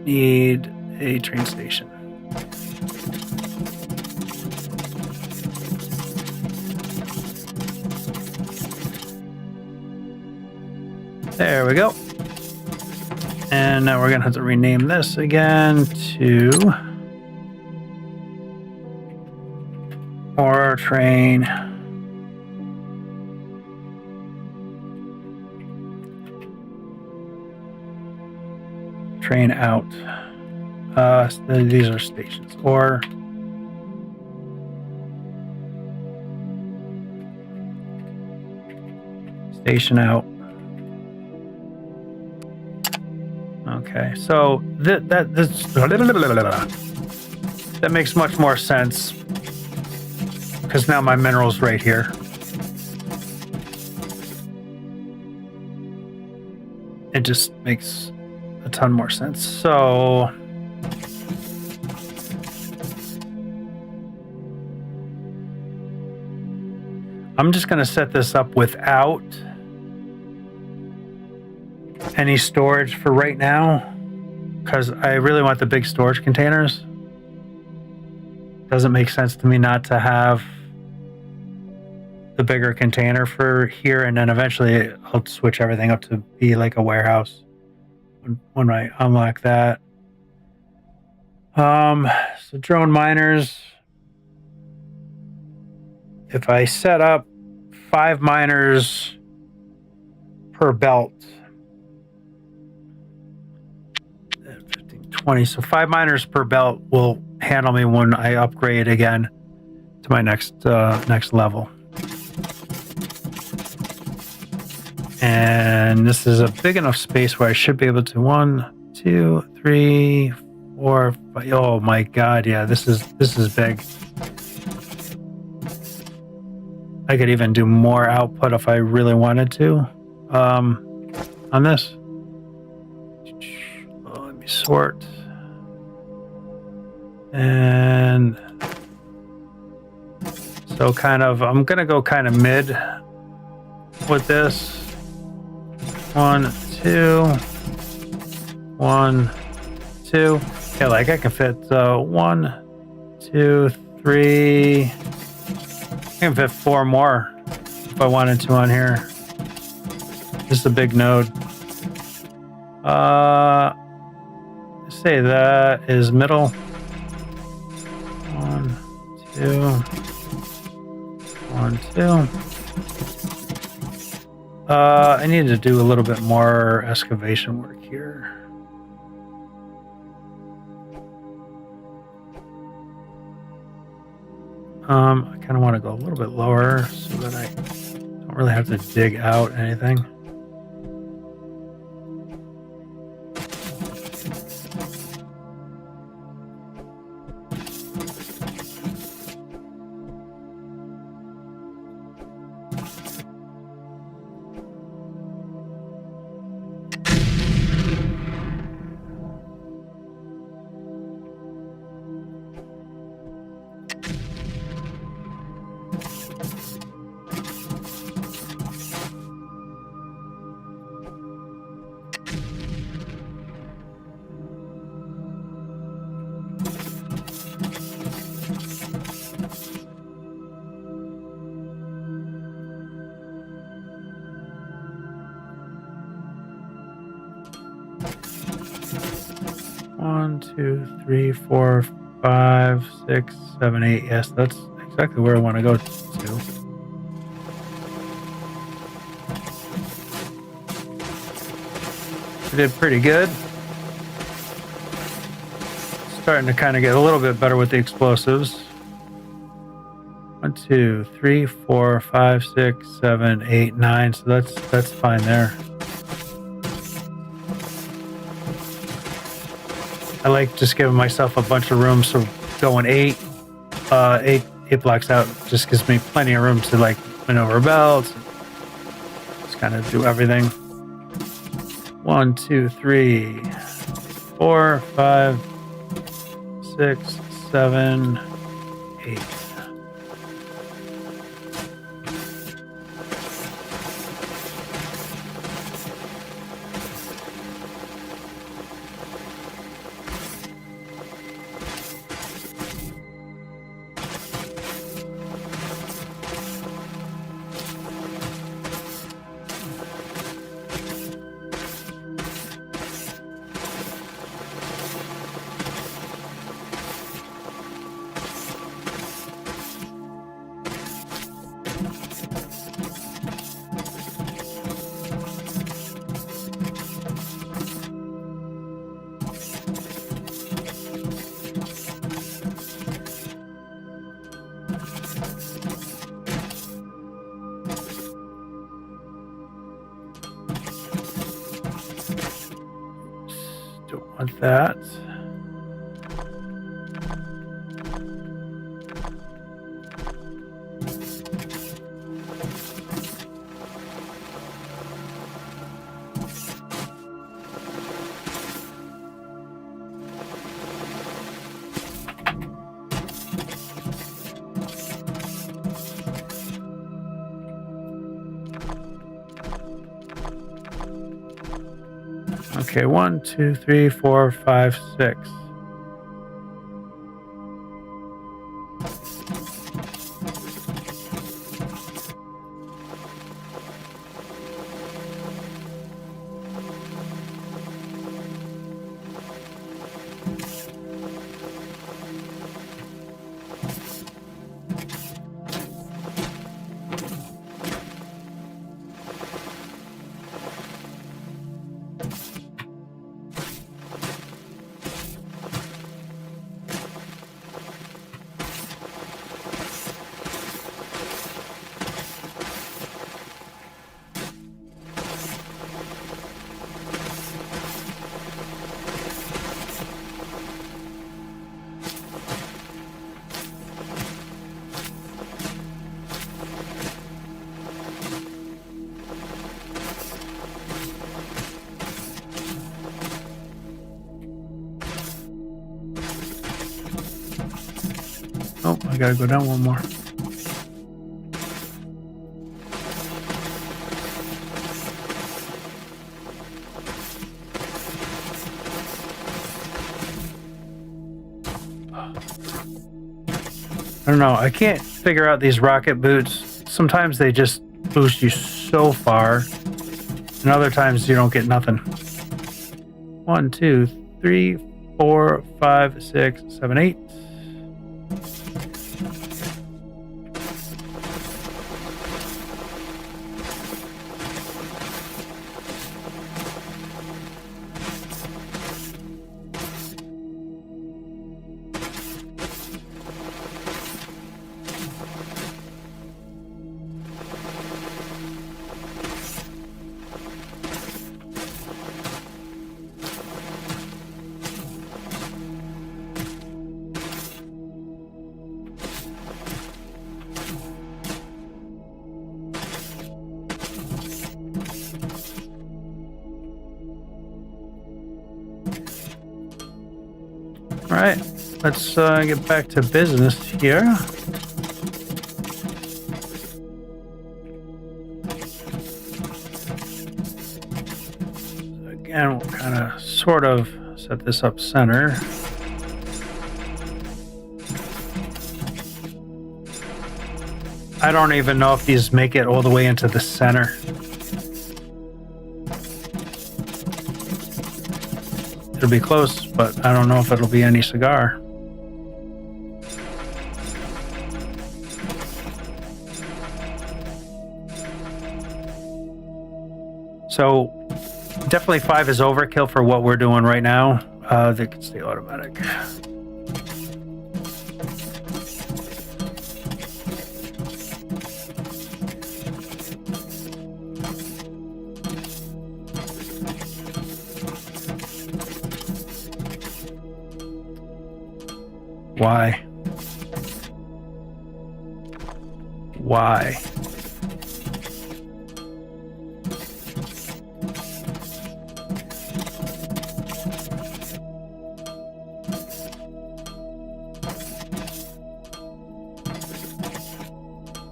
need a train station. There we go. And now we're going to have to rename this again to Ore Train. Train out. These are stations. Or station out. Okay, so that makes much more sense because now my mineral's right here. It just makes a ton more sense. So I'm just going to set this up without any storage for right now because I really want the big storage containers. Doesn't make sense to me not to have the bigger container for here, and then eventually I'll switch everything up to be like a warehouse when I unlock that. So drone miners, if I set up 5 miners per belt, 20. So 5 miners per belt will handle me when I upgrade again to my next level. And this is a big enough space where I should be able to 1, 2, 3, 4, 5. Oh my god, yeah, this is big. I could even do more output if I really wanted to on this. Let me sort. And so kind of, I'm going to go kind of mid with this. 1, 2, 1, 2. Yeah, like I can fit 1, 2, 3. I can fit 4 more if I wanted to on here. This is a big node. Say that is middle. 1, 2, 1, 2. I need to do a little bit more excavation work here. I kind of want to go a little bit lower so that I don't really have to dig out anything. One, 2, 3, 4, 5, 6, 7, 8. Yes, that's exactly where I want to go to. We did pretty good. Starting to kind of get a little bit better with the explosives. 1, 2, 3, 4, 5, 6, 7, 8, 9. So that's fine there. I like just giving myself a bunch of room, so going 8 blocks out just gives me plenty of room to like maneuver belts, just kind of do everything. 1, 2, 3, 4, 5, 6, 7, 8. Don't want that. Okay, 1, 2, 3, 4, 5, 6. Oh, I gotta go down one more. I don't know. I can't figure out these rocket boots. Sometimes they just boost you so far, and other times you don't get nothing. 1, 2, 3, 4, 5, 6, 7, 8. All right, let's get back to business here. Again, we'll kind of sort of set this up center. I don't even know if these make it all the way into the center. It'll be close, but I don't know if it'll be any cigar. So definitely 5 is overkill for what we're doing right now. They can stay automatic. Why? Why?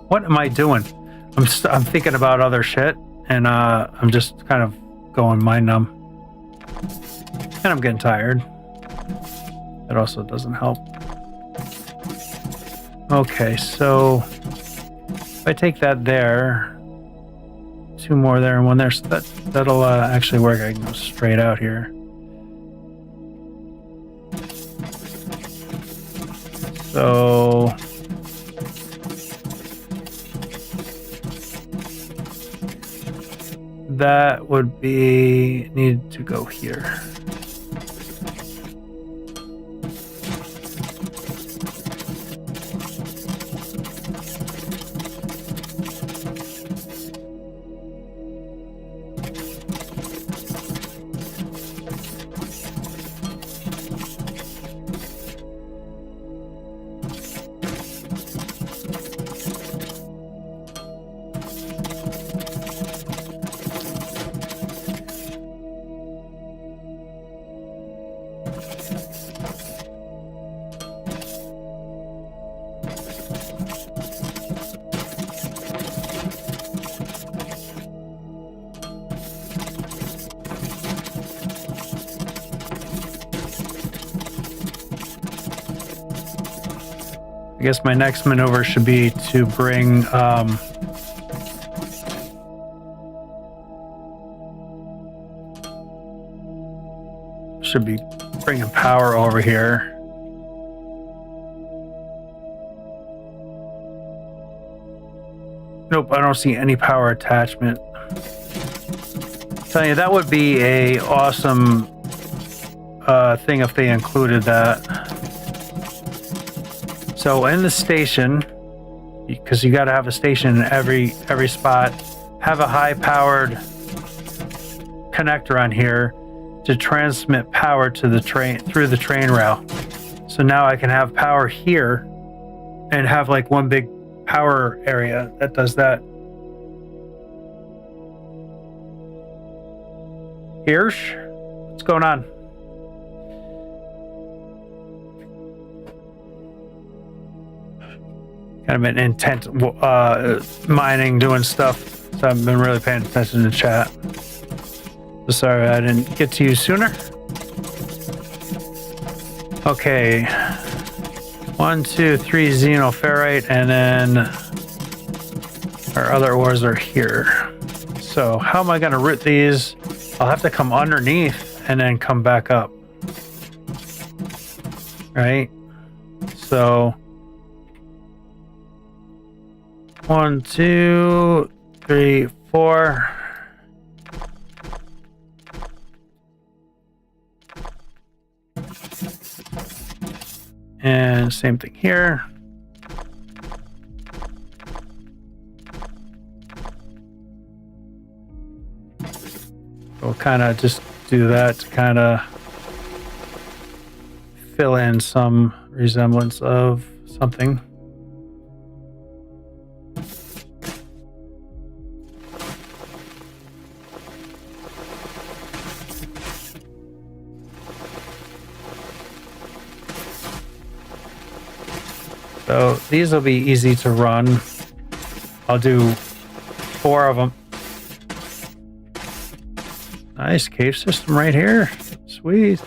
What am I doing? I'm thinking about other shit, and I'm just kind of going mind numb, and I'm getting tired. That also doesn't help. Okay, so if I take that there, 2 more there and 1 there, so that'll actually work. I can go straight out here. So that would be need to go here. I guess my next maneuver should be to bring should be bringing power over here. Nope, I don't see any power attachment. Tell you, that would be a awesome thing if they included that. So in the station, because you got to have a station in every spot, have a high-powered connector on here to transmit power to the train through the train rail. So now I can have power here and have like one big power area that does that. Hirsch, what's going on? kind of been intent mining, doing stuff, so I've been really paying attention to chat. Sorry I didn't get to you sooner. Okay, 1, 2, 3 xenoferrite, and then our other ores are here. So how am I going to route these? I'll have to come underneath and then come back up, right? So 1, 2, 3, 4. And same thing here. We'll kind of just do that to kind of fill in some resemblance of something. So these will be easy to run. I'll do 4 of them. Nice cave system right here. Sweet.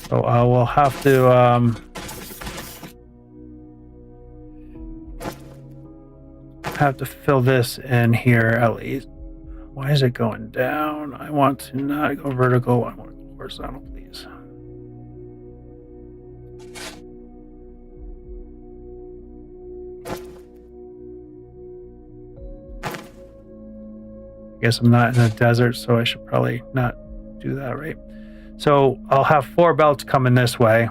So I will have to fill this in here at least. Why is it going down? I want to not go vertical. I want to go horizontal, please. I guess I'm not in a desert, so I should probably not do that, right? So I'll have 4 belts coming this way.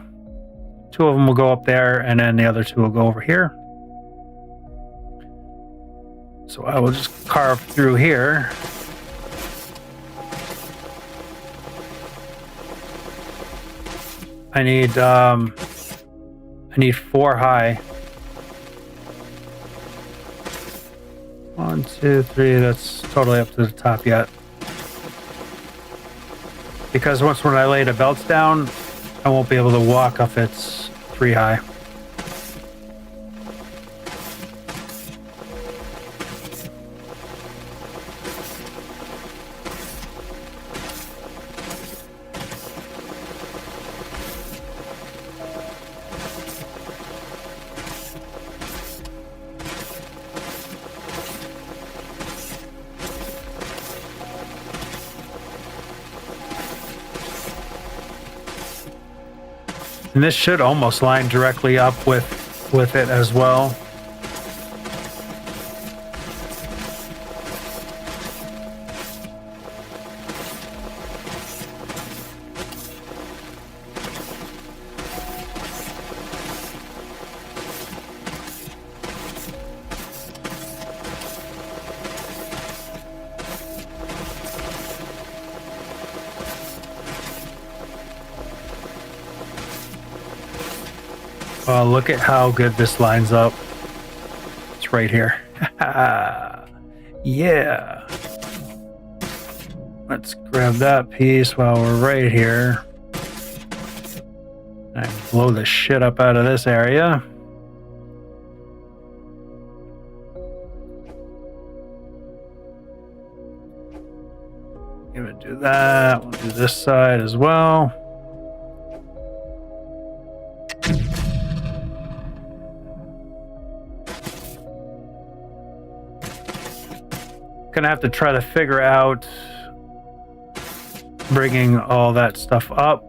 2 of them will go up there, and then the other 2 will go over here. So I will just carve through here. I need 4 high. 1, 2, 3, that's totally up to the top yet. Because when I lay the belts down, I won't be able to walk if it's 3 high. And this should almost line directly up with it as well. Look at how good this lines up. It's right here. Yeah. Let's grab that piece while we're right here. And blow the shit up out of this area. Gonna do that. We'll do this side as well. Gonna have to try to figure out bringing all that stuff up.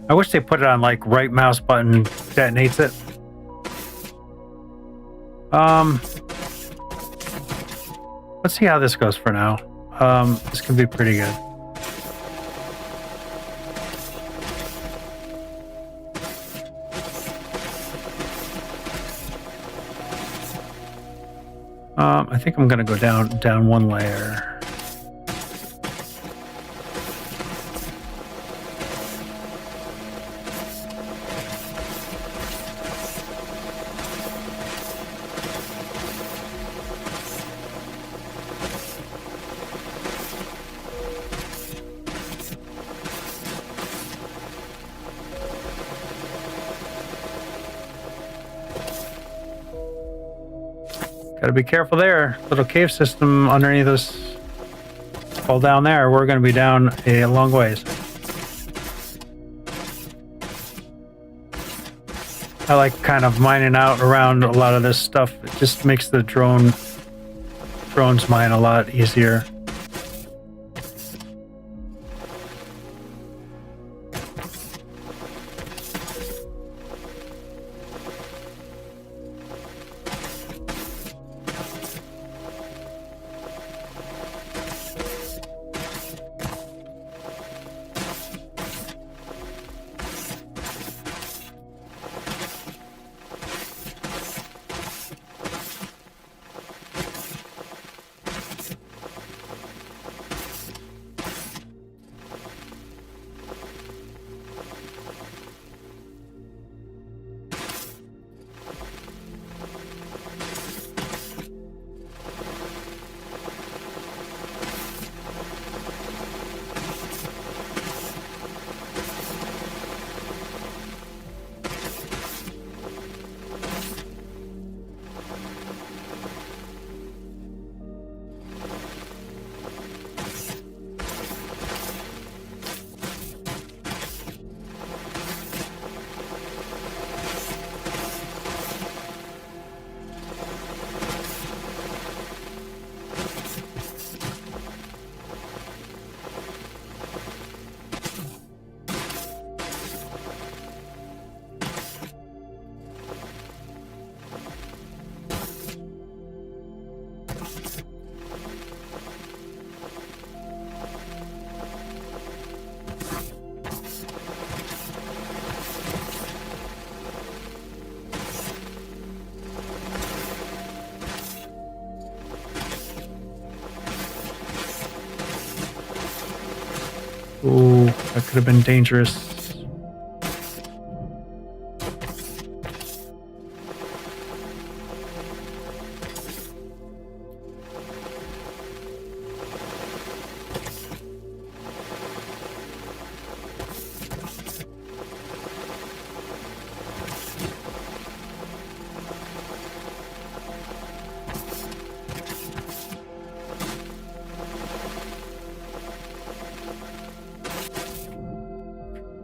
I wish they put it on like right mouse button detonates it. Let's see how this goes for now. This could be pretty good. I think I'm gonna go down one layer. Gotta be careful there. Little cave system underneath us. Fall down there. We're gonna be down a long ways. I like kind of mining out around a lot of this stuff. It just makes the drone's mine a lot easier. Ooh, that could have been dangerous.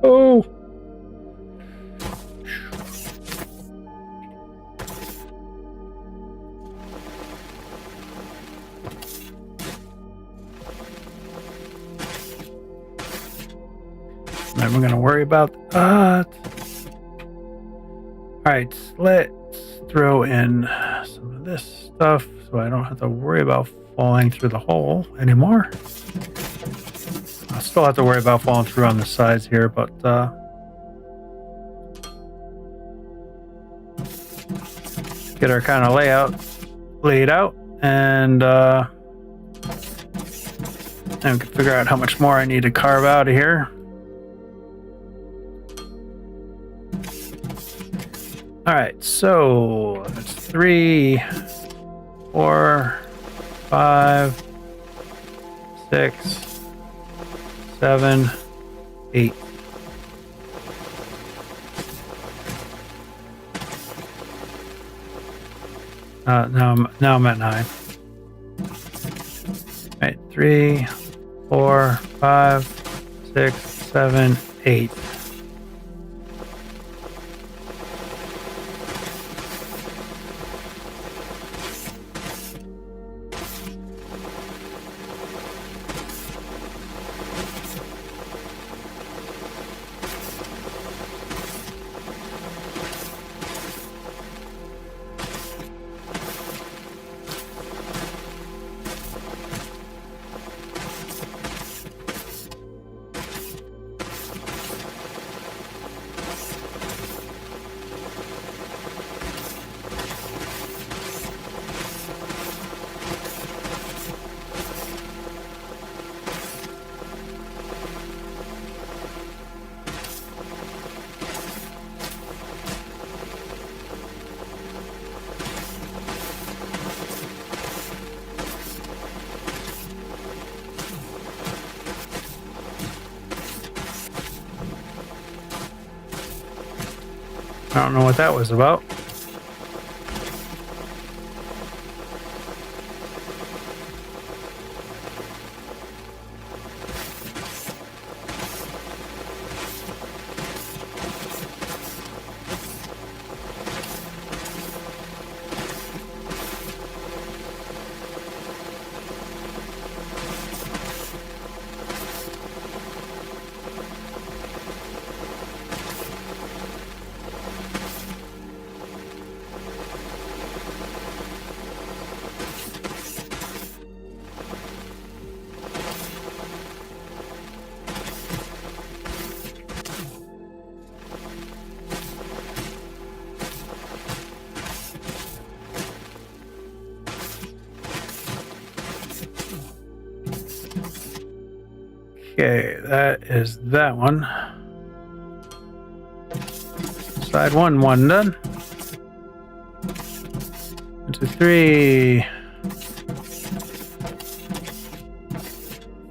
Oh! Then we're going to worry about that. Alright, let's throw in some of this stuff so I don't have to worry about falling through the hole anymore. I still have to worry about falling through on the sides here, but get our kind of layout laid out, and we can figure out how much more I need to carve out of here. All right, so that's 3, 4, 5, 6, 7, 8. Now I'm at 9. All right, 3, 4, 5, 6, 7, 8. don't know what that was about. Okay, that is that one. Side one done. 1, 2, 3,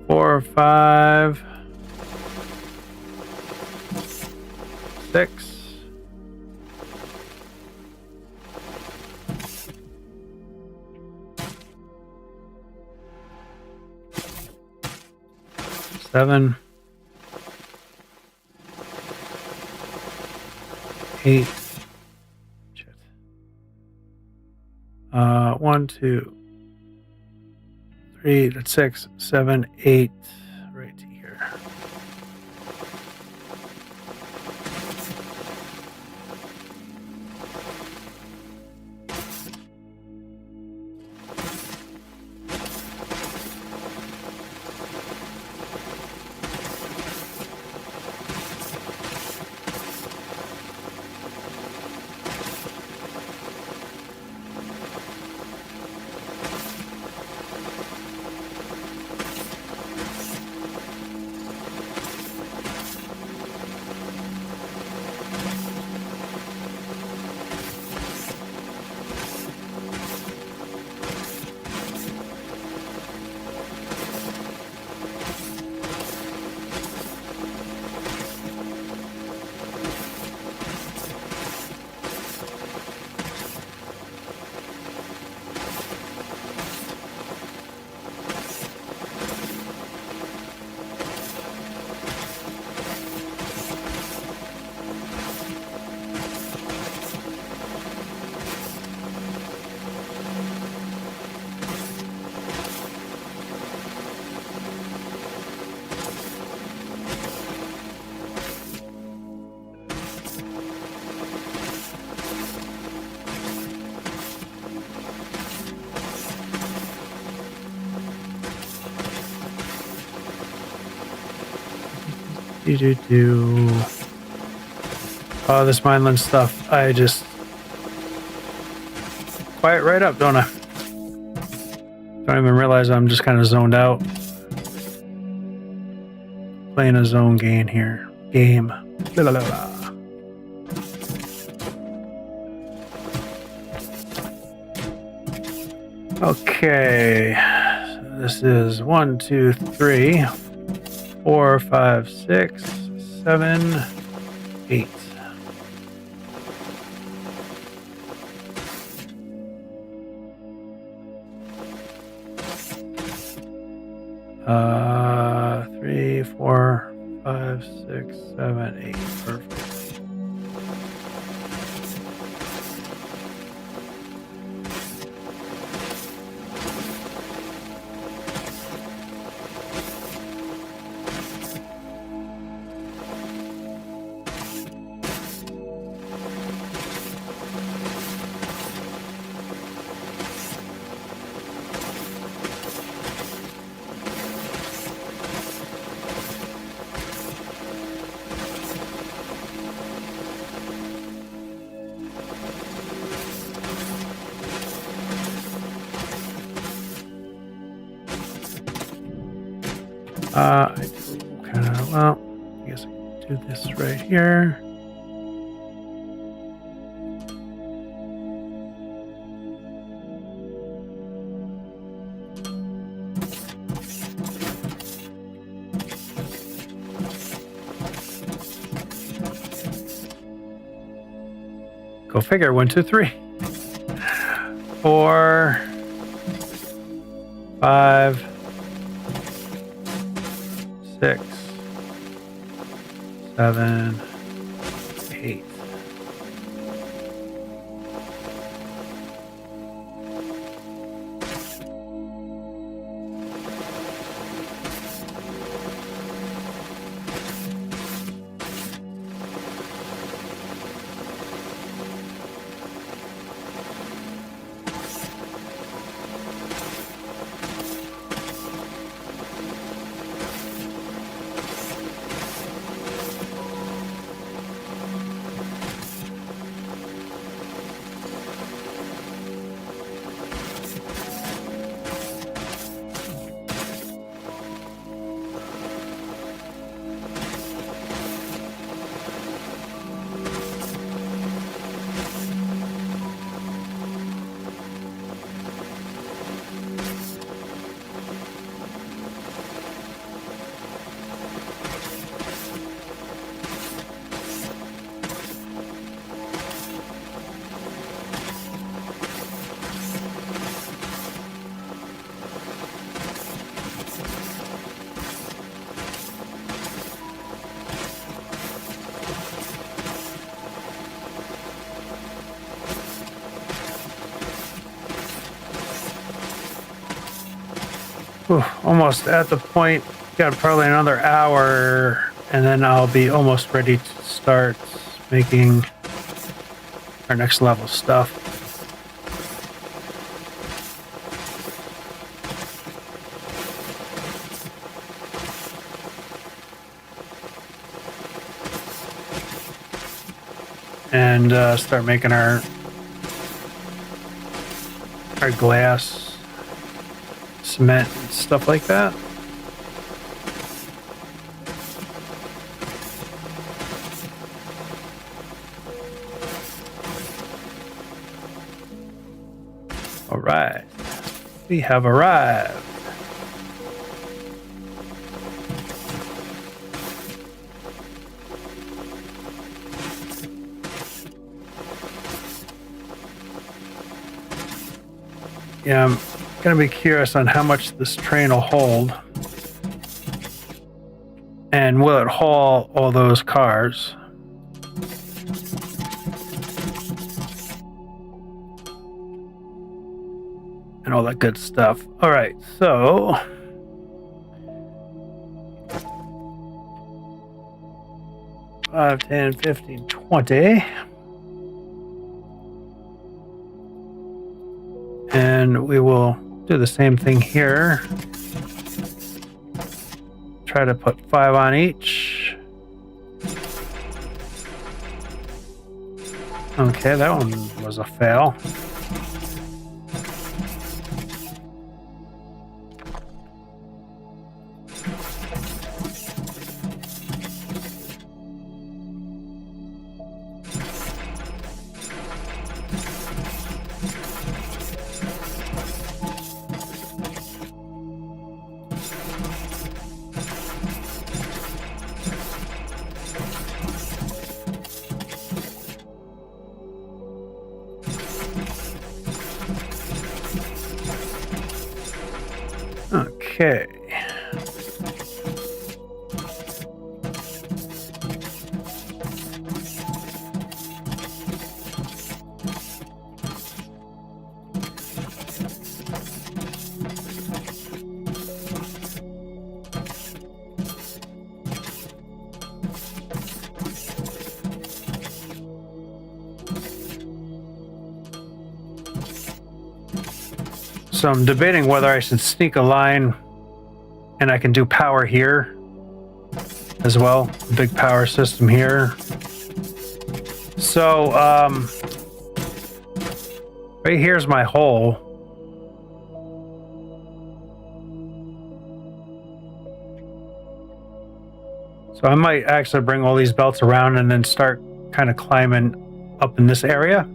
4, 5, 6. Seven, 8. Shit. 1, 2, 3. That's 6, 7, 8. Right here. Oh, this Mineland stuff. I just quiet right up, don't I? Don't even realize I'm just kind of zoned out. Playing a zone game here. Game. La, la, la, la. Okay. So this is 1, 2, 3, 4, 5, 6, 7, 8. Uh, 3, 4, 5, 6, 7, 8. Perfect. I do kind of, well, I guess I can do this right here. Go figure. 1, 2, 3, 4, 5, 6, 7, 8. Whew, almost at the point. Got probably another hour, and then I'll be almost ready to start making our next level stuff. And start making our glass, cement, and stuff like that. All right, we have arrived. Yeah, I'm gonna be curious on how much this train will hold. And will it haul all those cars? And all that good stuff. All right, so five, 10, 15, 20. And we will do the same thing here. Try to put 5 on each. Okay, that one was a fail. Okay. So I'm debating whether I should sneak a line and I can do power here as well. Big power system here. So right here's my hole. So I might actually bring all these belts around and then start kind of climbing up in this area.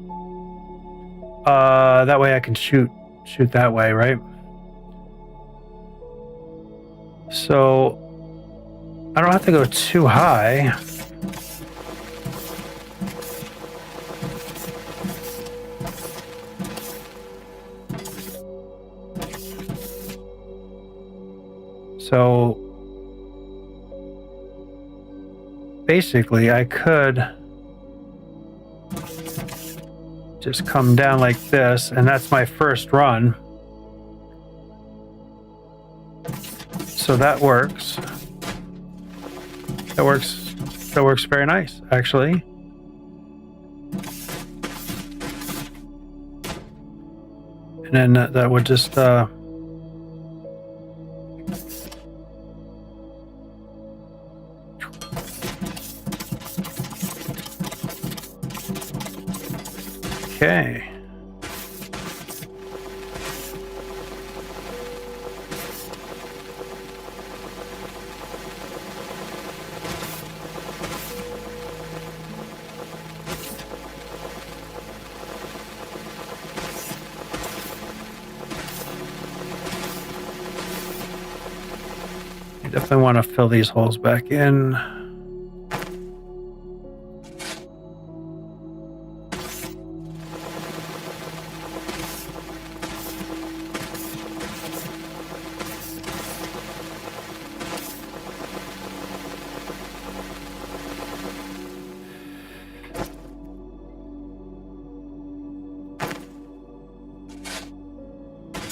That way I can shoot that way, right? So I don't have to go too high. So basically I could just come down like this, and that's my first run. So that works. That works very nice, actually. And then that would just okay. I definitely want to fill these holes back in.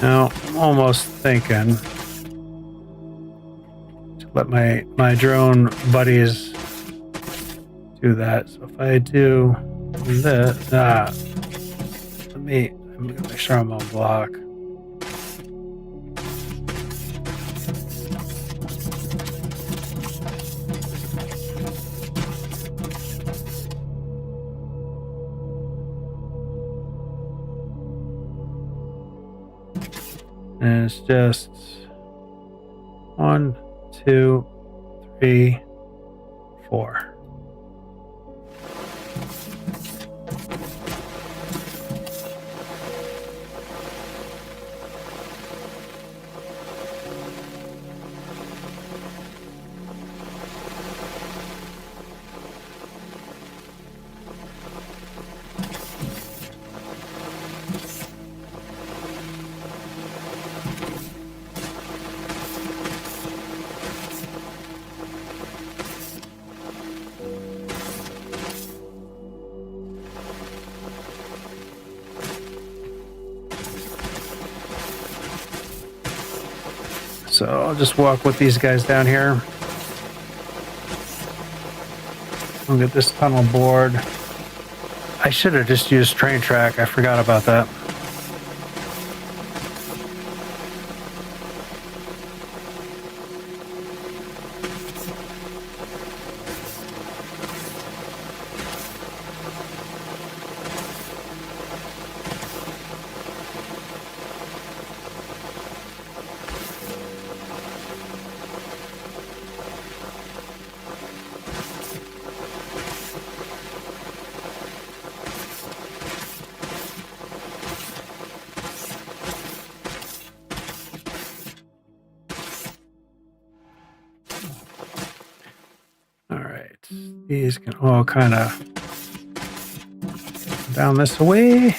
Now, I'm almost thinking to let my drone buddies do that. So if I do this, I'm gonna make sure I'm on block. And it's just 1, 2, 3, 4. So I'll just walk with these guys down here. I'll get this tunnel bored. I should have just used train track. I forgot about that. These can all kind of down this way.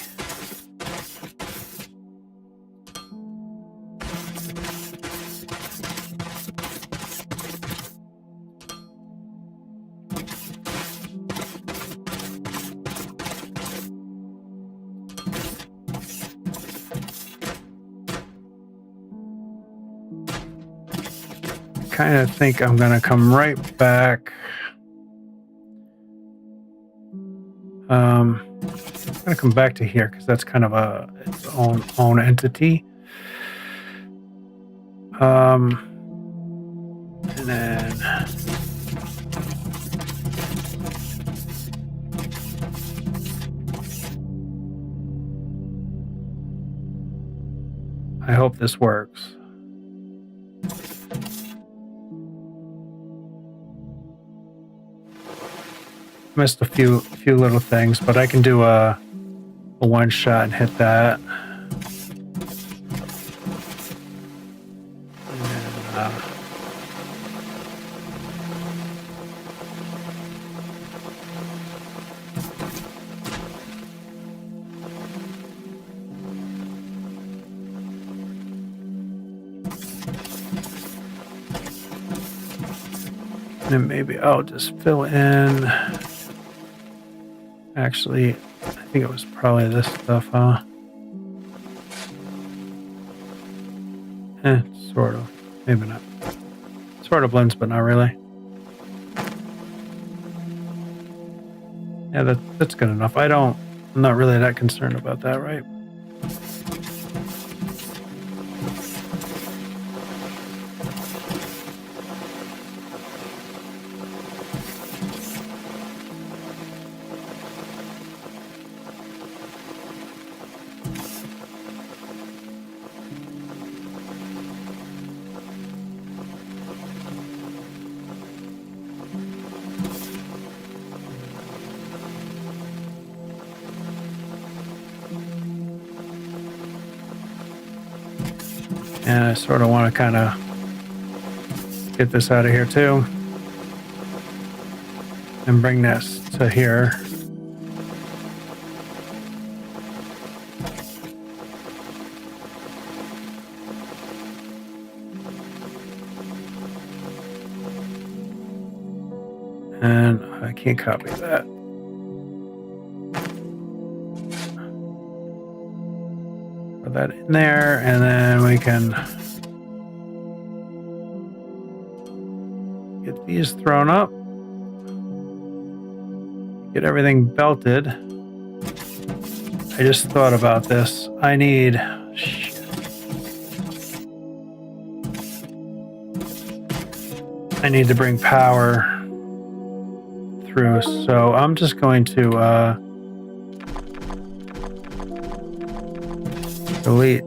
I kind of think I'm going to come right back. I'm gonna come back to here because that's kind of its own entity. And then I hope this works. Missed a few little things, but I can do a one shot and hit that. And, And then maybe I'll just fill in. Actually, I think it was probably this stuff, huh? Sort of. Maybe not. Sort of blends, but not really. Yeah, that's good enough. I'm not really that concerned about that, right? And I sort of want to kind of get this out of here too. And bring this to here. And I can't copy that. Put that in there, and then we can get these thrown up. Get everything belted. I just thought about this. I need... Shit. I need to bring power through, so I'm just going to delete.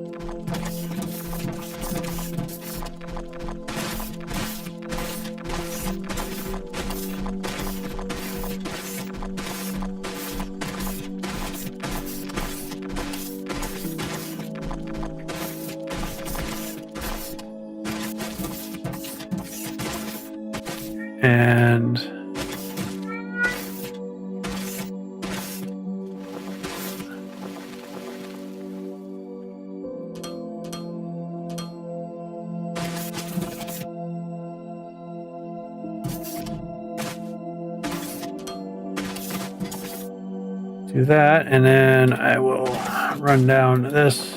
And do that, and then I will run down this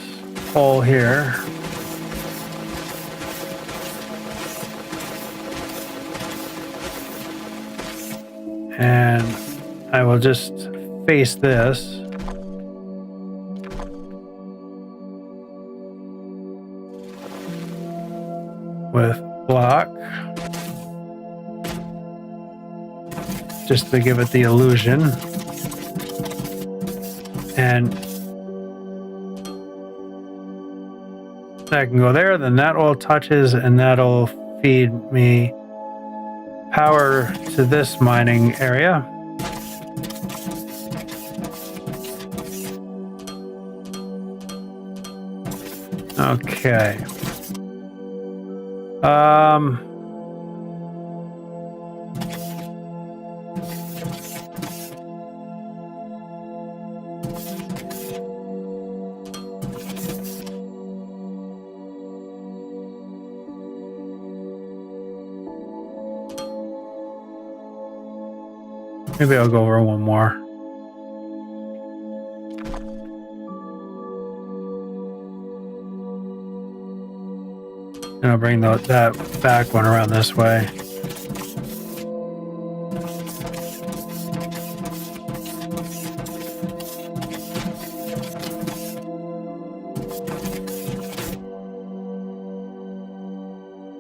hole here. And I will just face this. With block. Just to give it the illusion. And that can go there, then that all touches, and that'll feed me power to this mining area. Okay. Maybe I'll go over one more. And I'll bring that back one around this way.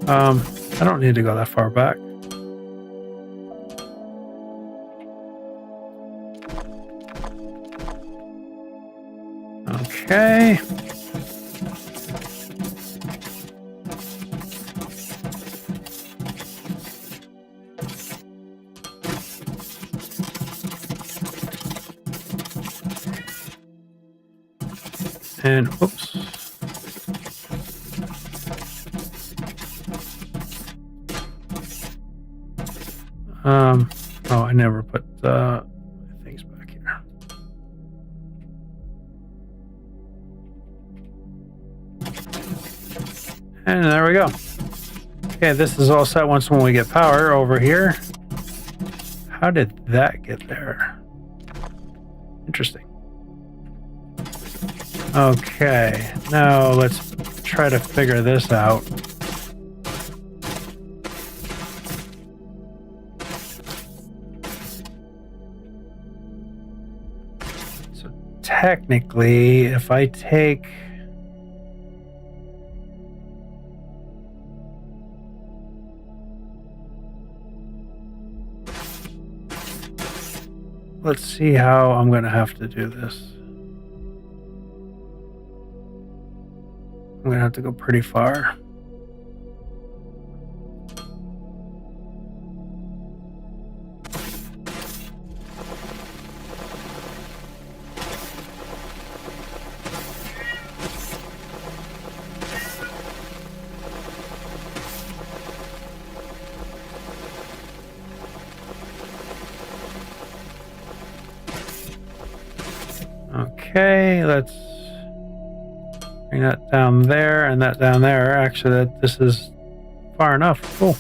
I don't need to go that far back. Okay. And oops. Oh, I never put things back here. And there we go. Okay, this is all set once when we get power over here. How did that get there? Interesting. Okay, now let's try to figure this out. So technically, if I take... Let's see how I'm going to have to do this. I'm going to have to go pretty far. Okay, let's bring that down there and that down there. Actually, this is far enough. Cool.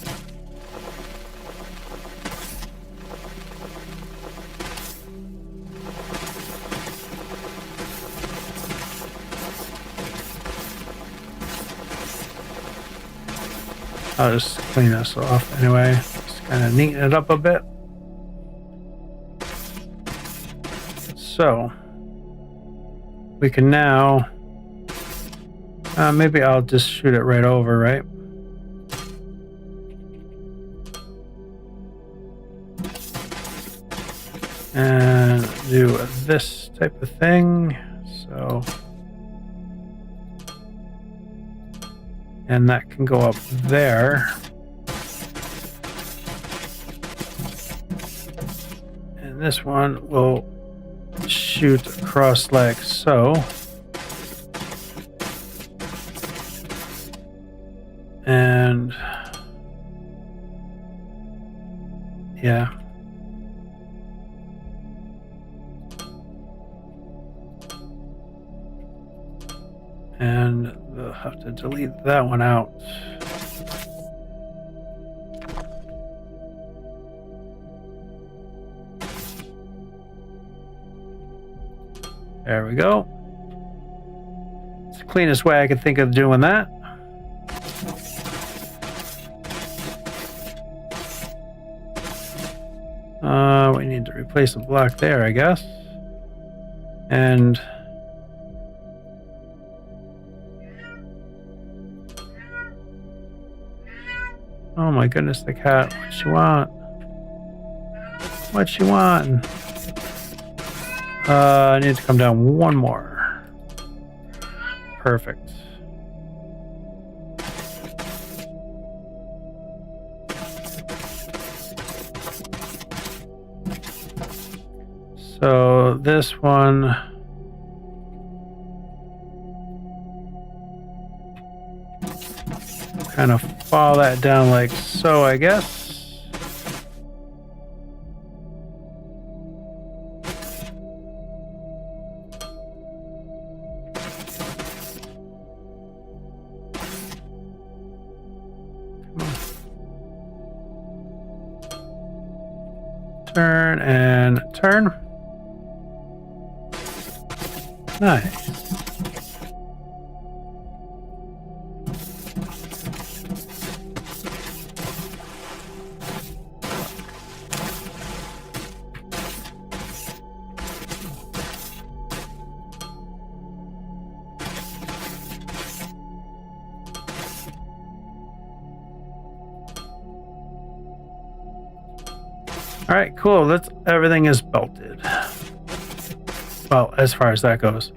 I'll just clean this off anyway. Just kind of neaten it up a bit. So we can now, maybe I'll just shoot it right over, right? And do this type of thing. So, and that can go up there. And this one will shoot across like so. And yeah. And we'll have to delete that one out. There we go. It's the cleanest way I could think of doing that. We need to replace a block there, I guess. And oh my goodness, the cat. What you want? What you want? I need to come down one more. Perfect. So this one, kind of fall that down like so, I guess. Turn and turn. Nice. All right, cool. Everything is belted. Well, as far as that goes.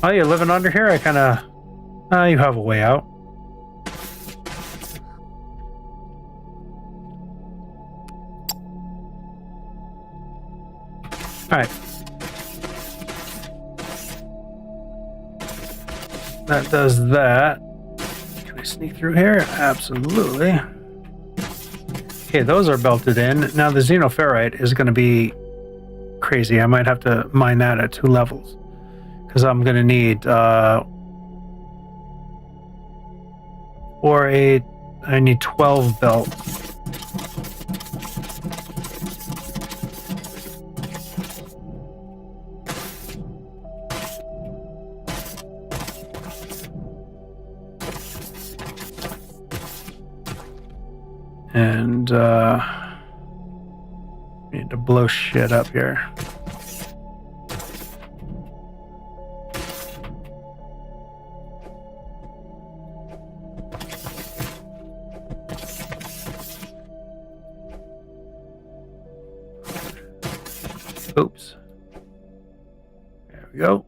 Oh, you're living under here? I kind of... you have a way out. Alright. That does that. Can I sneak through here? Absolutely. Okay, those are belted in. Now the xenoferrite is going to be crazy. I might have to mine that at 2 levels because I'm going to need 4, 8, I need 12 built. And need to blow shit up here. Oops. There we go.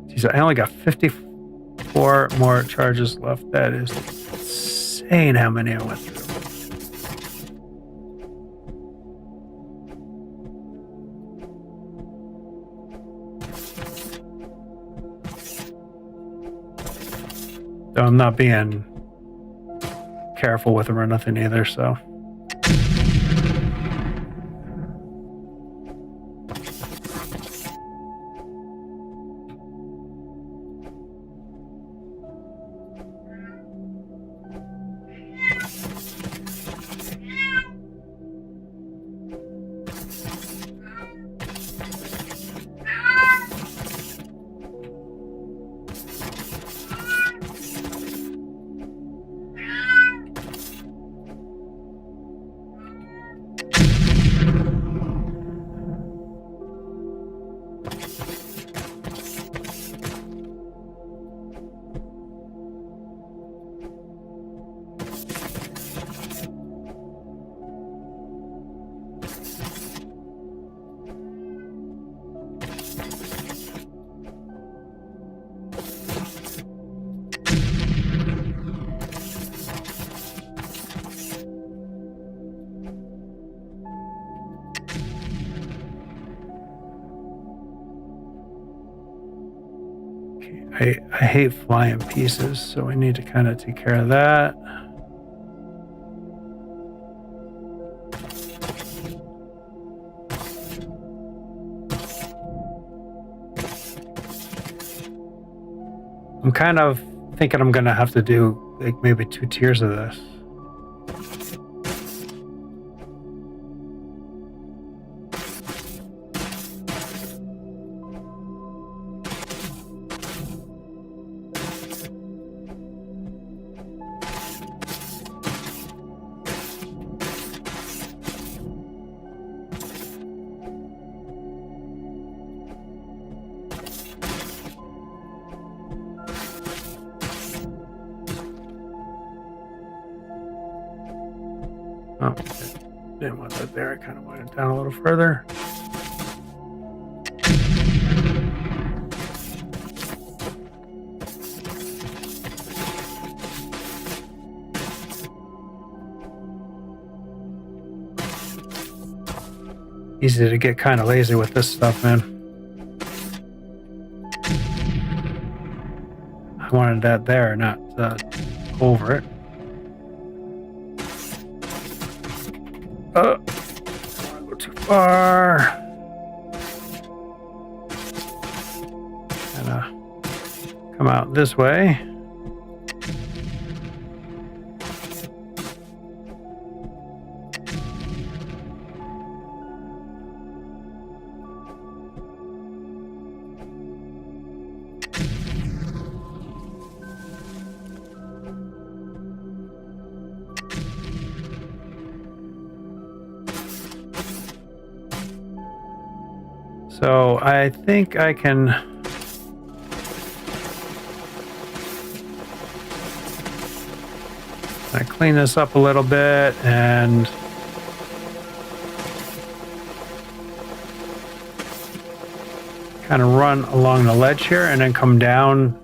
Geez, I only got 54 more charges left. That is insane how many I went through. So I'm not being careful with them or nothing either, so. I hate flying pieces, so we need to kind of take care of that. I'm kind of thinking I'm gonna have to do like maybe 2 tiers of this. Oh, didn't want that there. I kind of wanted it down a little further. Easy to get kind of lazy with this stuff, man. I wanted that there, not over it. Don't want to go too far. And come out this way. So I think I can clean this up a little bit and kind of run along the ledge here and then come down.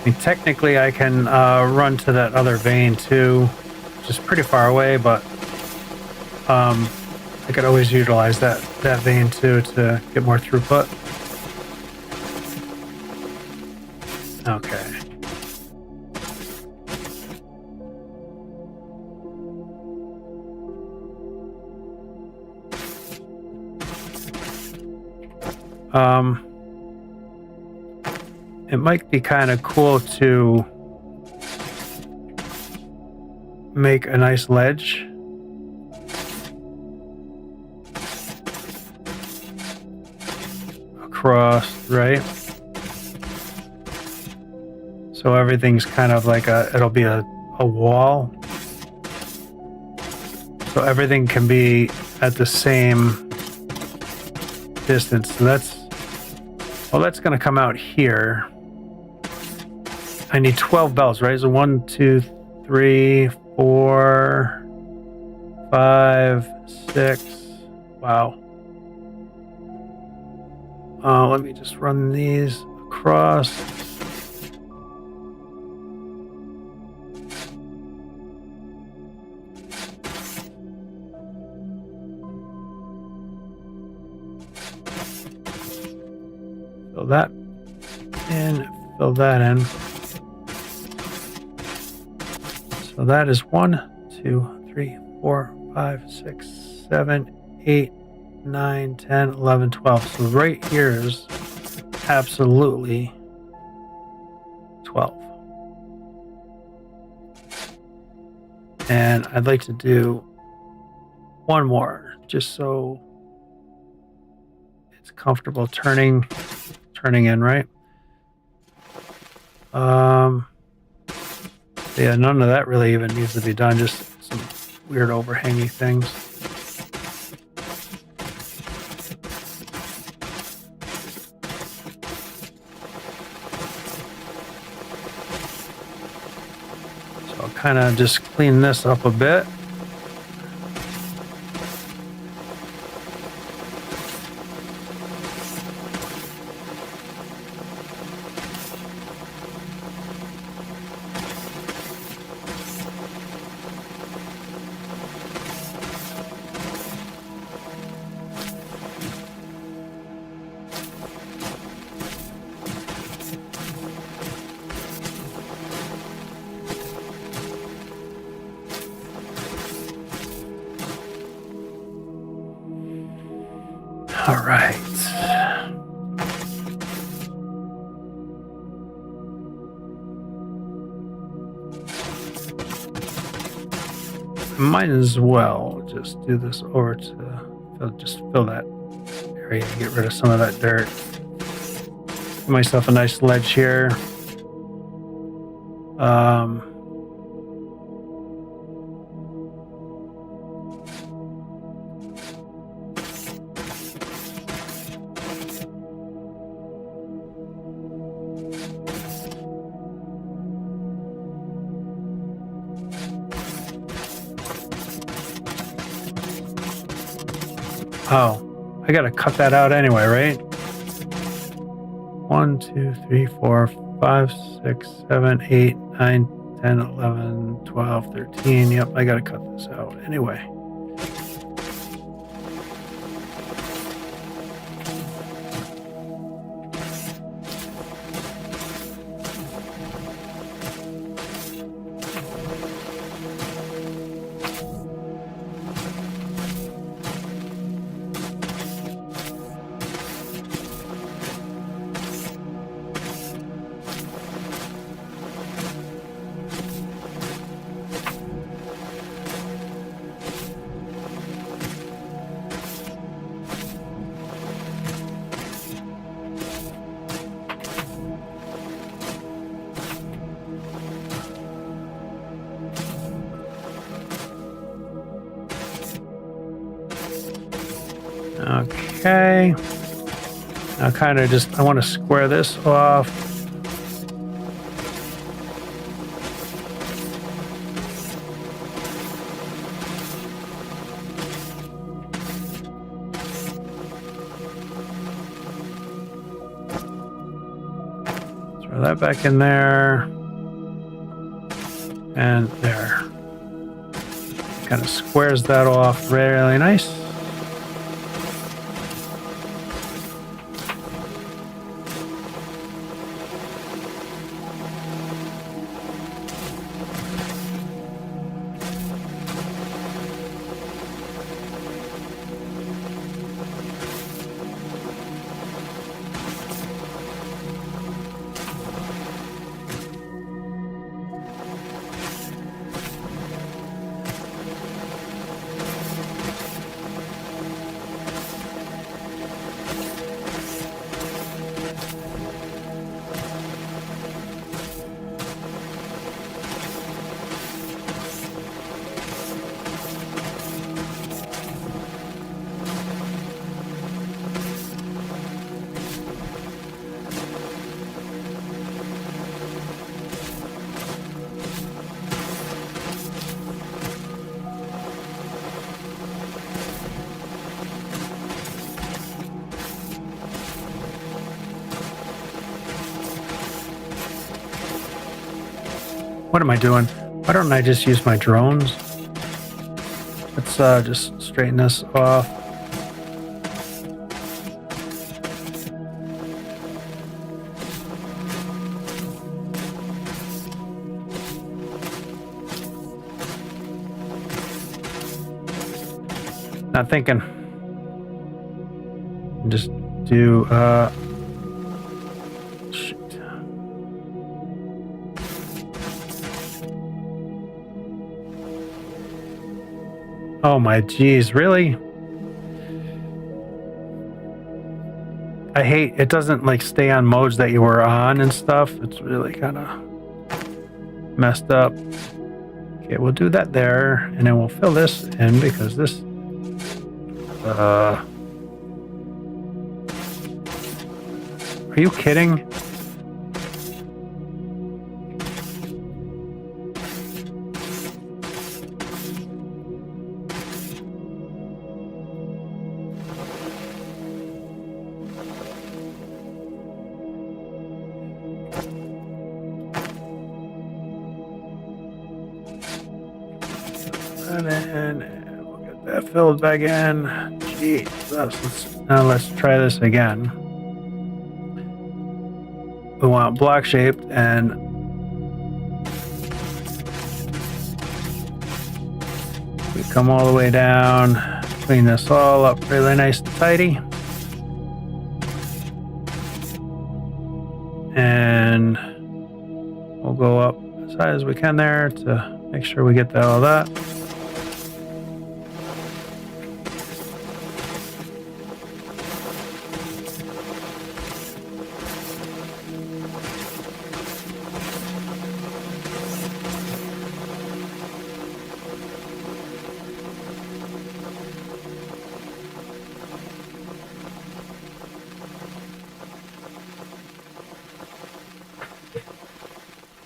I mean, technically, I can run to that other vein too, which is pretty far away, but I could always utilize that vein too to get more throughput. Okay. It might be kind of cool to make a nice ledge. Across, right? So everything's kind of like it'll be a wall. So everything can be at the same distance. So that's going to come out here. I need 12 bells, right? So 1, 2, 3, 4, 5, 6. Wow. Let me just run these across. Fill that in, fill that in. So that is 1, 2, 3, 4, 5, 6, 7, 8, 9, 10, 11, 12. So right here is absolutely 12. And I'd like to do one more just so it's comfortable turning in, right? Yeah, none of that really even needs to be done, just some weird overhangy things. So I'll kind of just clean this up a bit. All right. Might as well just do this over to just fill that area, get rid of some of that dirt. Give myself a nice ledge here. Oh, I gotta cut that out anyway, right? 1, 2, 3, 4, 5, 6, 7, 8, 9, 10, 11, 12, 13. Yep, I gotta cut this out anyway. Okay. Now I want to square this off. Throw that back in there. And there. Kind of squares that off really nice. What am I doing? Why don't I just use my drones? Let's just straighten this off. Not thinking. Just do shoot. Oh my geez, really? I hate it doesn't like stay on modes that you were on and stuff. It's really kind of messed up. Okay, we'll do that there, and then we'll fill this in because this are you kidding? And then we'll get that filled back in. Jeez, now let's try this again. We want block shaped and we come all the way down, clean this all up really nice and tidy. And we'll go up as high as we can there to make sure we get all that.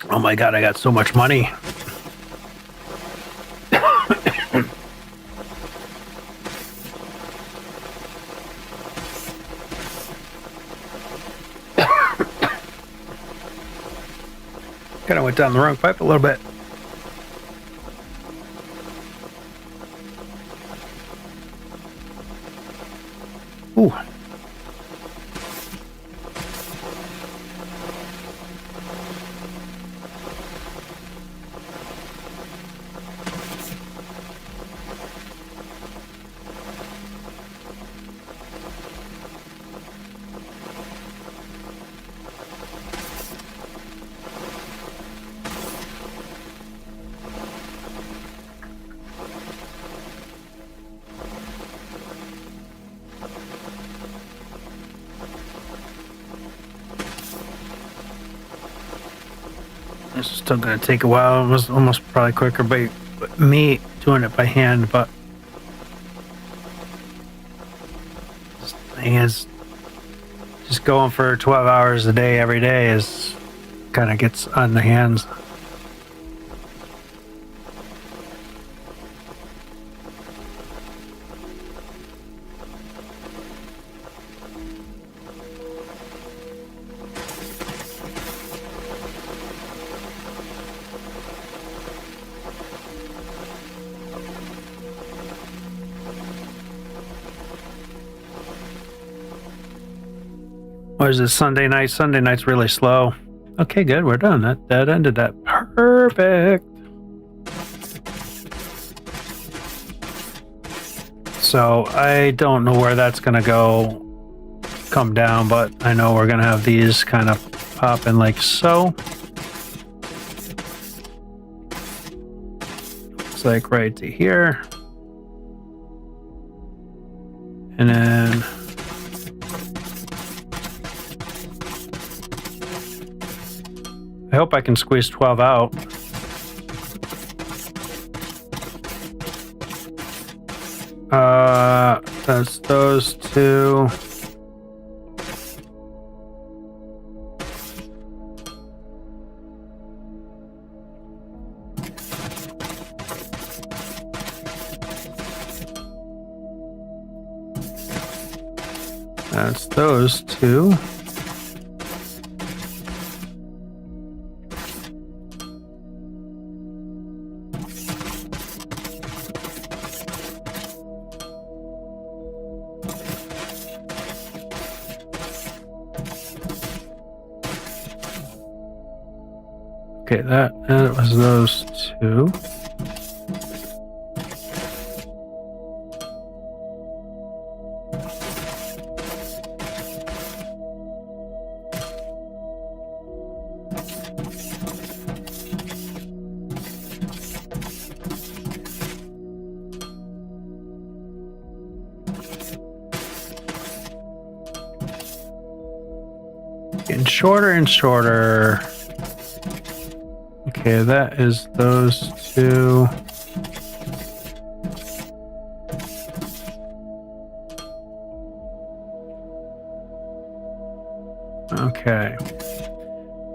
Oh my god, I got so much money. Kind of went down the wrong pipe a little bit. Ooh. This is still going to take a while. It was almost probably quicker by me doing it by hand, but this thing is just going for 12 hours a day every day is kind of gets on the hands. What is it, Sunday night? Sunday night's really slow. Okay, good. We're done. That ended that. Perfect. So I don't know where that's going to come down, but I know we're going to have these kind of pop in like so. Looks like right to here. And then I hope I can squeeze 12 out. That's those two. That's those two. Okay, that was those two. Getting shorter and shorter. Okay, that is those two. Okay.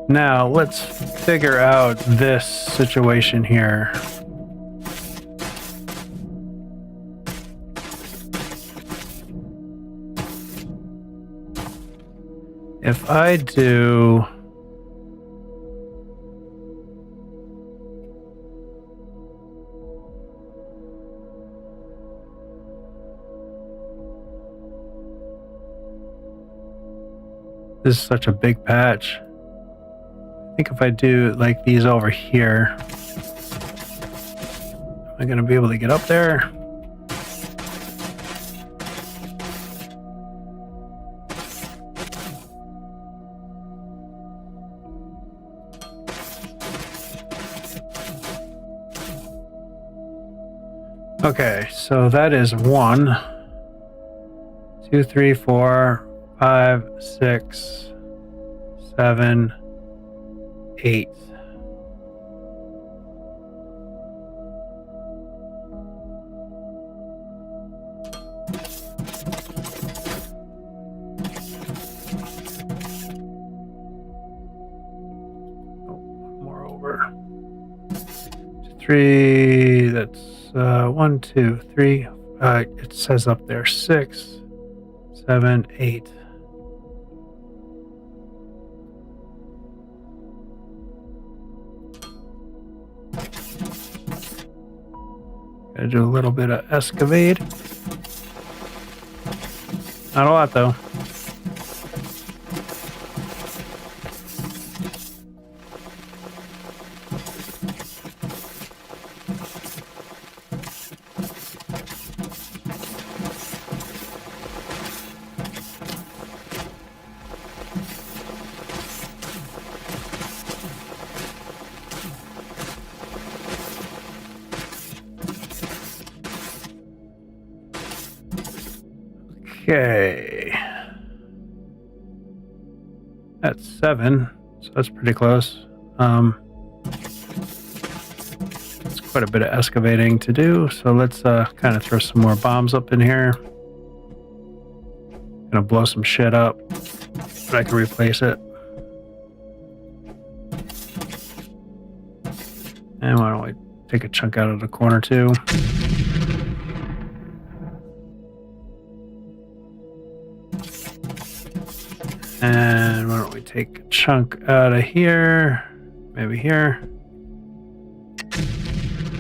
Now let's figure out this situation here. If I do this is such a big patch. I think if I do like these over here, am I going to be able to get up there? Okay, so that is 1, 2, 3, 4, 5, 6, 7, 8. More over. 3, that's 1, 2, 3. It says up there 6, 7, 8. Gotta do a little bit of excavate. Not a lot though. Okay. That's 7, so that's pretty close. It's quite a bit of excavating to do, so let's kind of throw some more bombs up in here. Gonna blow some shit up, but I can replace it. And why don't we take a chunk out of the corner too? And why don't we take a chunk out of here, maybe here.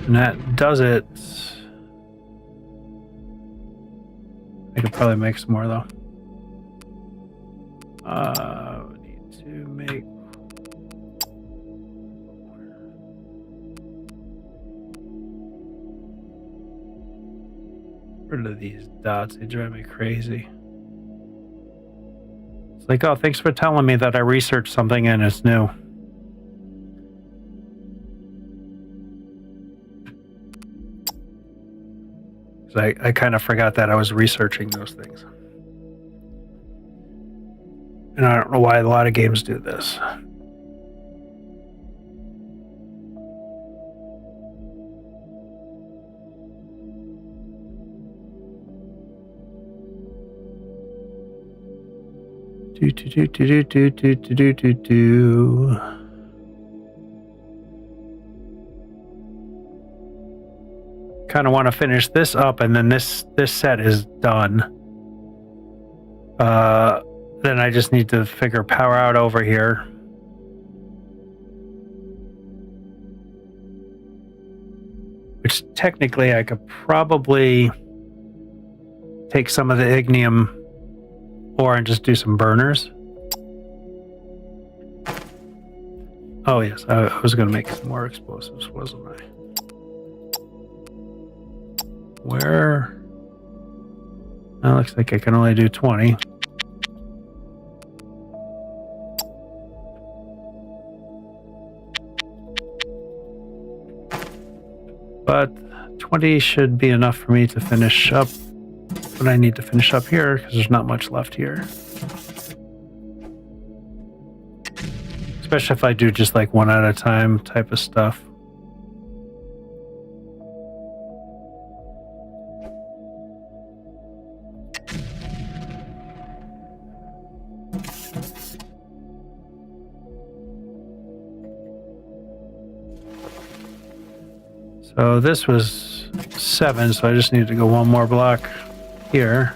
And that does it. I could probably make some more though. We need to make. Rid of these dots, they drive me crazy. It's like, oh, thanks for telling me that I researched something and it's new. I kind of forgot that I was researching those things. And I don't know why a lot of games do this. Kind of want to finish this up, and then this set is done. Then I just need to figure power out over here. Which technically I could probably take some of the ignium ore and just do some burners. Oh yes, I was going to make some more explosives, wasn't I? Where? That looks like I can only do 20. But 20 should be enough for me to finish up what I need to finish up here, because there's not much left here. Especially if I do just like one at a time type of stuff. So this was 7, so I just need to go one more block here.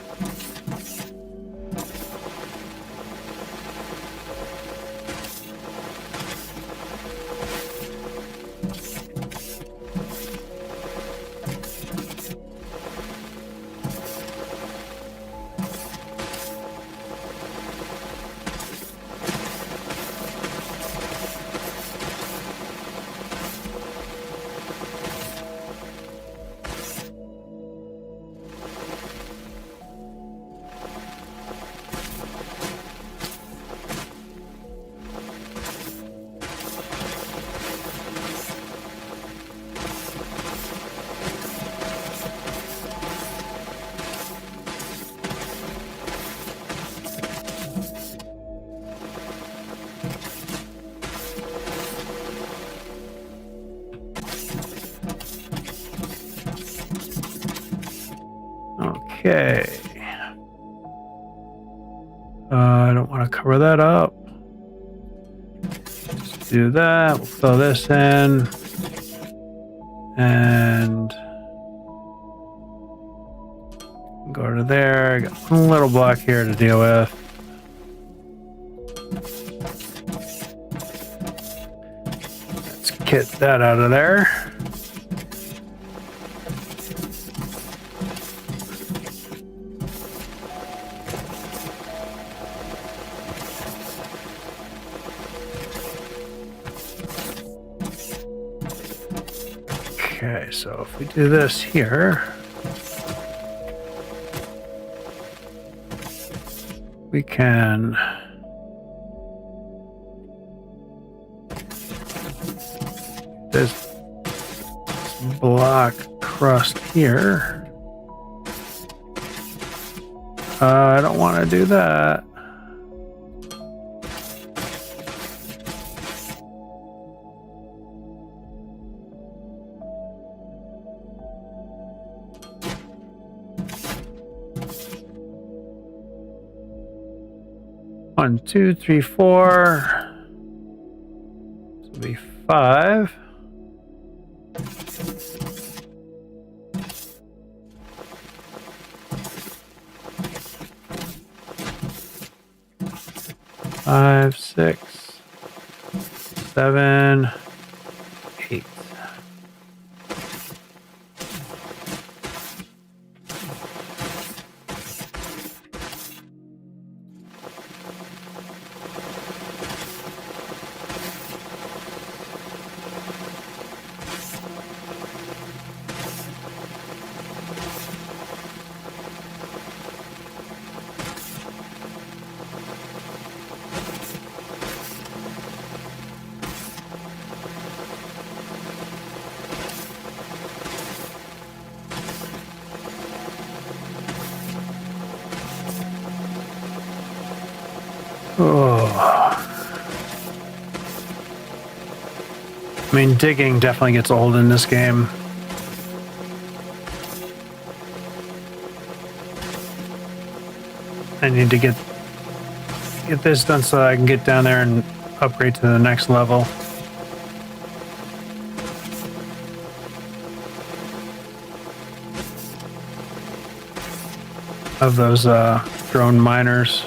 Okay. I don't want to cover that up. Just do that. We'll throw this in. And go to there. Got one little block here to deal with. Let's get that out of there. Okay, so if we do this here, we can this block crust here. I don't want to do that. One, two, three, four. This will be 5. Five, 6, 7, 8. Oh. I mean, digging definitely gets old in this game. I need to get this done so that I can get down there and upgrade to the next level. Of those drone miners.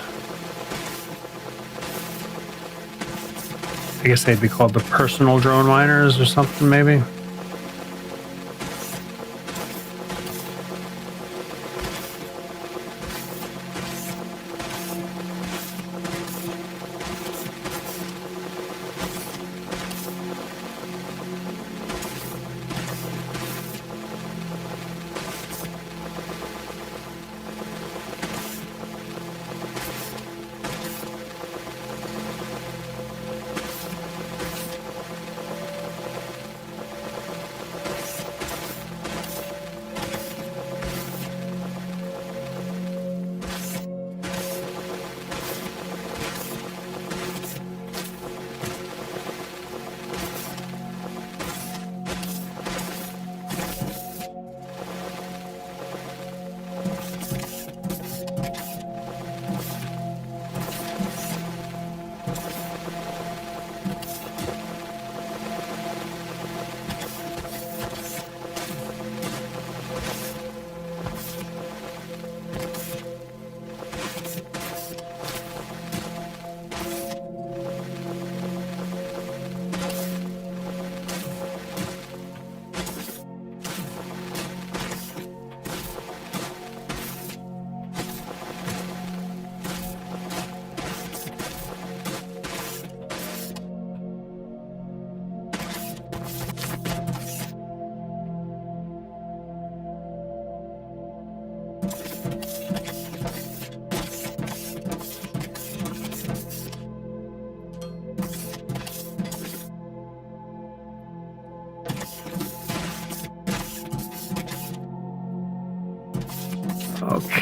I guess they'd be called the personal drone miners or something, maybe.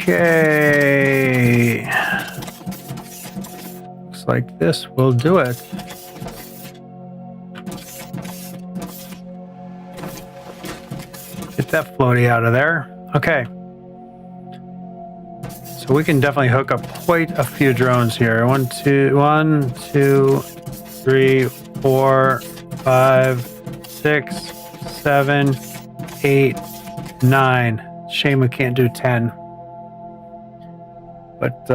Okay. Looks like this will do it. Get that floaty out of there. Okay. So we can definitely hook up quite a few drones here. 1, 2, 3, 4, 5, 6, 7, 8, 9. Shame we can't do 10. But,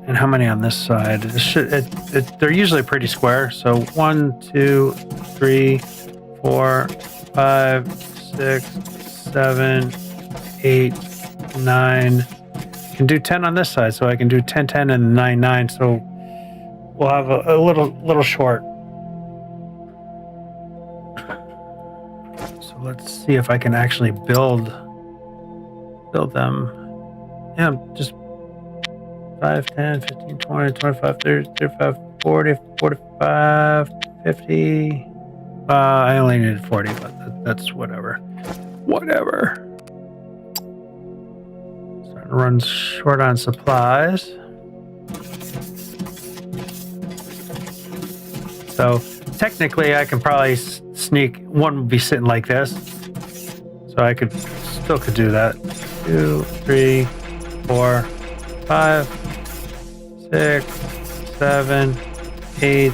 and how many on this side? They're usually pretty square. So 1, 2, 3, 4, 5, 6, 7, 8, 9. Can do 10 on this side, so I can do 10, 10, and 9, 9. So we'll have a little short. So let's see if I can actually build them. Yeah, just 5, 10, 15, 20, 25, 30, 35, 40, 45, 50. I only needed 40, but that's whatever. Whatever. Starting to run short on supplies. So technically I can probably sneak, one would be sitting like this. So I still could do that. 2, 3, 4, 5, 6, 7, 8,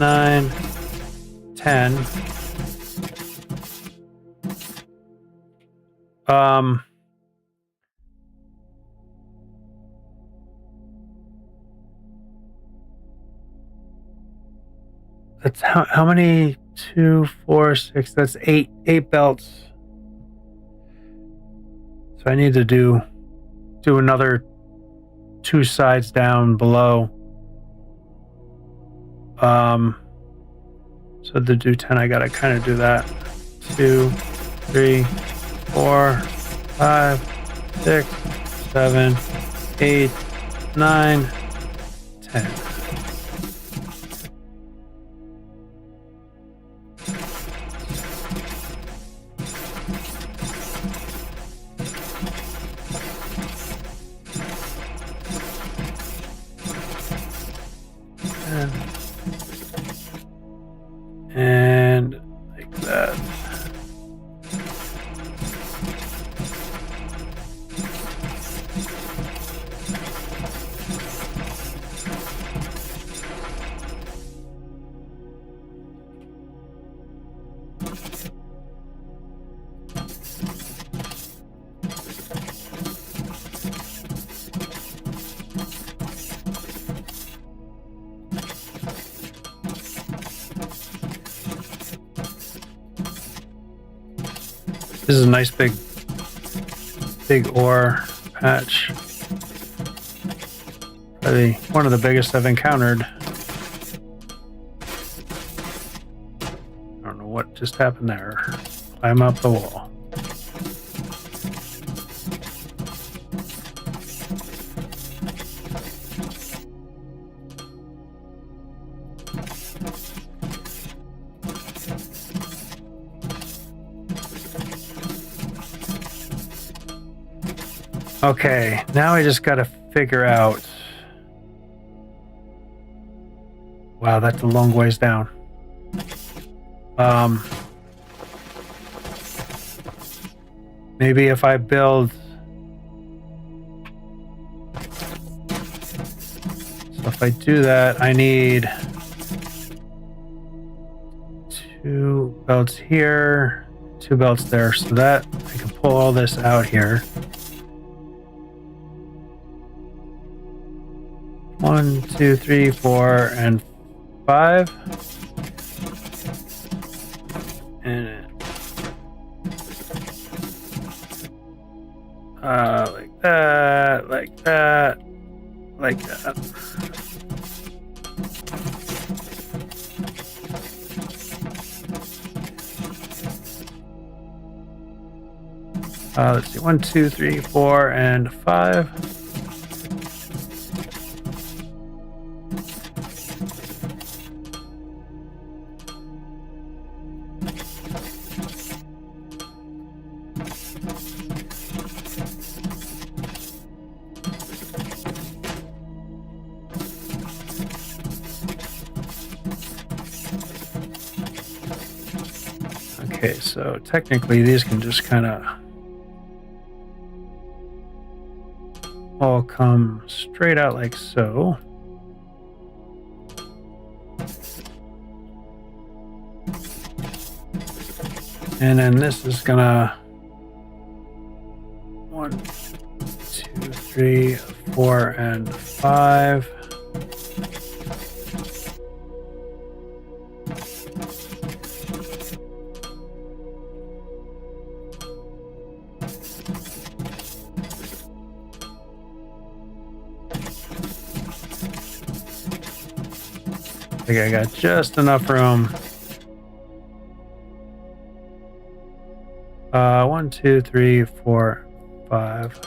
9, 10. That's how many? 2, 4, 6. That's 8 belts. So I need to do another 2 sides down below. So to do 10, I gotta kind of do that. 2, 3, 4, 5, 6, 7, 8, 9, 10. This is a nice big ore patch. Probably one of the biggest I've encountered. I don't know what just happened there. Climb up the wall. Okay, now I just gotta figure out. Wow, that's a long ways down. Maybe if I build. So if I do that, I need 2 belts here, 2 belts there, so that I can pull all this out here. 1, 2, 3, 4, and 5. And like that, like that, like that. Let's see, 1, 2, 3, 4, and 5. Okay, so technically these can just kind of all come straight out like so. And then this is gonna 1, 2, 3, 4, and 5. I think I got just enough room. 1, 2, 3, 4, 5.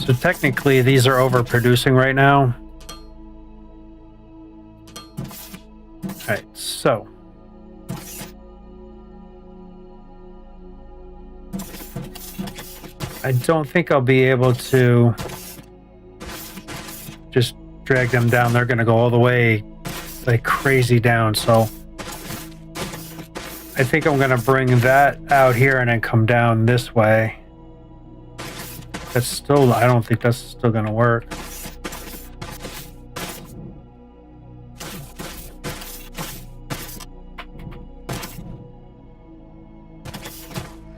So technically these are overproducing right now. All right, so I don't think I'll be able to just drag them down. They're going to go all the way like crazy down. So I think I'm going to bring that out here and then come down this way. That's still, I don't think that's still going to work.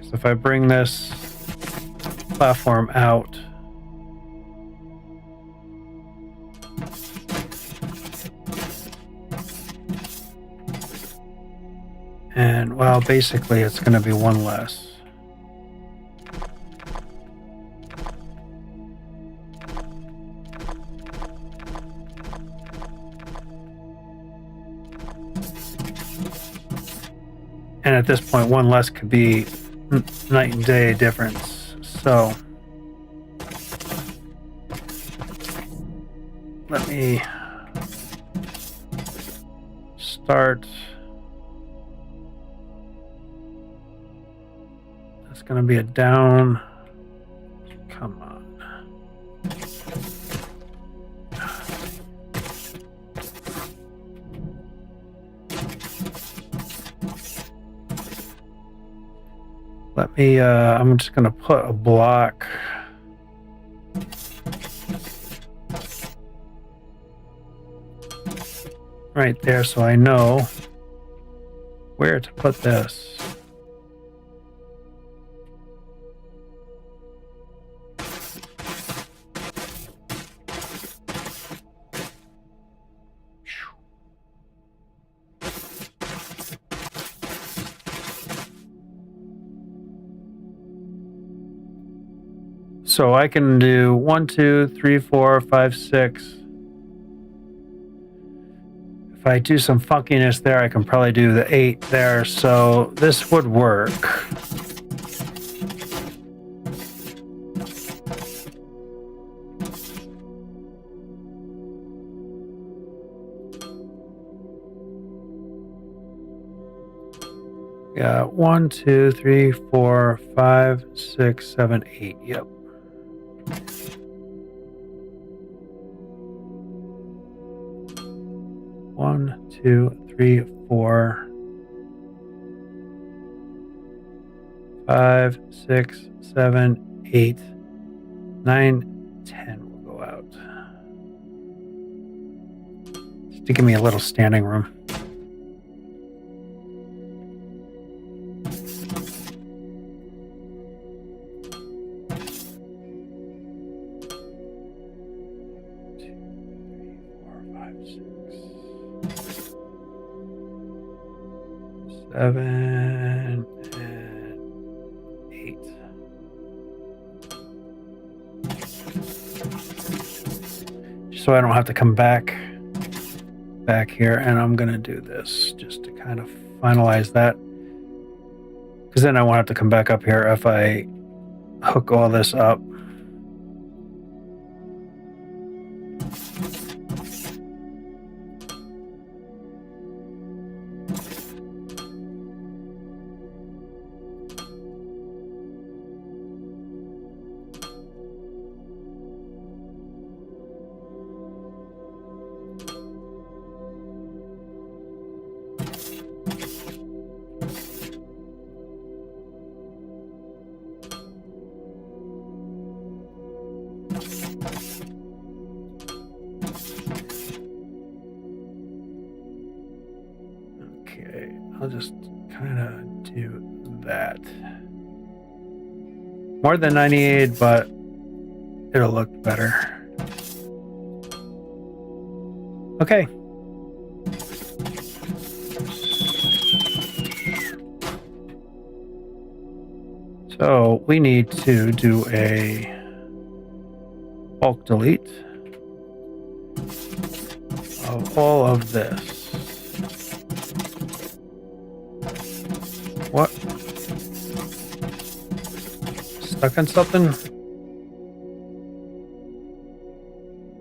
So if I bring this platform out, and well, basically it's going to be one less. And at this point, one less could be night and day difference. So let me start. That's going to be a down. Come on. Let me, I'm just going to put a block right there so I know where to put this. So I can do 1, 2, 3, 4, 5, 6. If I do some funkiness there, I can probably do the 8 there. So this would work. Yeah, 1, 2, 3, 4, 5, 6, 7, 8. Yep. One, 2, 3, 4, 5, 6, 7, 8, 9, 10 will go out. Just to give me a little standing room. Seven and 8. Just so I don't have to come back here, and I'm gonna do this just to kind of finalize that, because then I won't have to come back up here if I hook all this up. I'll just kind of do that. More than 98, but it'll look better. Okay. So we need to do a bulk delete of all of this. What? Stuck on something?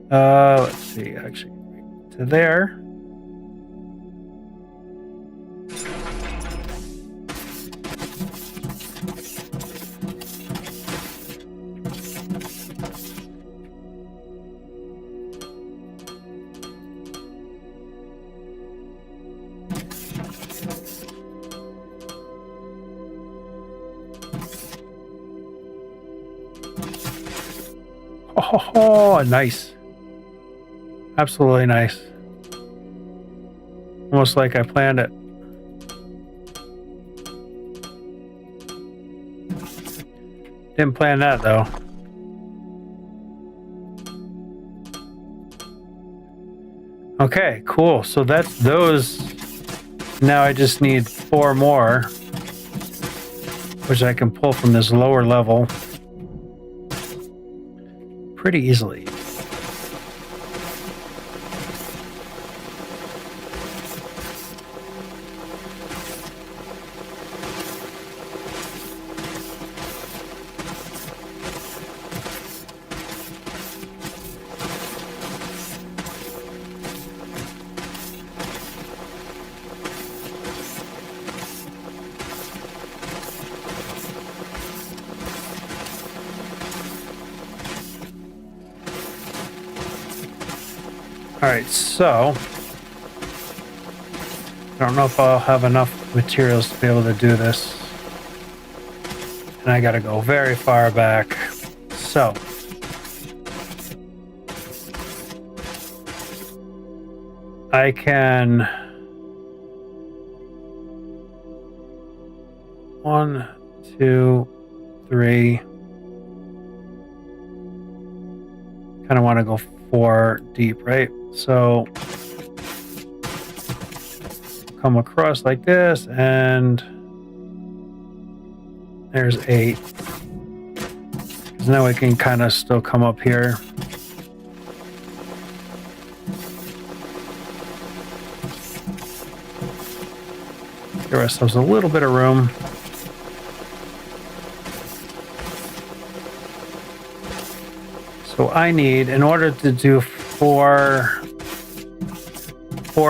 Let's see, actually, to there. Oh, nice. Absolutely nice. Almost like I planned it. Didn't plan that though. Okay, cool. So that's those. Now I just need 4 more, which I can pull from this lower level pretty easily. Alright, so I don't know if I'll have enough materials to be able to do this. And I gotta go very far back. So I can 1, 2, 3. Kind of want to go 4 deep, right? So come across like this, and there's 8. So now we can kind of still come up here. Give ourselves a little bit of room. So I need, in order to do 4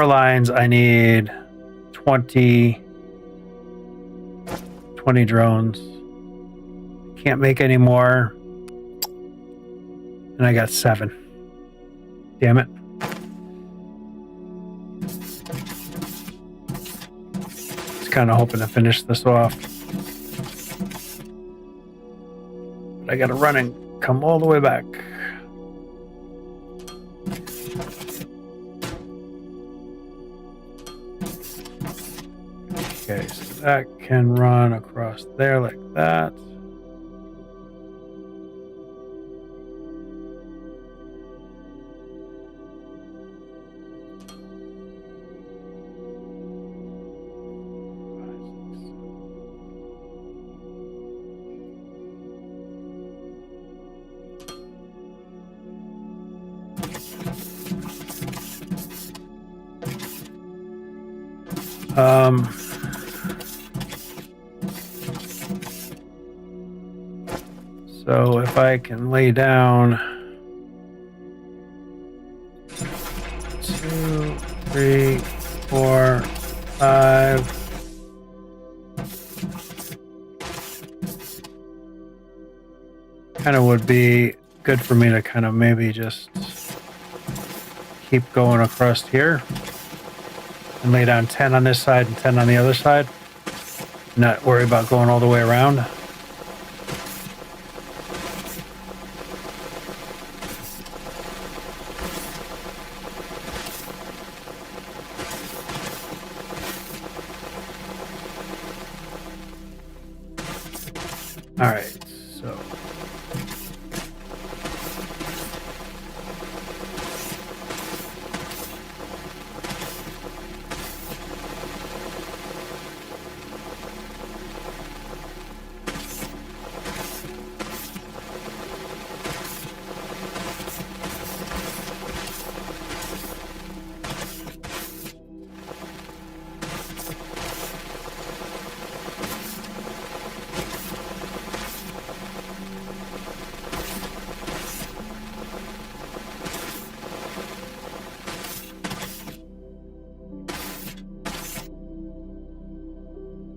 lines, I need 20 drones. Can't make any more. And I got 7. Damn it. Just kind of hoping to finish this off. But I gotta run and come all the way back. Okay, so that can run across there like that. So if I can lay down 2, 3, 4, 5. Kind of would be good for me to kind of maybe just keep going across here and lay down 10 on this side and 10 on the other side. Not worry about going all the way around. All right, so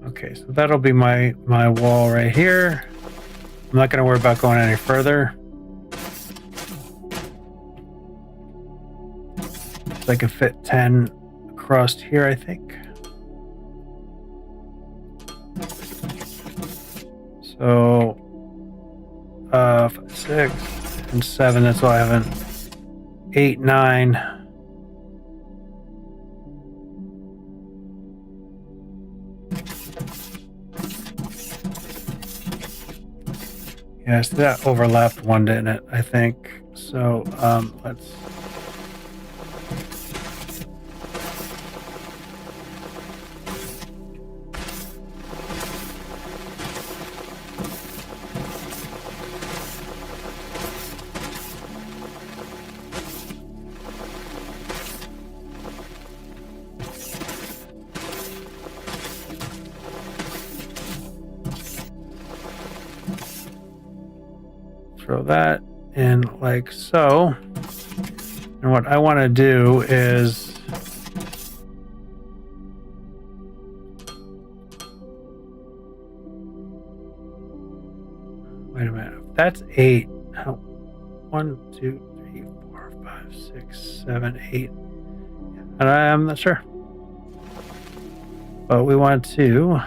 okay, so that'll be my wall right here. I'm not going to worry about going any further. So I can fit 10 across here, I think. So 5, 6, and 7. That's all I have. 8, 9. Yes, that overlapped one, didn't it? I think. So let's. Throw that in like so. And what I want to do is wait a minute. That's 8. 1, 2, 3, 4, 5, 6, 7, 8. And I'm not sure. But we want to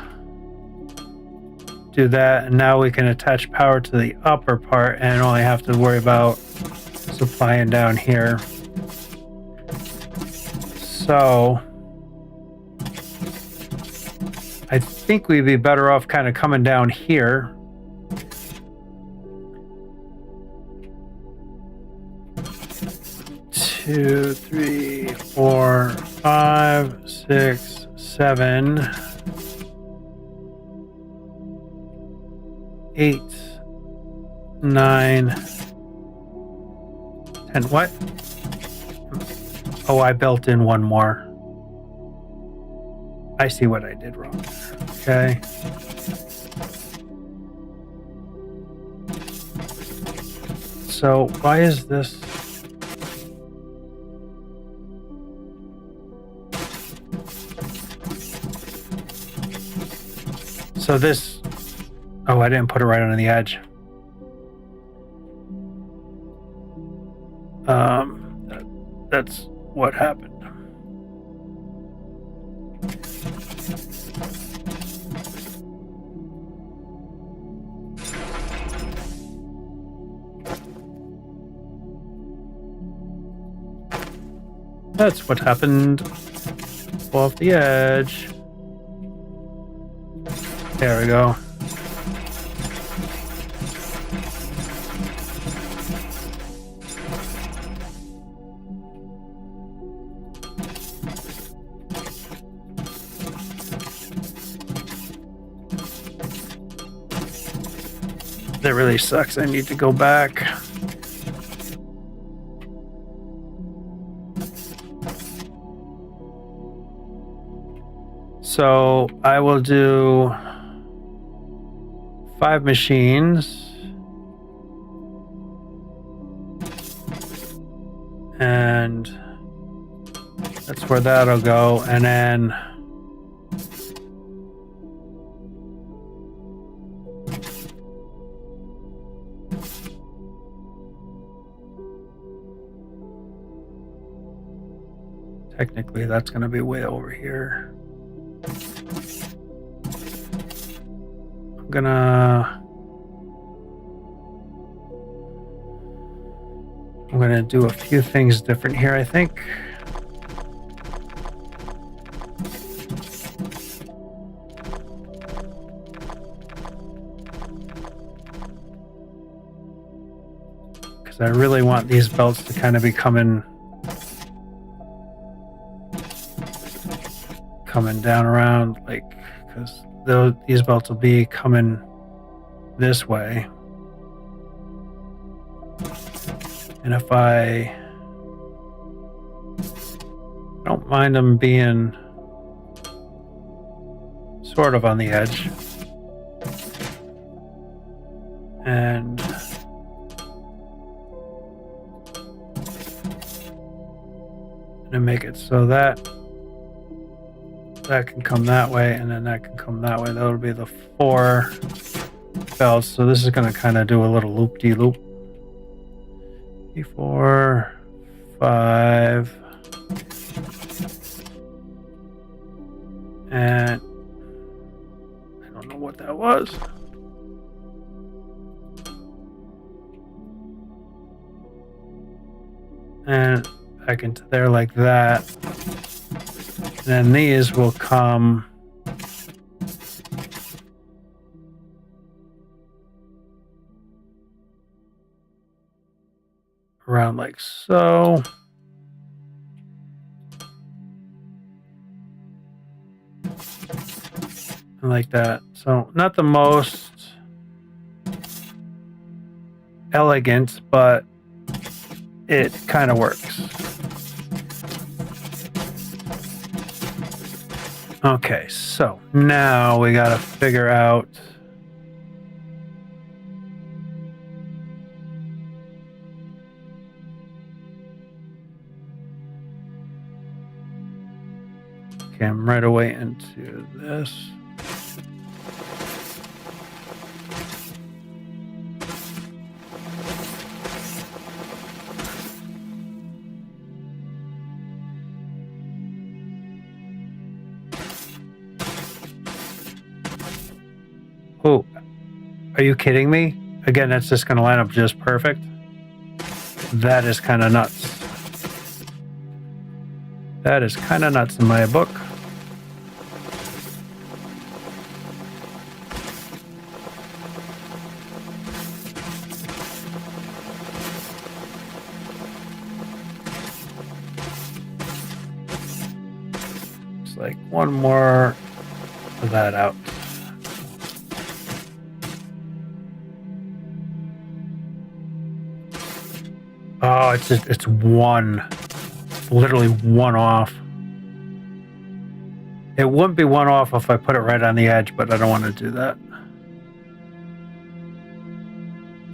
do that, and now we can attach power to the upper part and only have to worry about supplying down here. So I think we'd be better off kind of coming down here. Two, three, 4, 5, 6, 7, 8, 9, 10. What? Oh, I built in one more. I see what I did wrong. Okay. So why is this? So this, oh, I didn't put it right on the edge. That's what happened. That's what happened. Off the edge. There we go. That really sucks. I need to go back. So I will do 5 machines. And that's where that'll go. And then technically that's going to be way over here. I'm gonna do a few things different here, I think. Because I really want these belts to kind of be coming down around, like, because these belts will be coming this way. And if I don't mind them being sort of on the edge, and to make it so that can come that way, and then that can come that way. That'll be the 4 belts. So this is going to kind of do a little loop-de-loop. 4, 5, and I don't know what that was. And back into there like that. And then these will come around like so. And like that. So not the most elegant, but it kind of works. Okay, so now we got to figure out okay, I'm right away into this. Oh, are you kidding me? Again, that's just going to line up just perfect. That is kind of nuts. That is kind of nuts in my book. It's like one more of that out. Oh, it's one. It's literally one off. It wouldn't be one off if I put it right on the edge, but I don't want to do that.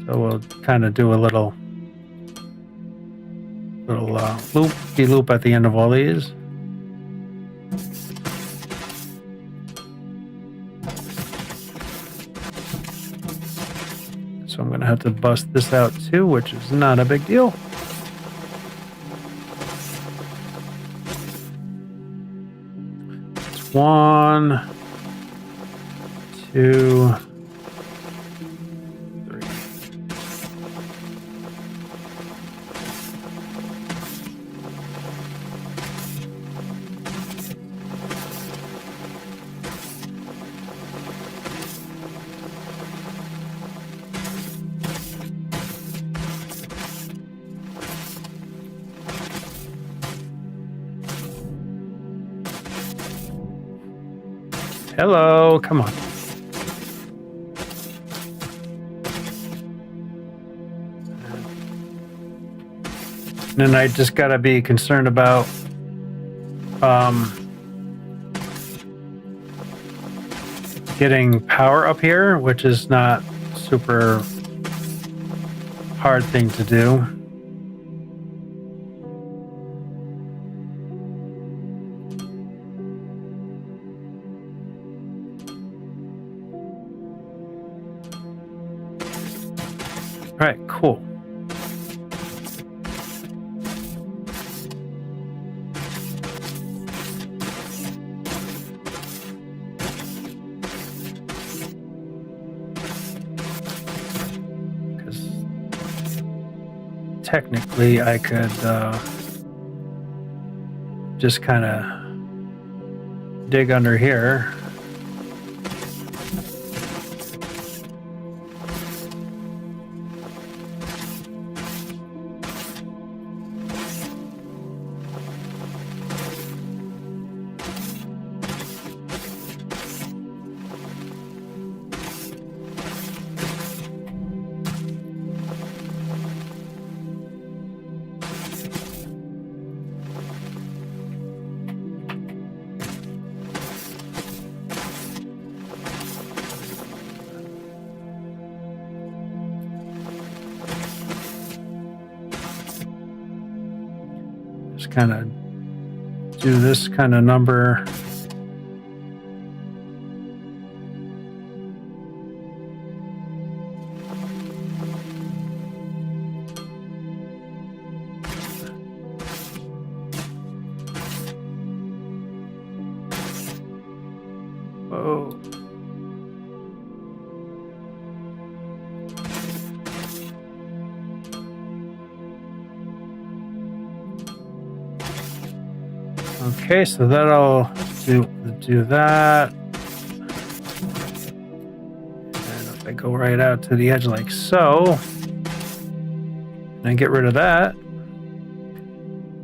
So we'll kind of do a little loop at the end of all these. So I'm going to have to bust this out too, which is not a big deal. It's 1, 2, 3. Hello, come on. And then I just gotta be concerned about getting power up here, which is not super hard thing to do. All right, cool. Because technically I could just kind of dig under here. Just kind of do this kind of number. Oh. Okay, so that'll do that. And if I go right out to the edge like so, and I get rid of that,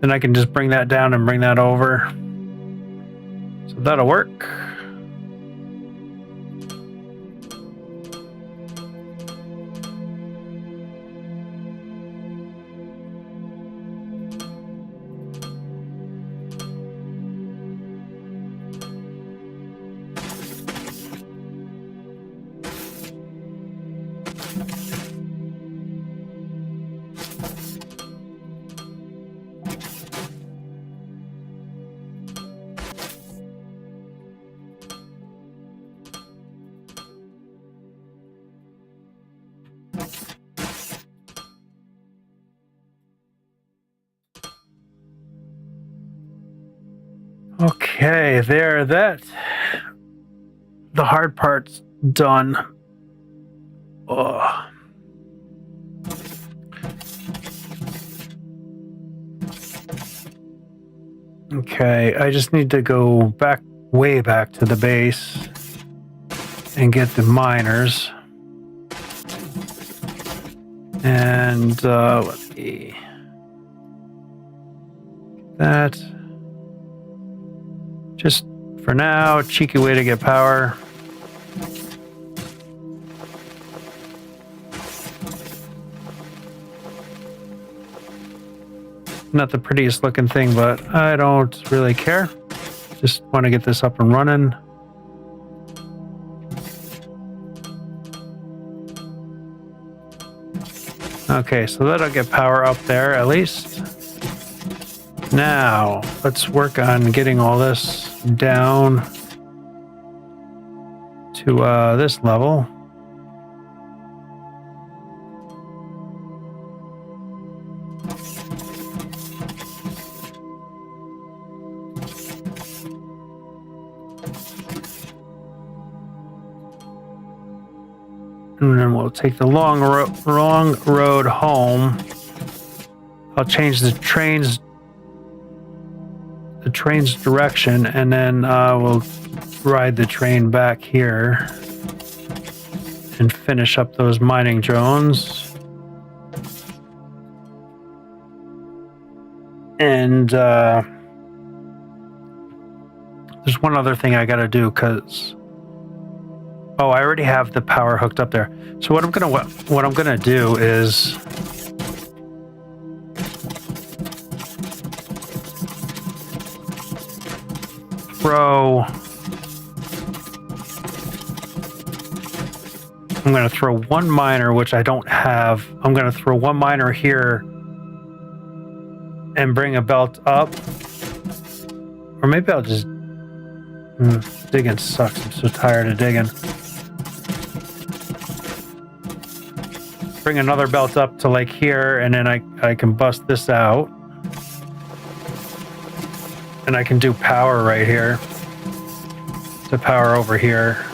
then I can just bring that down and bring that over. So that'll work. Okay, there, the hard part's done. Oh. Okay, I just need to go back, way back to the base and get the miners. And let's see. That. Just for now, cheeky way to get power. Not the prettiest looking thing, but I don't really care. Just want to get this up and running. Okay, so that'll get power up there at least. Now, let's work on getting all this down to this level. And then we'll take the long road home. I'll change the train's direction, and then we'll ride the train back here and finish up those mining drones. And there's one other thing I gotta do, because oh, I already have the power hooked up there. So what I'm gonna do is I'm gonna throw one miner, which I don't have. I'm gonna throw one miner here and bring a belt up, or maybe I'll just digging sucks. I'm so tired of digging. Bring another belt up to like here, and then I can bust this out, and I can do power right here to power over here.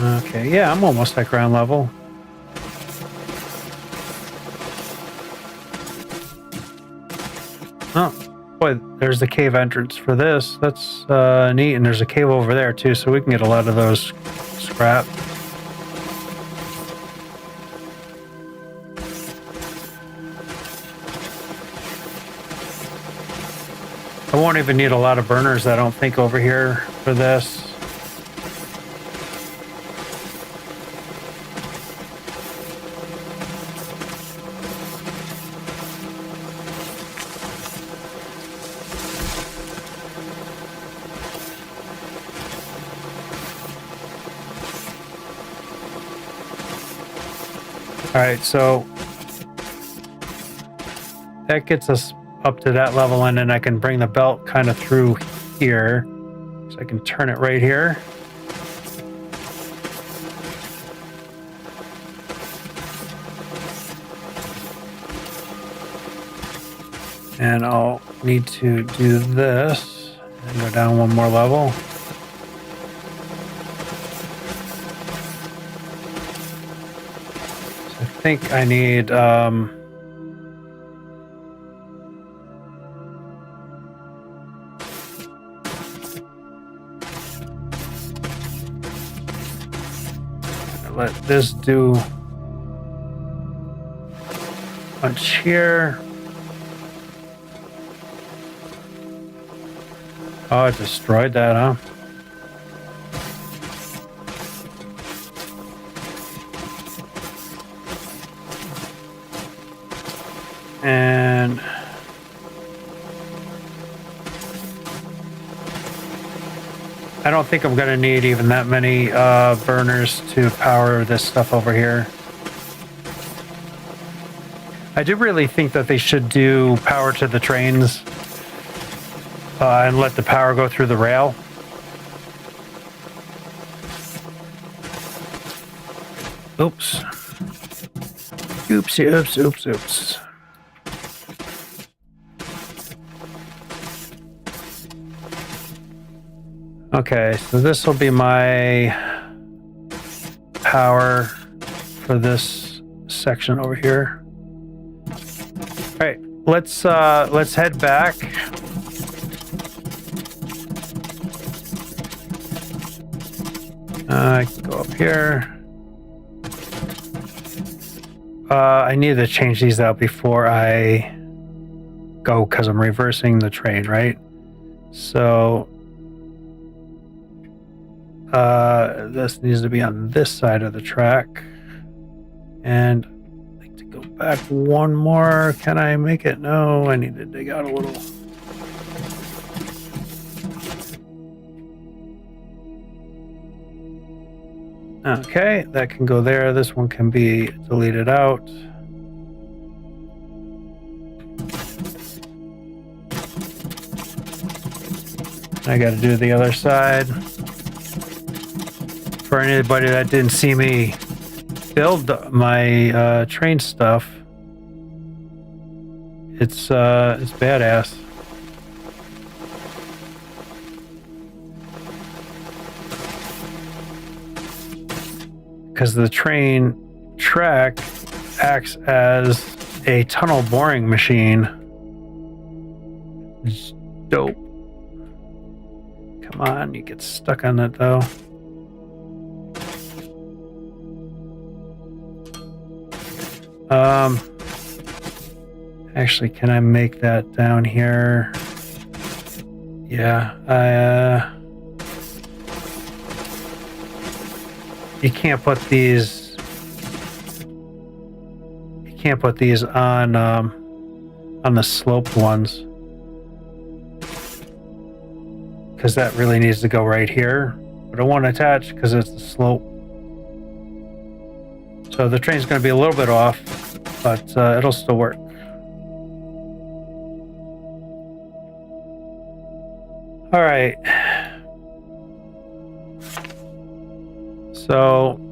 Okay, yeah, I'm almost at ground level. Oh, boy, there's the cave entrance for this. That's neat, and there's a cave over there too, so we can get a lot of those scrap. I won't even need a lot of burners, I don't think, over here for this. All right, so that gets us up to that level, and then I can bring the belt kind of through here. So I can turn it right here. And I'll need to do this and go down one more level. I think I need let this do punch here. Oh, it destroyed that, huh? And I don't think I'm going to need even that many burners to power this stuff over here. I do really think that they should do power to the trains and let the power go through the rail. Oops. Oopsie, oops, oops, oops. Okay, so this will be my power for this section over here. All right, let's head back. I can go up here. I need to change these out before I go because I'm reversing the train, right? So this needs to be on this side of the track. And I'd like to go back one more. Can I make it? No, I need to dig out a little. Okay, that can go there. This one can be deleted out. I got to do the other side. For anybody that didn't see me build my train stuff, it's badass. Because the train track acts as a tunnel boring machine. It's dope. Come on, you get stuck on it though. Actually, can I make that down here? Yeah, you can't put these on the sloped ones because that really needs to go right here, but it won't attach because it's the slope. So the train's going to be a little bit off, but it'll still work. All right.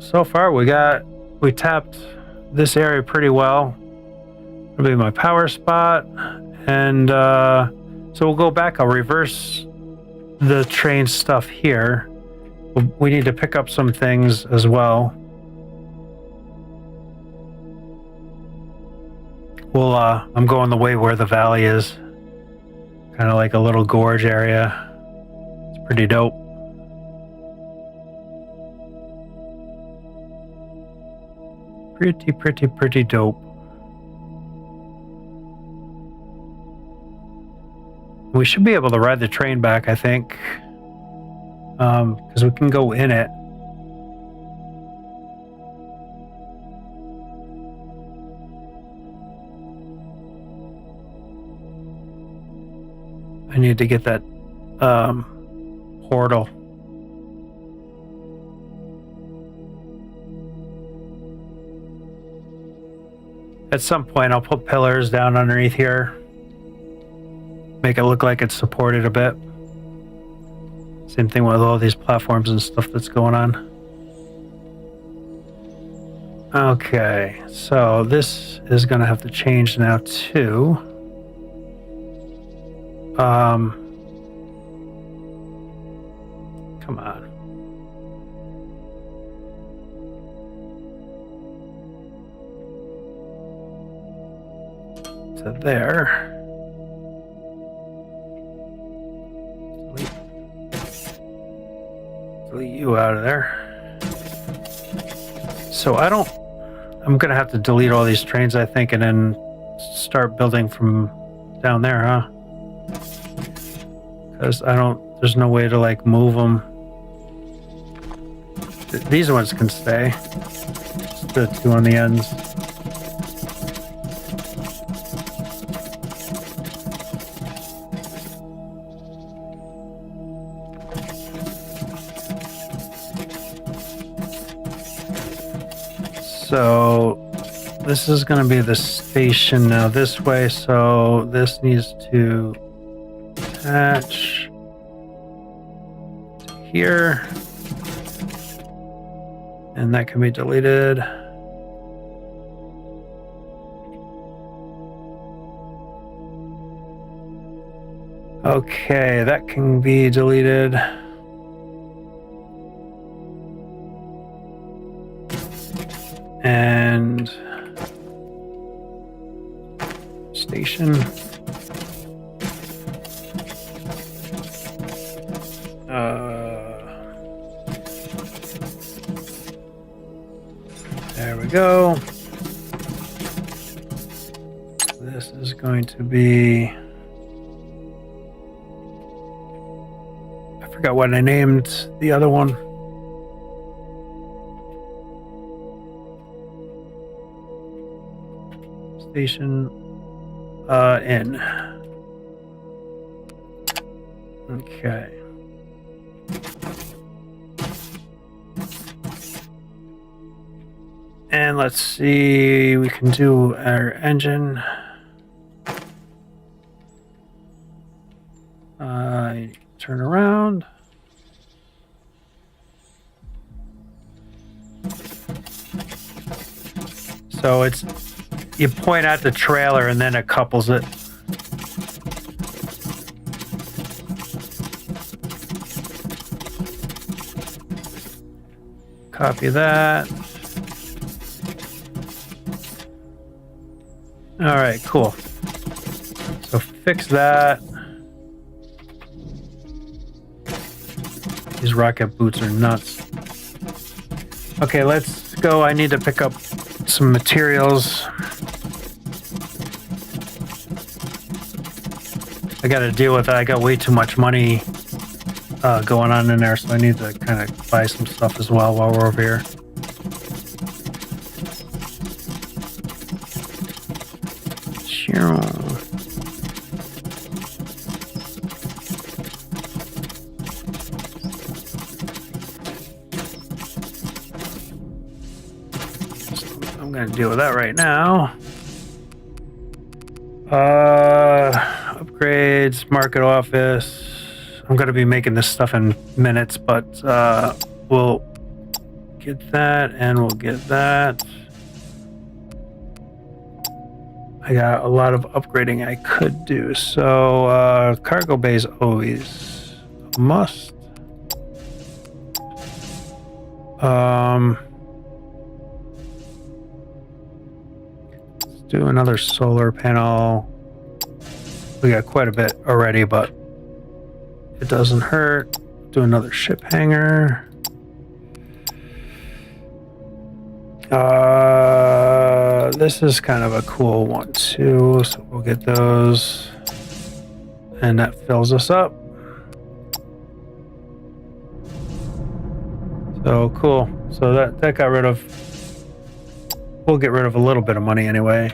So far we tapped this area pretty well. It'll be my power spot, and so we'll go back. I'll reverse the train stuff here. We need to pick up some things as well. Well, I'm going the way where the valley is, kind of like a little gorge area. It's pretty dope. Pretty dope. We should be able to ride the train back, I think, because we can go in it. I need to get that portal. At some point, I'll put pillars down underneath here. Make it look like it's supported a bit. Same thing with all these platforms and stuff that's going on. Okay, so this is going to have to change now too. Come on. To there. Delete you out of there. So I'm gonna have to delete all these trains, I think, and then start building from down there, huh? Because there's no way to like move them. These ones can stay. Just the two on the ends. So this is going to be the station now this way, so this needs to attach to here, and that can be deleted. Okay, that can be deleted. And station. There we go. This is going to be... I forgot what I named the other one. Station in. Okay. And let's see, we can do our engine. Turn around. So it's, you point at the trailer and then it couples it. Copy that. All right, cool. So fix that. These rocket boots are nuts. Okay, let's go. I need to pick up some materials. I got to deal with it. I got way too much money going on in there, so I need to kind of buy some stuff as well while we're over here. I'm going to deal with that right now. Upgrades, market office. I'm going to be making this stuff in minutes, but we'll get that and we'll get that. I got a lot of upgrading I could do. So cargo bay is always a must. Let's do another solar panel. We got quite a bit already, but it doesn't hurt. Do another ship hangar. This is kind of a cool one too, so we'll get those. And that fills us up. So cool. So that got rid of... We'll get rid of a little bit of money anyway.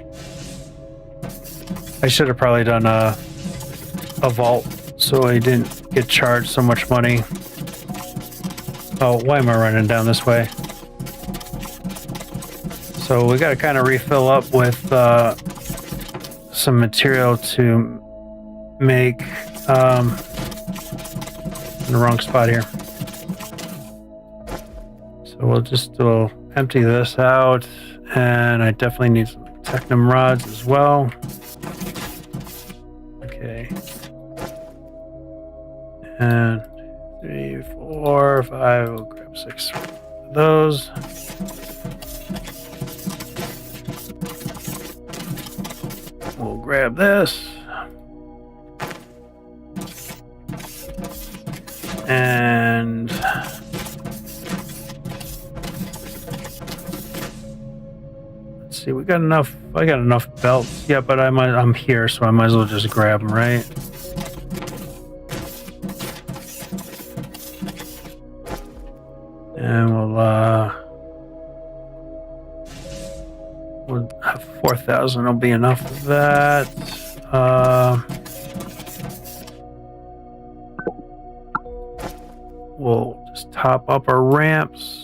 I should have probably done a vault so I didn't get charged so much money. Oh, why am I running down this way? So we got to kind of refill up with some material to make in the wrong spot here. So we'll empty this out, and I definitely need some technum rods as well. Okay. And 3, 4, 5. We'll grab 6 of those. We'll grab this. And let's see, we got enough. I got enough belts. Yeah, but I'm here, so I might as well just grab them, right? And we'll have 4,000. Will be enough of that. We'll just top up our ramps.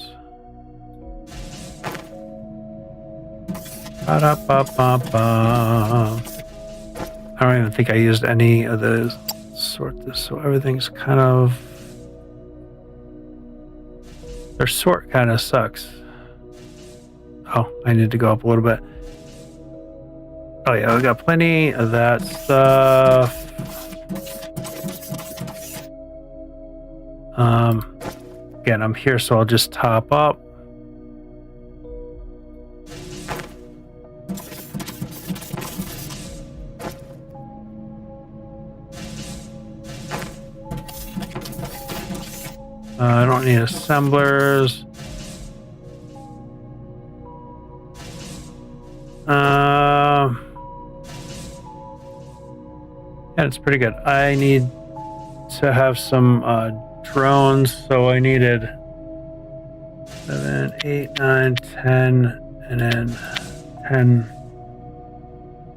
Ba-da-ba-ba-ba. I don't even think I used any of the sort this, so everything's kind of... Their sort kind of sucks. Oh, I need to go up a little bit. Oh yeah, we got plenty of that stuff. Again, I'm here, so I'll just top up. I don't need assemblers. Yeah, it's pretty good. I need to have some drones, so I needed 7, 8, 9, 10, and then 10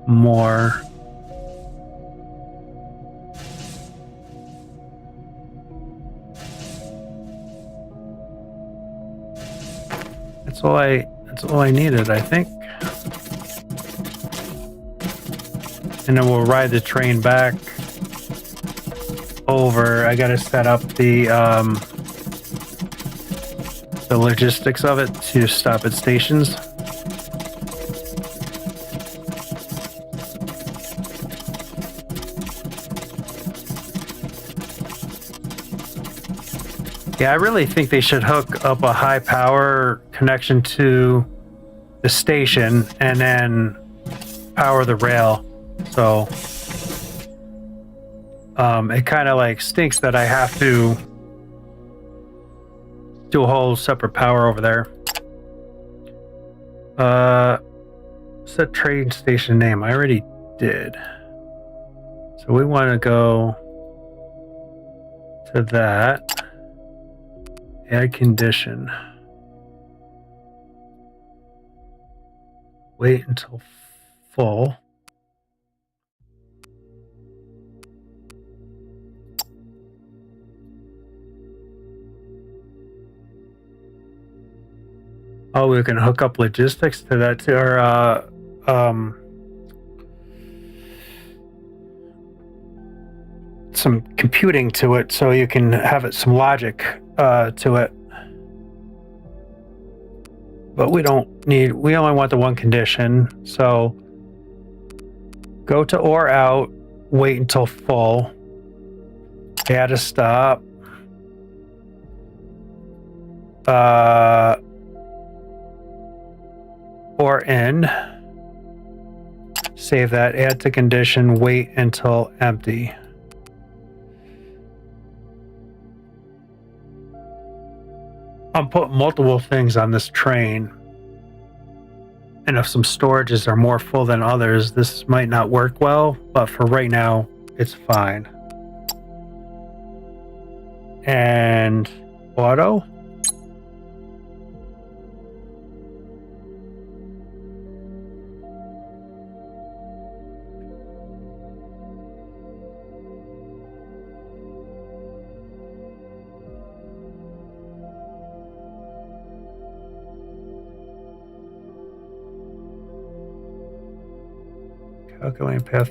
more. That's all I needed, I think. And then we'll ride the train back over. I gotta set up the logistics of it to stop at stations. Yeah, I really think they should hook up a high power connection to the station and then power the rail. So it kind of like stinks that I have to do a whole separate power over there. Set train station name. I already did. So we want to go to that. Add condition. Wait until full. Oh, we can hook up logistics to that, or some computing to it, so you can have it some logic to it. But we only want the one condition. So go to or out, wait until full, add a stop, or in, save that, add to condition, wait until empty. I'm putting multiple things on this train, and if some storages are more full than others, this might not work well, but for right now, it's fine. And auto. Calculating path.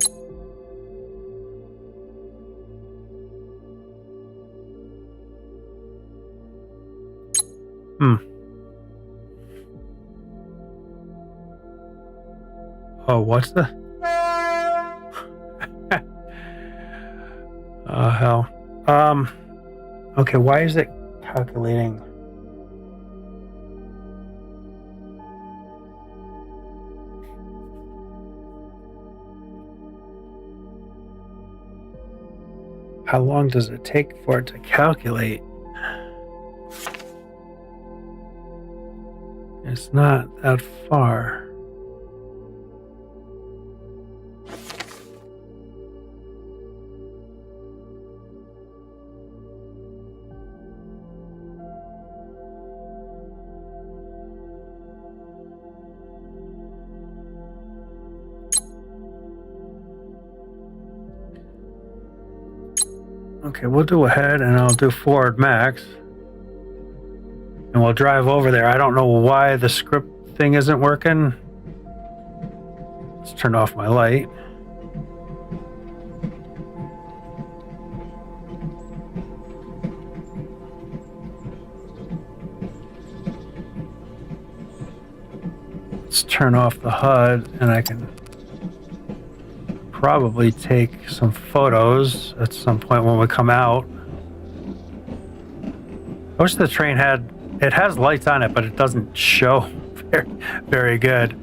Oh, what's the? Oh, hell. Okay, why is it calculating? How long does it take for it to calculate? It's not that far. Okay, we'll do ahead and I'll do forward max. And we'll drive over there. I don't know why the script thing isn't working. Let's turn off my light. Let's turn off the HUD and I can probably take some photos at some point when we come out. Most of the train it has lights on it, but it doesn't show very, very good.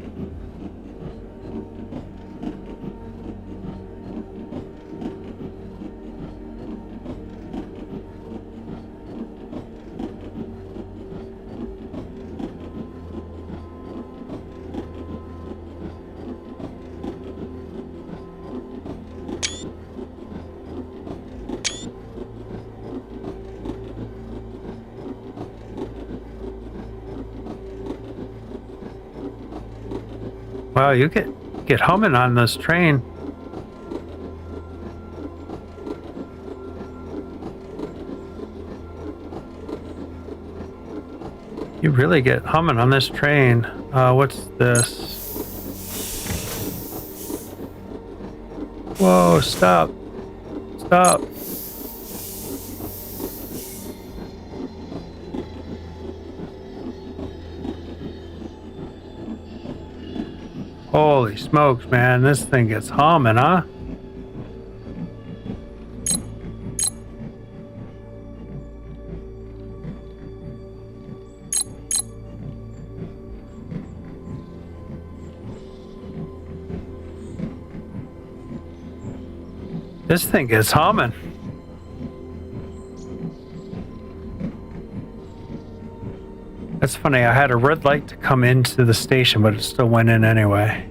Wow, you get humming on this train. You really get humming on this train. What's this? Whoa, stop. Stop. Holy smokes, man. This thing gets humming, huh? This thing gets humming. That's funny. I had a red light to come into the station, but it still went in anyway.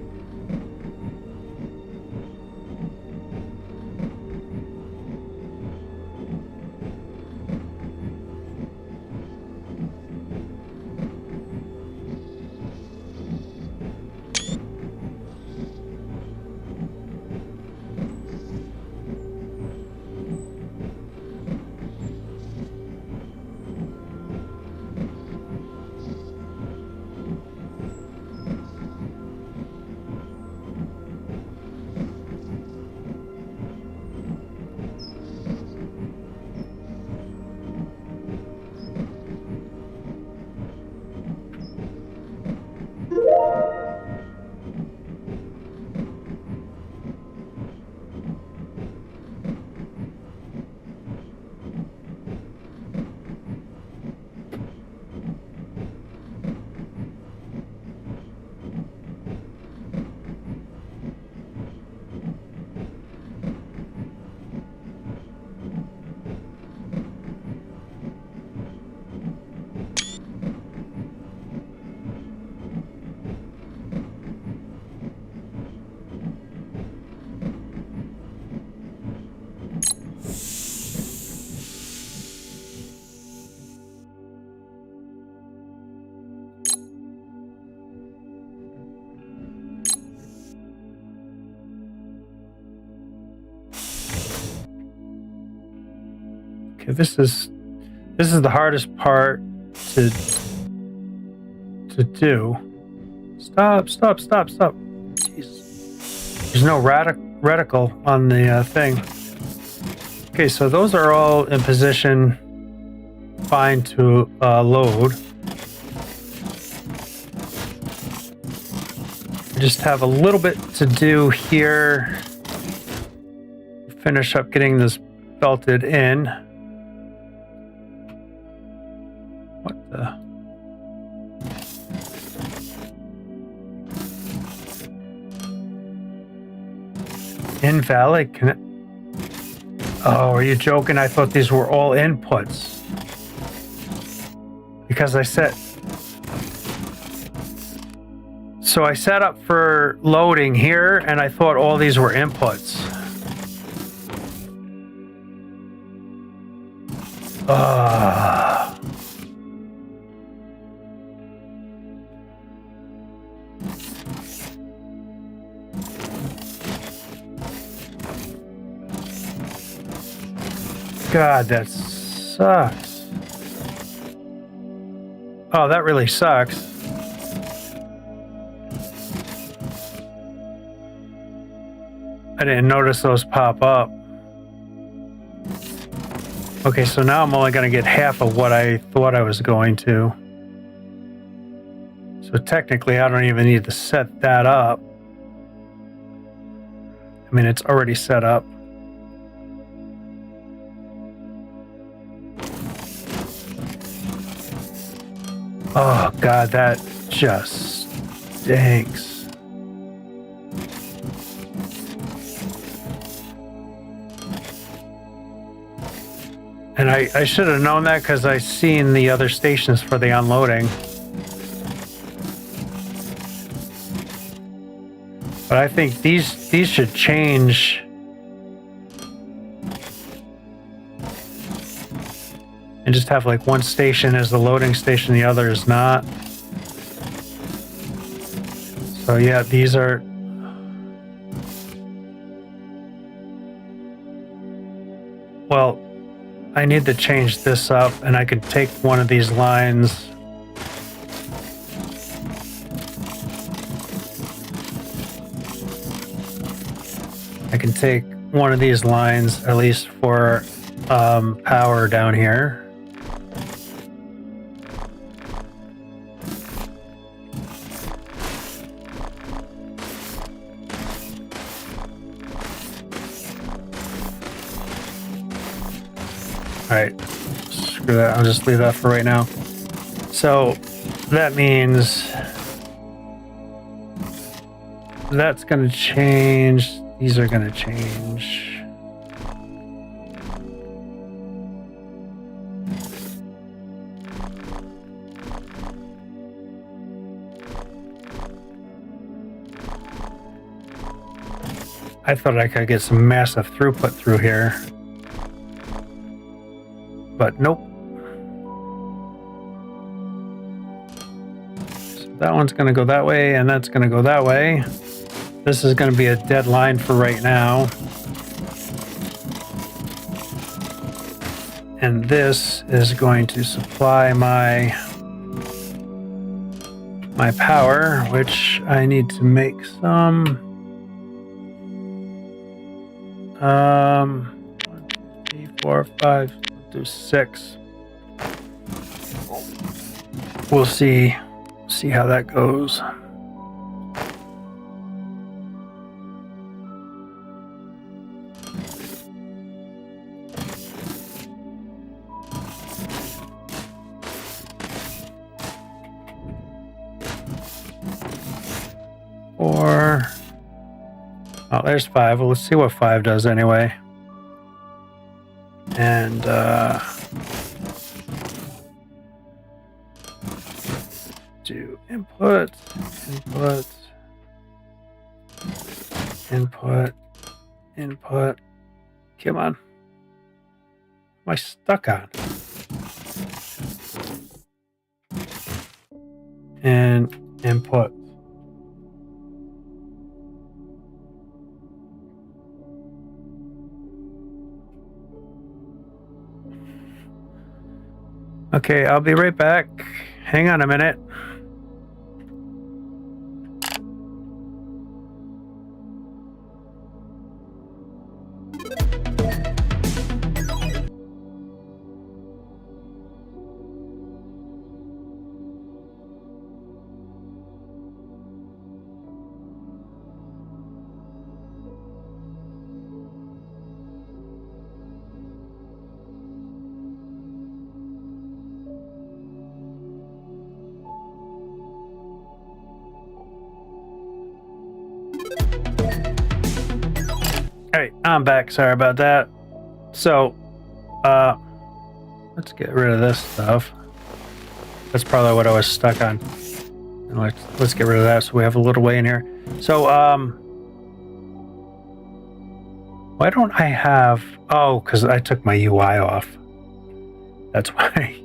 Okay, this is the hardest part to do. Stop. Jeez. There's no reticle on the thing. Okay, so those are all in position fine to load. I just have a little bit to do here. Finish up getting this belted in. What the? Invalid connect. Oh, are you joking? I thought these were all inputs. Because I set... So I set up for loading here, and I thought all these were inputs. God, that sucks. Oh, that really sucks. I didn't notice those pop up. Okay, so now I'm only going to get half of what I thought I was going to. So technically, I don't even need to set that up. I mean, it's already set up. Oh god, that just stinks. And I should have known that because I seen the other stations for the unloading. But I think these should change. And just have like one station as the loading station, the other is not. So yeah, these are. Well, I need to change this up, and I could take one of these lines. I can take one of these lines, at least for power down here. Alright, screw that, I'll just leave that for right now. So that means that's going to change, these are going to change. I thought I could get some massive throughput through here. But nope. So that one's going to go that way, and that's going to go that way. This is going to be a dead line for right now. And this is going to supply my power, which I need to make some 1, 2, 3, 4, 5. Do 6. We'll see how that goes. Or oh, there's 5. Well, let's see what 5 does anyway. And do input, input. Come on. What am I stuck on? And input. Okay, I'll be right back. Hang on a minute. Alright, I'm back. Sorry about that. So, let's get rid of this stuff. That's probably what I was stuck on. And let's get rid of that so we have a little way in here. So, why don't I have... Oh, because I took my UI off. That's why.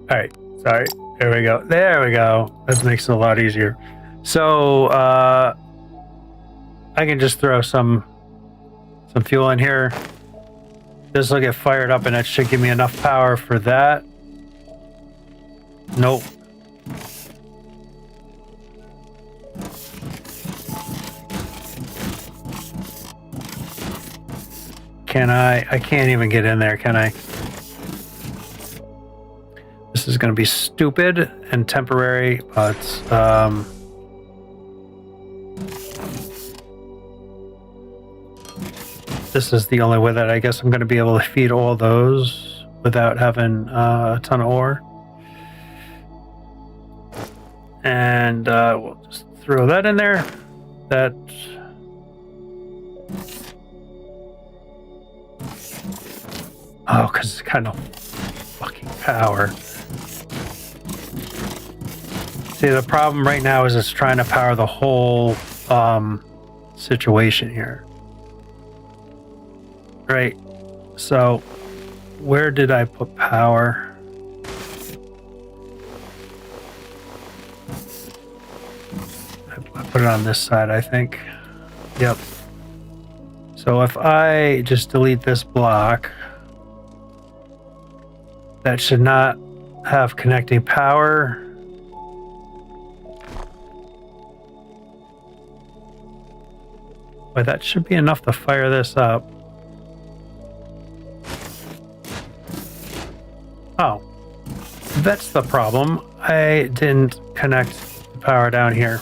Alright, sorry. There we go. There we go. That makes it a lot easier. So, I can just throw some fuel in here. This will get fired up and that should give me enough power for that. Nope. Can I can't even get in there, can I? This is going to be stupid and temporary, but this is the only way that I guess I'm going to be able to feed all those without having a ton of ore. And we'll just throw that in there. That because it's kind of fucking power. See, the problem right now is it's trying to power the whole situation here. Right. So, where did I put power? I put it on this side, I think. Yep. So if I just delete this block, that should not have connecting power. But that should be enough to fire this up. Oh, that's the problem. I didn't connect the power down here.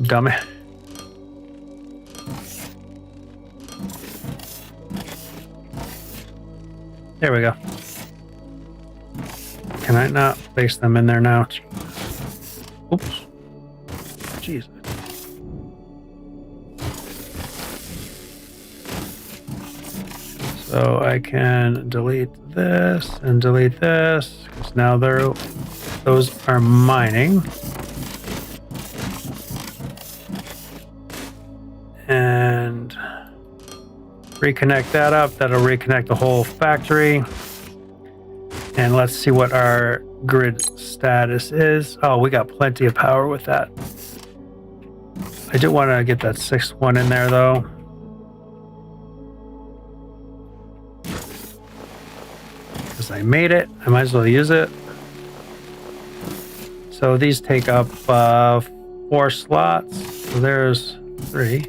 Dummy. There we go. Can I not place them in there now? Oops. Jesus. So I can delete this and delete this, because now those are mining. And reconnect that up. That'll reconnect the whole factory. And let's see what our grid status is. Oh, we got plenty of power with that. I do want to get that sixth one in there, though. Because I made it. I might as well use it. So these take up 4 slots. So there's 3.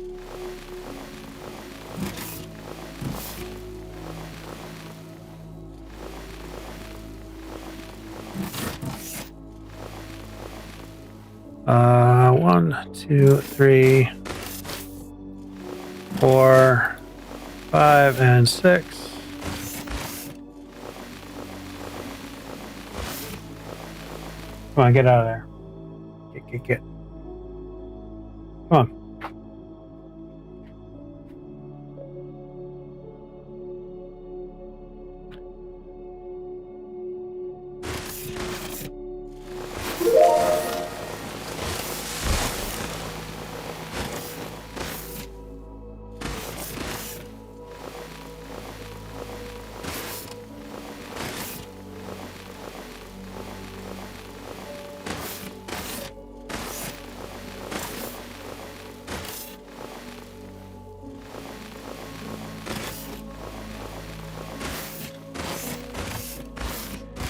One, 2, 3, 4, 5, and 6. Come on, get out of there. Get. Come on.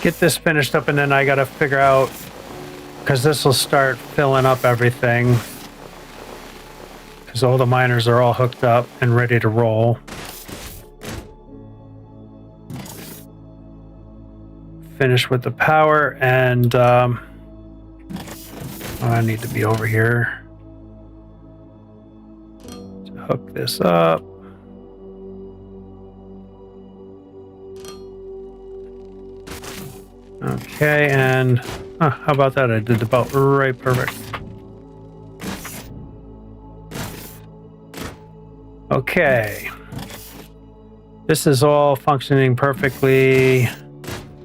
Get this finished up, and then I gotta figure out, because this will start filling up everything, because all the miners are all hooked up and ready to roll. Finish with the power, and I need to be over here to hook this up. Okay, and how about that? I did about right perfect. Okay. This is all functioning perfectly.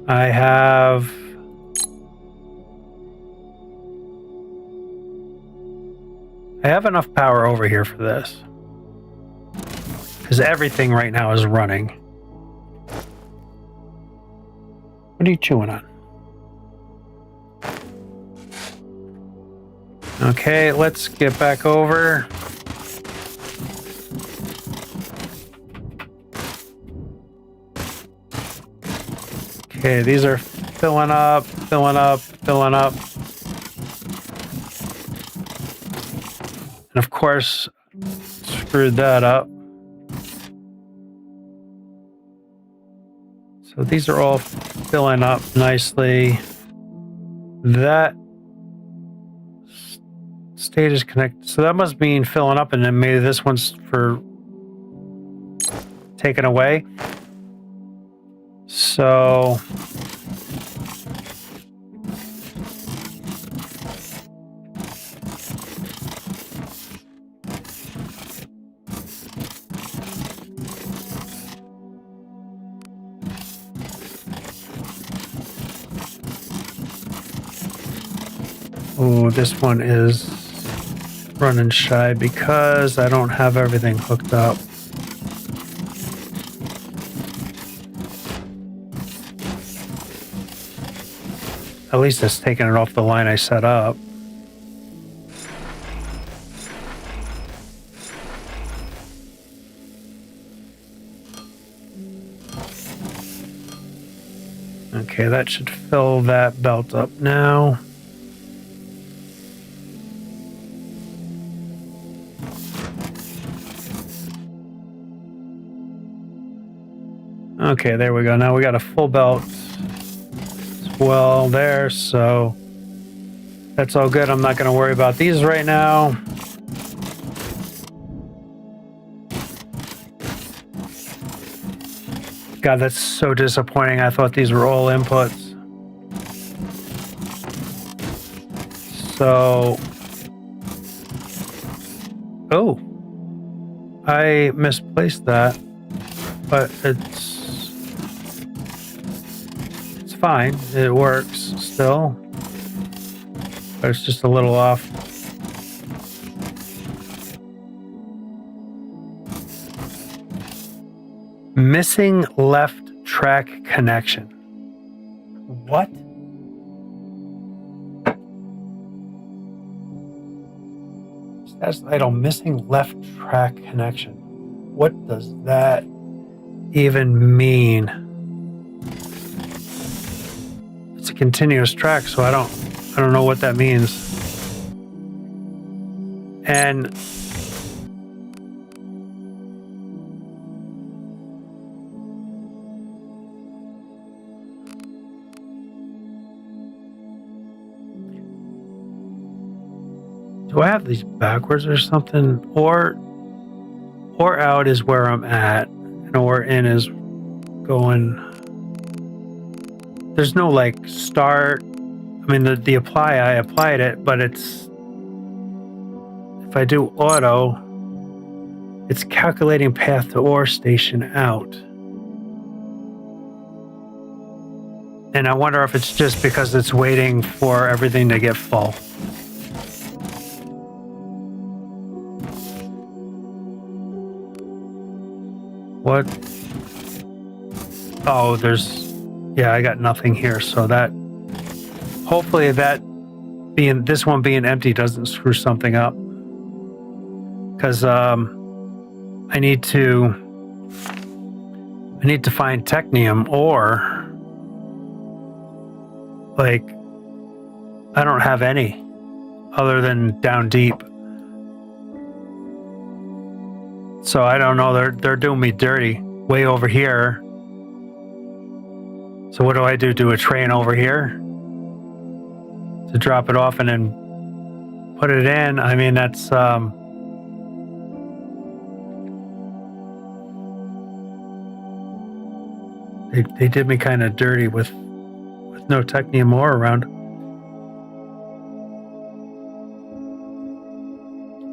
I have enough power over here for this, because everything right now is running. What are you chewing on? Okay, let's get back over. Okay, these are filling up. And of course, screwed that up. So these are all filling up nicely. That state is connected. So that must mean filling up, and then maybe this one's for taken away. So oh, this one is running shy because I don't have everything hooked up. At least it's taking it off the line I set up. Okay, that should fill that belt up now. Okay, there we go. Now we got a full belt as well there, so that's all good. I'm not going to worry about these right now. God, that's so disappointing. I thought these were all inputs. So, oh, I misplaced that, but it's fine. It works still, but it's just a little off. Missing left track connection. What? Status idle, missing left track connection. What does that even mean? It's a continuous track, so I don't know what that means. And do I have these backwards or something? Or out is where I'm at, and or in is going. There's no like start. I mean, the apply, I applied it, but it's, if I do auto, it's calculating path to ore station out. And I wonder if it's just because it's waiting for everything to get full. What? Oh, yeah, I got nothing here. So that, hopefully this one being empty doesn't screw something up. Because I need to find technium ore. Like, I don't have any other than down deep. So I don't know, they're doing me dirty way over here. So what do? Do a train over here to drop it off and then put it in? I mean, that's they did me kind of dirty with no technium ore around.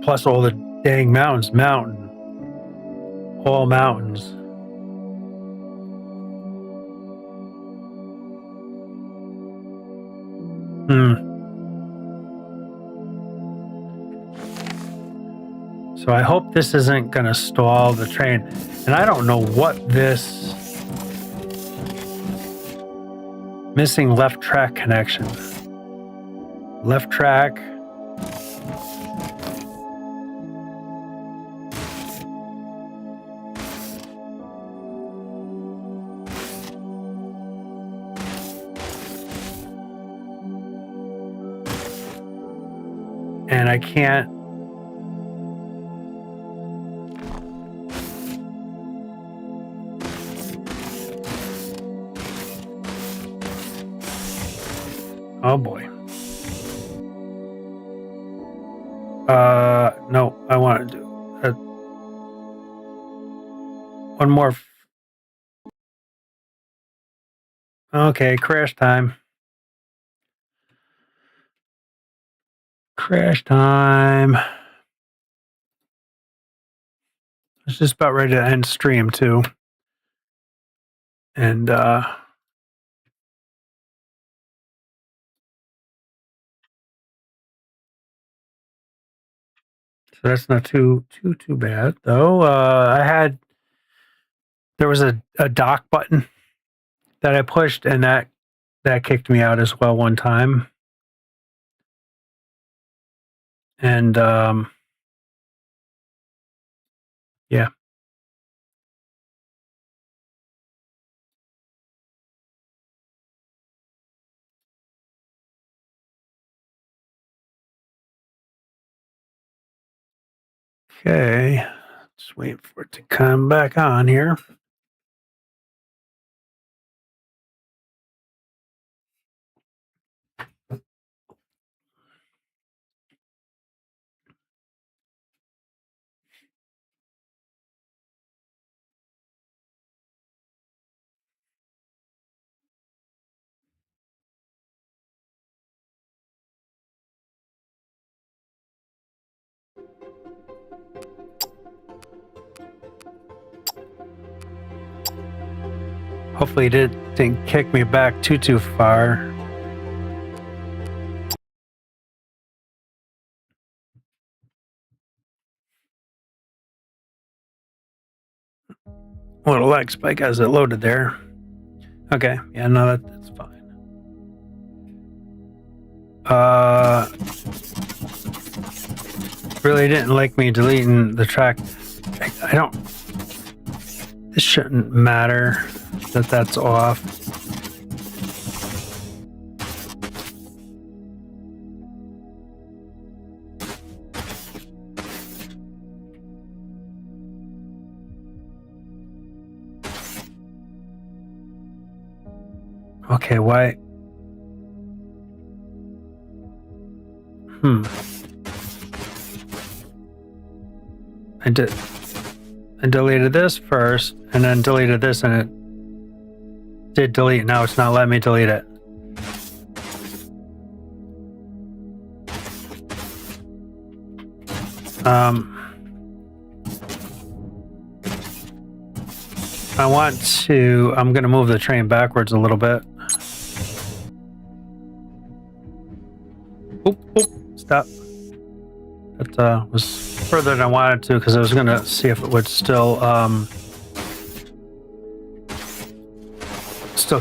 Plus all the dang mountains, all mountains. So I hope this isn't going to stall the train. And I don't know what this missing left track connection. Left track. And I can't. Oh boy. No, I want to do one more Okay, crash time. Crash time. It's just about ready to end stream too. And so that's not too bad though. There was a dock button that I pushed, and that kicked me out as well one time. And yeah. Okay, just wait for it to come back on here. Hopefully it didn't kick me back too far. A little lag spike as it loaded there. Okay, yeah, no, that's fine. Really didn't like me deleting the track. I don't. This shouldn't matter that that's off. Okay, why? I deleted this first, and then deleted this, and it did delete. Now it's not letting me delete it. I'm going to move the train backwards a little bit. Oop, stop. That was further than I wanted to, because I was going to see if it would still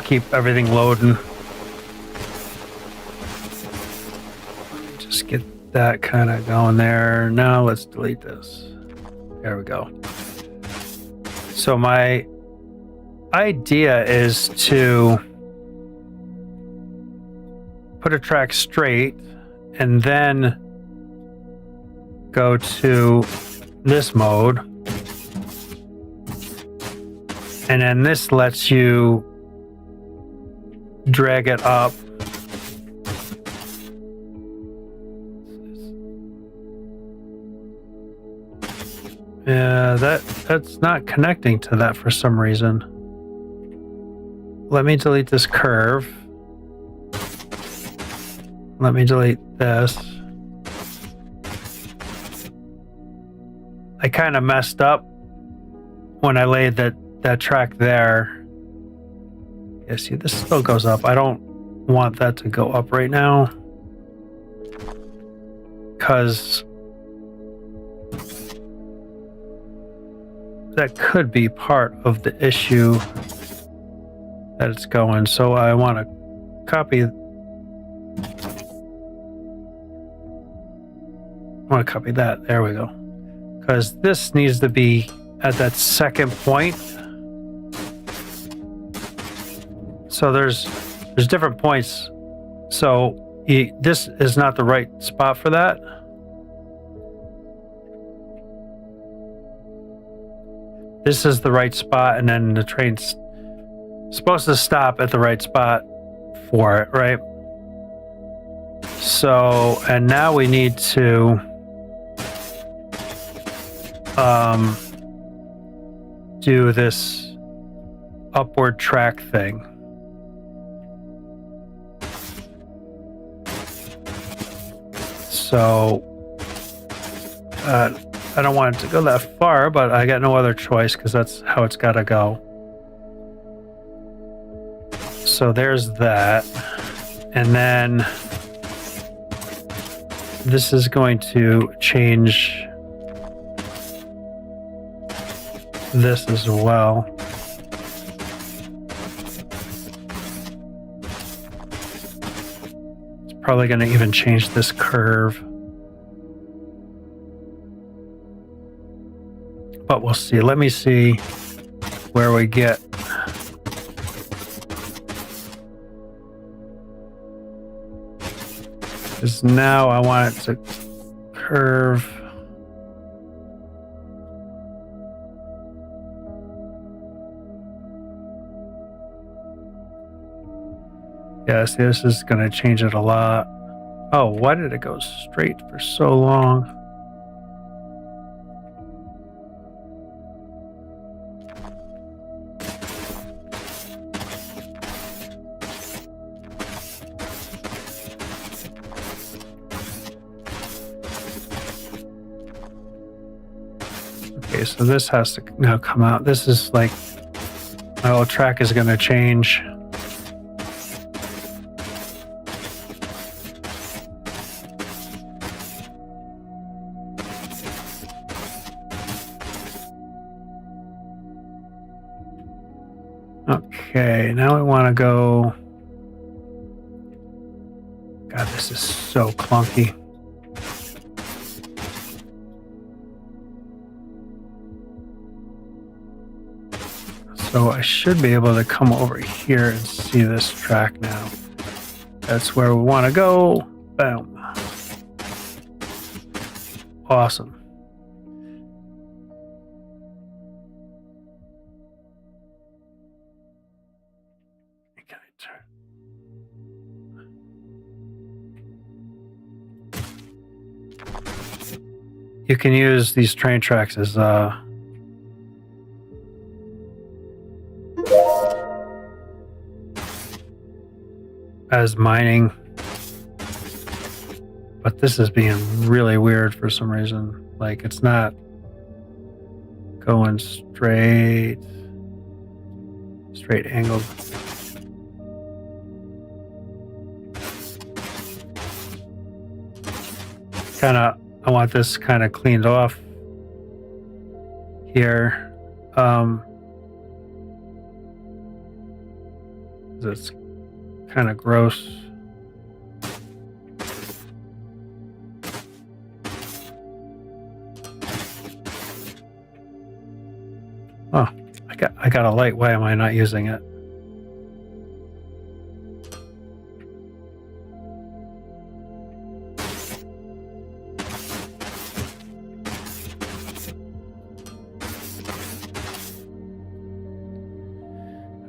keep everything loading. Just get that kind of going there. Now let's delete this. There we go. So my idea is to put a track straight and then go to this mode, and then this lets you drag it up. Yeah, that's not connecting to that for some reason. Let me delete this curve. Let me delete this. I kind of messed up when I laid that track there. Yeah, see, this still goes up. I don't want that to go up right now, because that could be part of the issue that it's going. So I want to copy that. There we go. Because this needs to be at that second point. So there's different points. So this is not the right spot for that. This is the right spot, and then the train's supposed to stop at the right spot for it, right? So, and now we need to do this upward track thing. So I don't want it to go that far, but I got no other choice because that's how it's got to go. So there's that. And then this is going to change this as well. It's probably going to even change this curve. But we'll see. Let me see where we get. Because now I want it to curve. Yeah, see, this is going to change it a lot. Oh, why did it go straight for so long? Okay, so this has to now come out. This is like, my whole track is going to change. Okay, now we want to go. God, this is so clunky. So I should be able to come over here and see this track now. That's where we want to go. Boom. Awesome. You can use these train tracks as mining, but this is being really weird for some reason. Like, it's not going straight angled. I want this kind of cleaned off here. It's kind of gross. Oh, I got a light. Why am I not using it?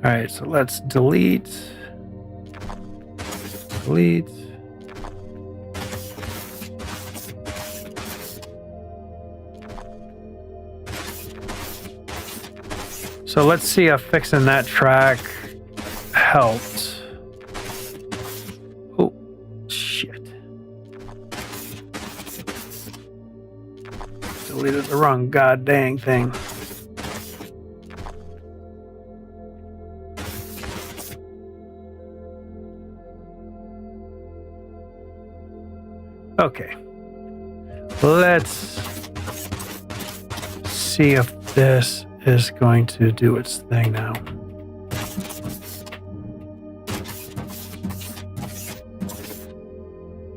All right, so let's delete. So let's see if fixing that track helped. Oh, shit. Deleted the wrong goddamn thing. Okay, let's see if this is going to do its thing now.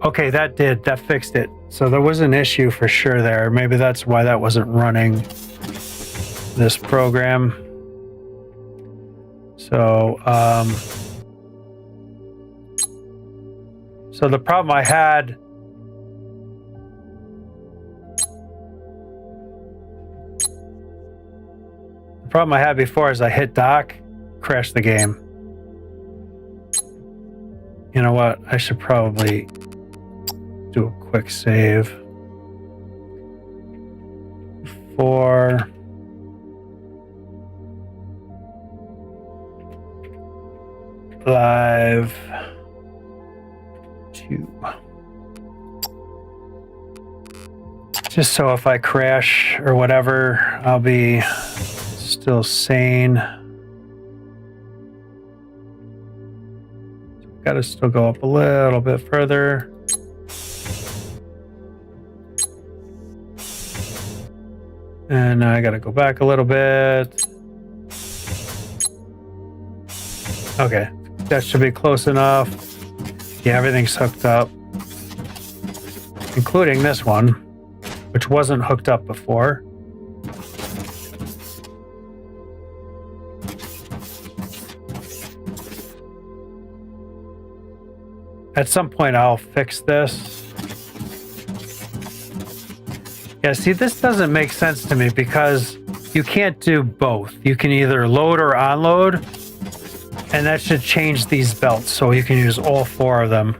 Okay, that fixed it. So there was an issue for sure there. Maybe that's why that wasn't running this program. So, so the problem I had. The problem I had before is I hit dock, crashed the game. You know what? I should probably do a quick save. For live 2. Just so if I crash or whatever, I'll be still sane. Gotta still go up a little bit further. And now I gotta go back a little bit. Okay, that should be close enough. Yeah, everything's hooked up, including this one, which wasn't hooked up before. At some point, I'll fix this. Yeah, see, this doesn't make sense to me because you can't do both. You can either load or unload, and that should change these belts so you can use all 4 of them.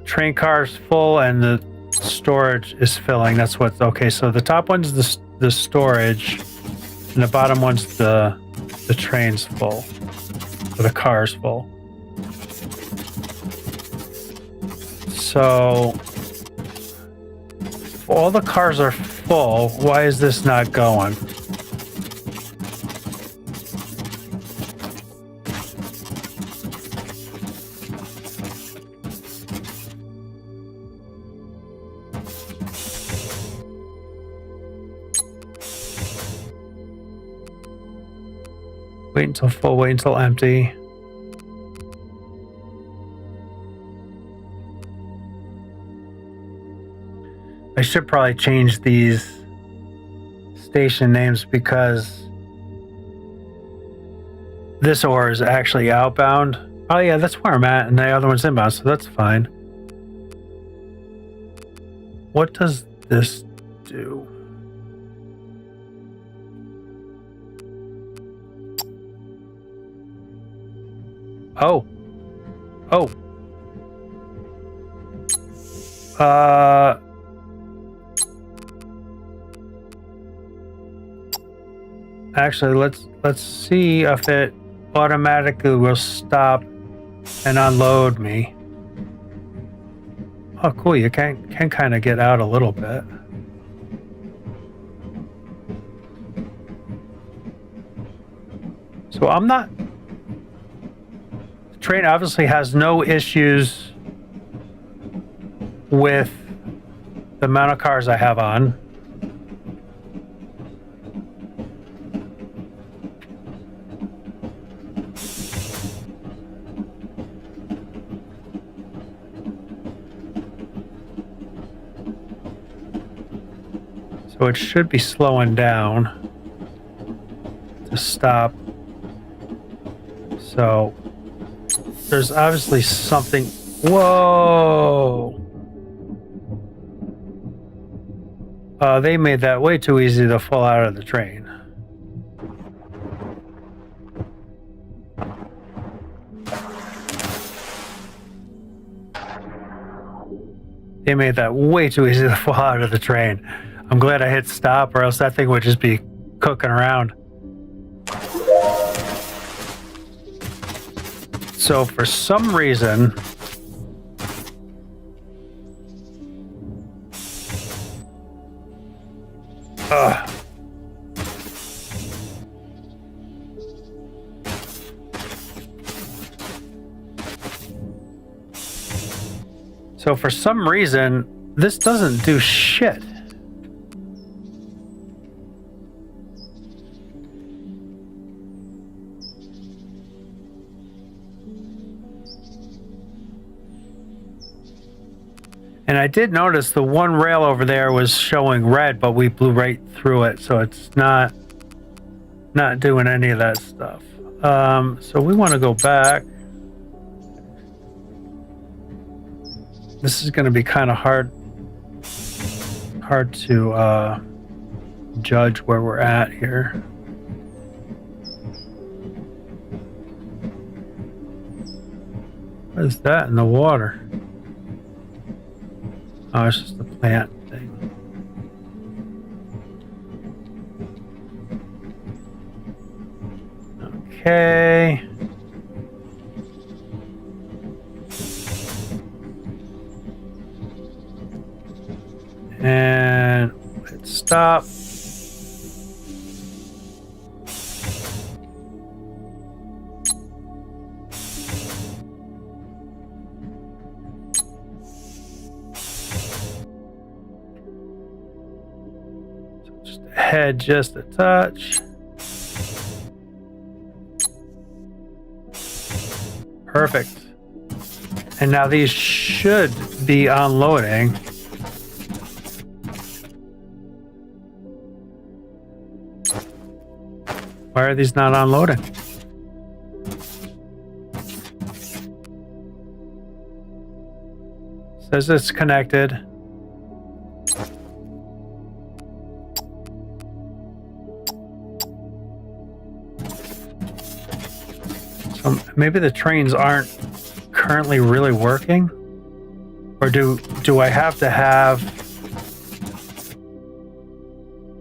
Train car's full and the storage is filling. That's what's okay. So the top one's the storage, and the bottom one's the train's full, or the car's full. So if all the cars are full, why is this not going? Wait until full, wait until empty. I should probably change these station names because this ore is actually outbound. Oh yeah, that's where I'm at, and the other one's inbound, so that's fine. What does this do? Oh. Actually, let's see if it automatically will stop and unload me. Oh, cool! You can kind of get out a little bit. So I'm not. The train obviously has no issues with the amount of cars I have on. So it should be slowing down to stop. So there's obviously something. Whoa! They made that way too easy to fall out of the train. They made that way too easy to fall out of the train. I'm glad I hit stop, or else that thing would just be cooking around. So for some reason, this doesn't do shit. And I did notice the one rail over there was showing red, but we blew right through it, so it's not doing any of that stuff. So we want to go back. This is going to be kind of hard to judge where we're at here. What is that in the water? Oh, it's just the plant thing. Okay. stop. Just head just a touch. Perfect. And now these should be unloading. Why are these not unloading? Says it's connected. So maybe the trains aren't currently really working, or do I have to have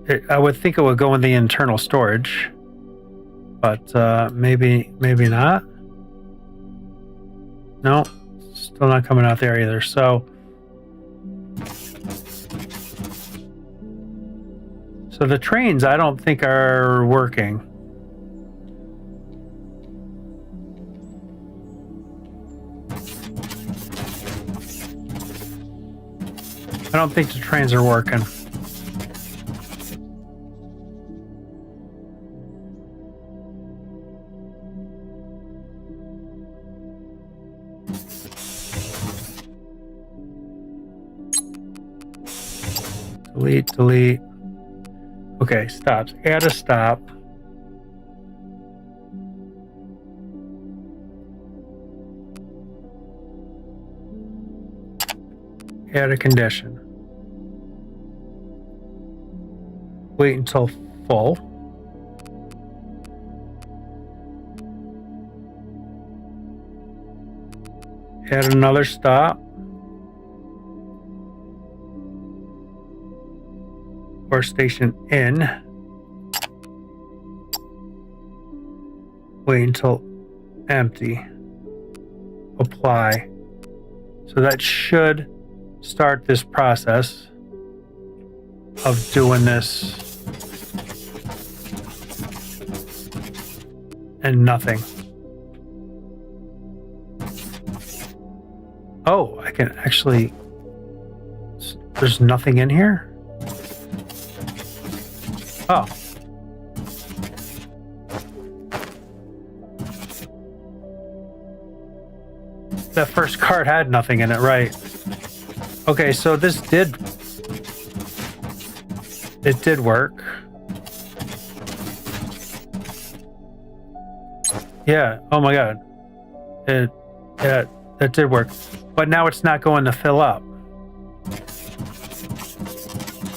it? I would think it would go in the internal storage, but maybe not. No, still not coming out there either. So the trains I don't think are working. I don't think the trains are working. Delete. Okay, stops. Add a stop. Add a condition. Wait until full. Add another stop. Or station in. Wait until empty. Apply. So that should start this process of doing this and nothing. Oh, I can actually, there's nothing in here? Oh. That first card had nothing in it, right? Okay, so this did work. Yeah, oh my god. That did work. But now it's not going to fill up.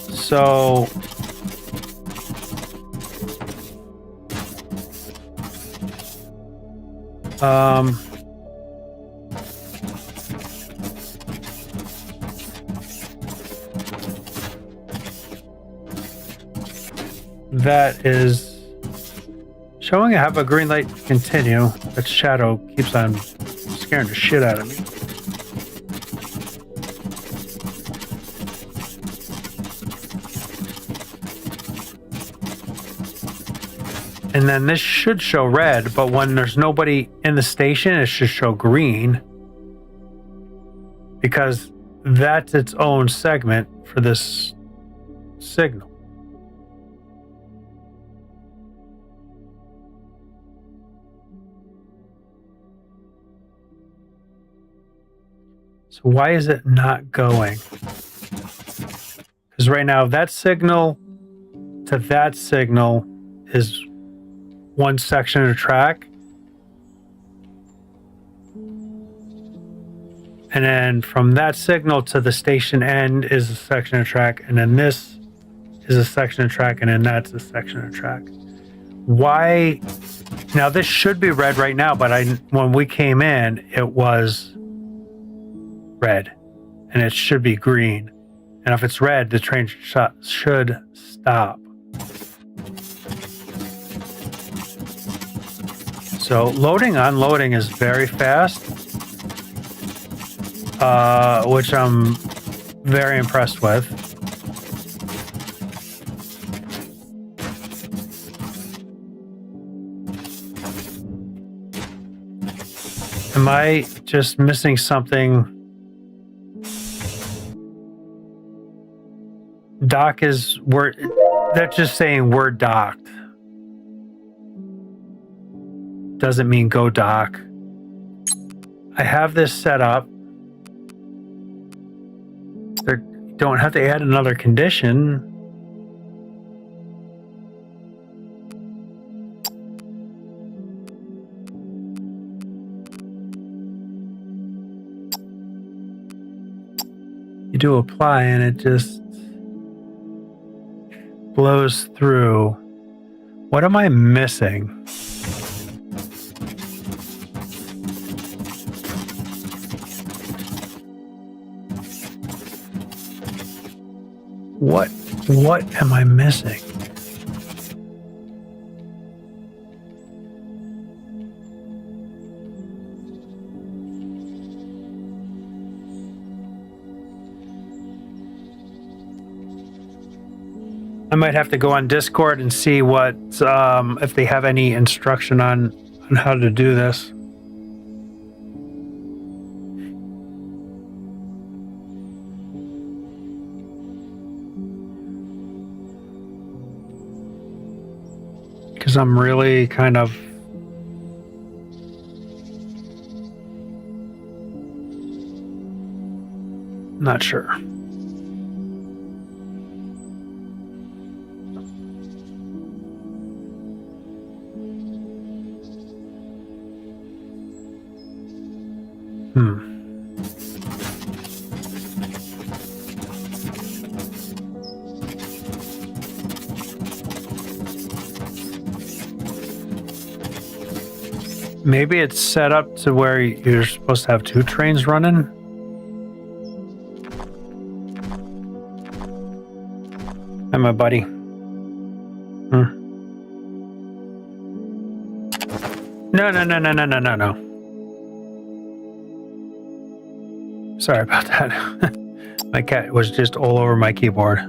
So that is showing I have a green light to continue. That shadow keeps on scaring the shit out of me. And then this should show red, but when there's nobody in the station, it should show green. Because that's its own segment for this signal. So why is it not going? Because right now that signal to that signal is one section of the track. And then from that signal to the station end is a section of track. And then this is a section of track. And then that's a section of track. Why? Now this should be red right now, but when we came in, it was red. And it should be green. And if it's red, the train should stop. So loading, unloading is very fast, which I'm very impressed with. Am I just missing something? Dock is word. That's just saying we're docked. Doesn't mean go dock. I have this set up. They don't have to add another condition. You do apply and it just blows through. What am I missing? What am I missing? I might have to go on Discord and see what if they have any instruction on how to do this. Because I'm really kind of not sure. Maybe it's set up to where you're supposed to have two trains running. Hi, my buddy. No. Sorry about that. My cat was just all over my keyboard.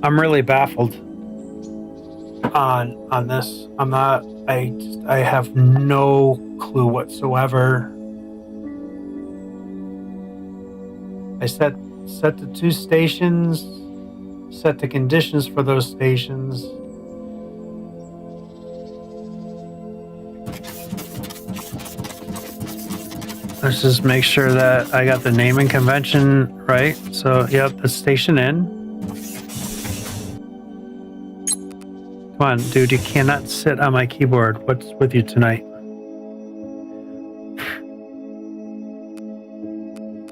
I'm really baffled on this. I'm not. I have no clue whatsoever. I set the two stations, set the conditions for those stations. Let's just make sure that I got the naming convention right. So, yep, the station in. Come on, dude, you cannot sit on my keyboard. What's with you tonight?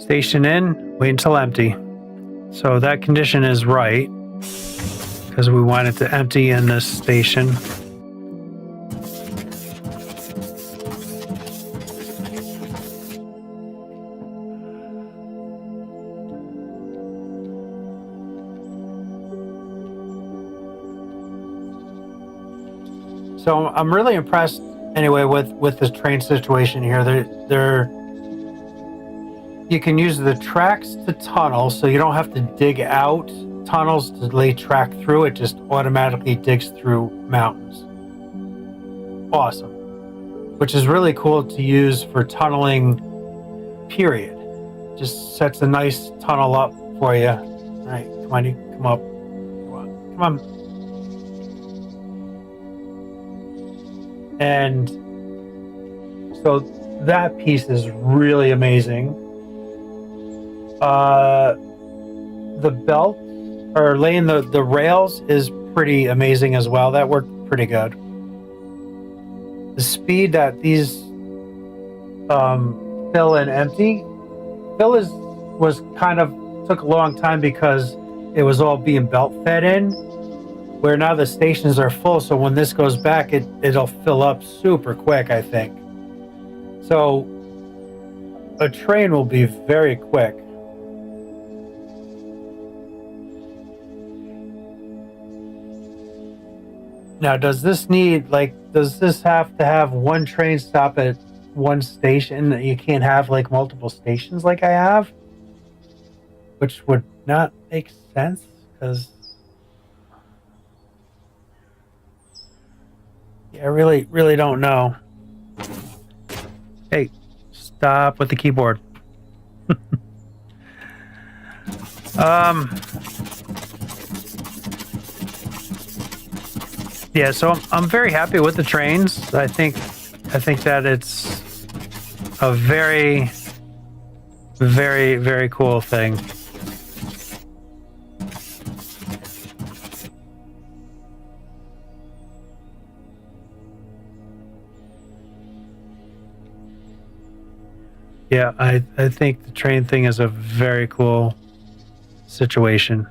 Station in, wait until empty. So that condition is right because we want it to empty in this station. So I'm really impressed anyway with this train situation here. You can use the tracks to tunnel, so you don't have to dig out tunnels to lay track through. It just automatically digs through mountains. Awesome. Which is really cool to use for tunneling, period. Just sets a nice tunnel up for you. All right, come on, you come up. Come on. And so that piece is really amazing. The belt or laying the rails is pretty amazing as well. That worked pretty good. The speed that these fill and empty, was kind of took a long time because it was all being belt fed in. Where now the stations are full, so when this goes back, it'll fill up super quick, I think. So a train will be very quick. Now, does this need, like, does this have to have one train stop at one station? You can't have, like, multiple stations like I have? Which would not make sense, because... yeah, I really don't know. Hey, stop with the keyboard. Yeah, so I'm very happy with the trains. I think that it's a very, very, very cool thing. Yeah, I think the train thing is a very cool situation.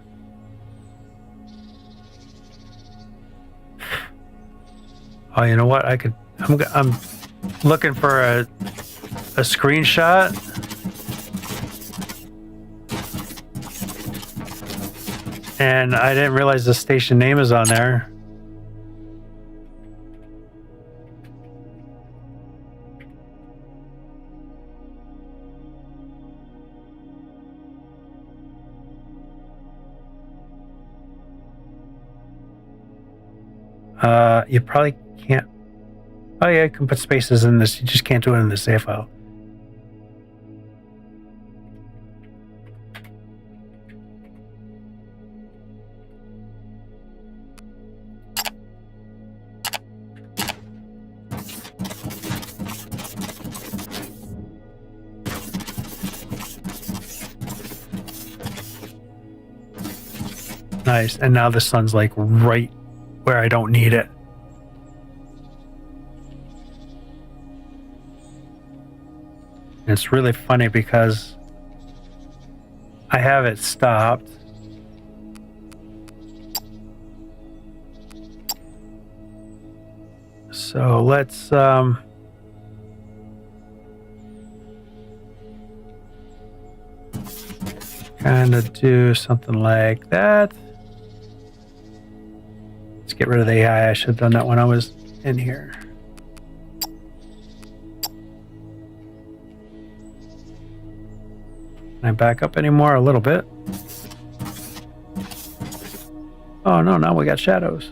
Oh, you know what? I'm looking for a screenshot. And I didn't realize the station name is on there. You probably can't. Oh yeah, you can put spaces in this. You just can't do it in the save file. Nice. And now the sun's like right where I don't need it. And it's really funny because I have it stopped. So let's kind of do something like that. Let's get rid of the AI. I should have done that when I was in here. Can I back up anymore? A little bit. Oh no, now we got shadows.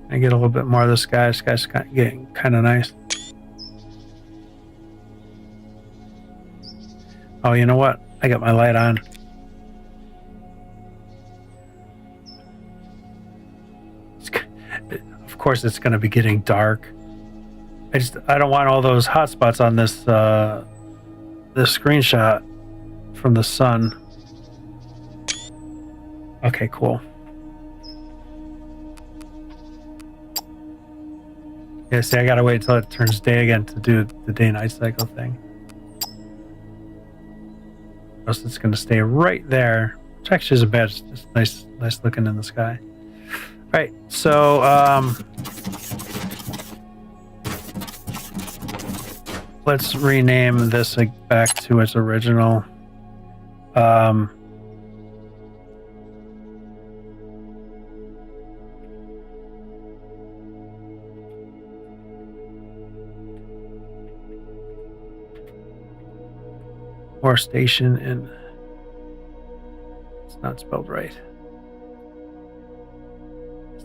I get a little bit more of this guy. This guy's getting kind of nice. Oh, you know what? I got my light on. Of course, it's going to be getting dark. I don't want all those hotspots on this this screenshot from the sun. Okay, cool. Yeah, see, I gotta wait until it turns day again to do the day-night cycle thing. Or else it's gonna stay right there, which actually isn't bad. It's nice looking in the sky. All right, so let's rename this back to its original. Or station in. It's not spelled right.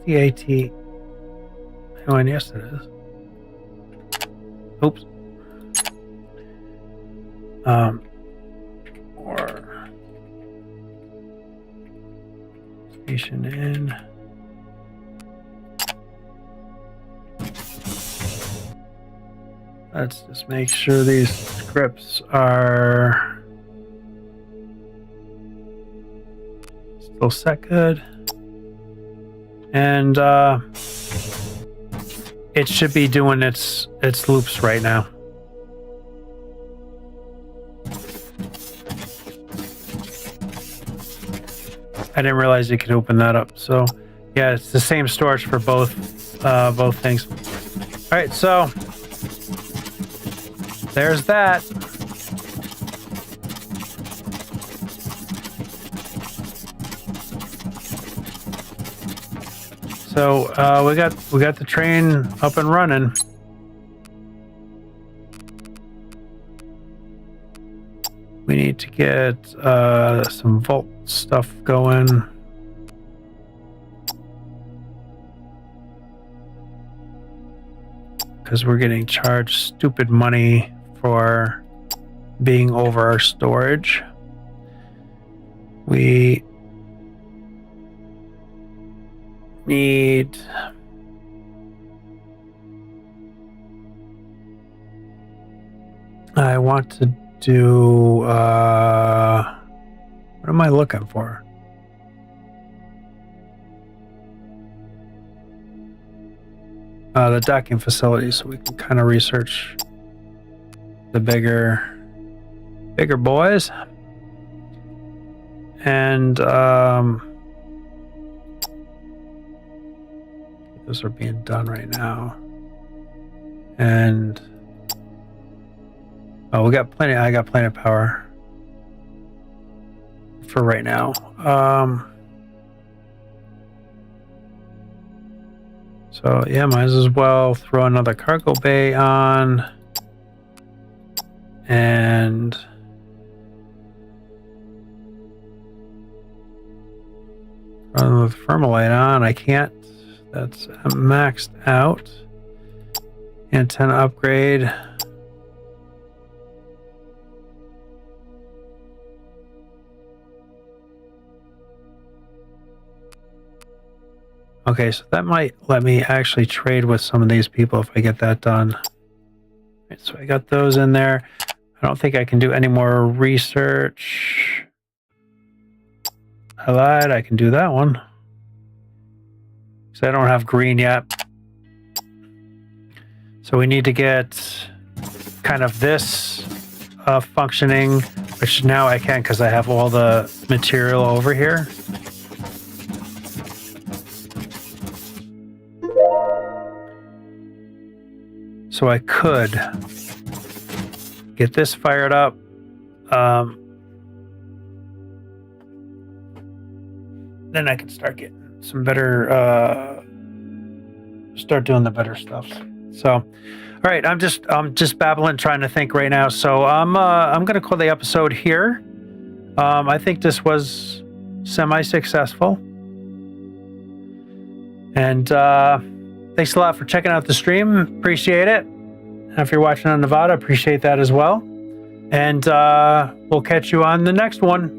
C-A-T. Oh, and yes, it is. Oops. Or station in. Let's just make sure these scripts are still set good. And it should be doing its loops right now. I didn't realize you could open that up. So yeah, it's the same storage for both things. All right, so there's that. So we got the train up and running. We need to get some vault stuff going. Because we're getting charged stupid money for being over our storage. We need I want to do what am I looking for? The docking facilities, so we can kind of research the bigger boys. And those are being done right now. And oh, I got plenty of power for right now. So yeah, might as well throw another cargo bay on and run the thermalite on. I can't. That's maxed out. Antenna upgrade. Okay, so that might let me actually trade with some of these people if I get that done. Right, so I got those in there. I don't think I can do any more research. I lied, I can do that one. So I don't have green yet. So we need to get kind of this functioning, which now I can because I have all the material over here. So I could get this fired up. Then I can start getting some better, start doing the better stuff. So, all right, I'm just babbling, trying to think right now. So I'm gonna call the episode here. I think this was semi-successful, and thanks a lot for checking out the stream. Appreciate it. And if you're watching on Nevada, appreciate that as well. And we'll catch you on the next one.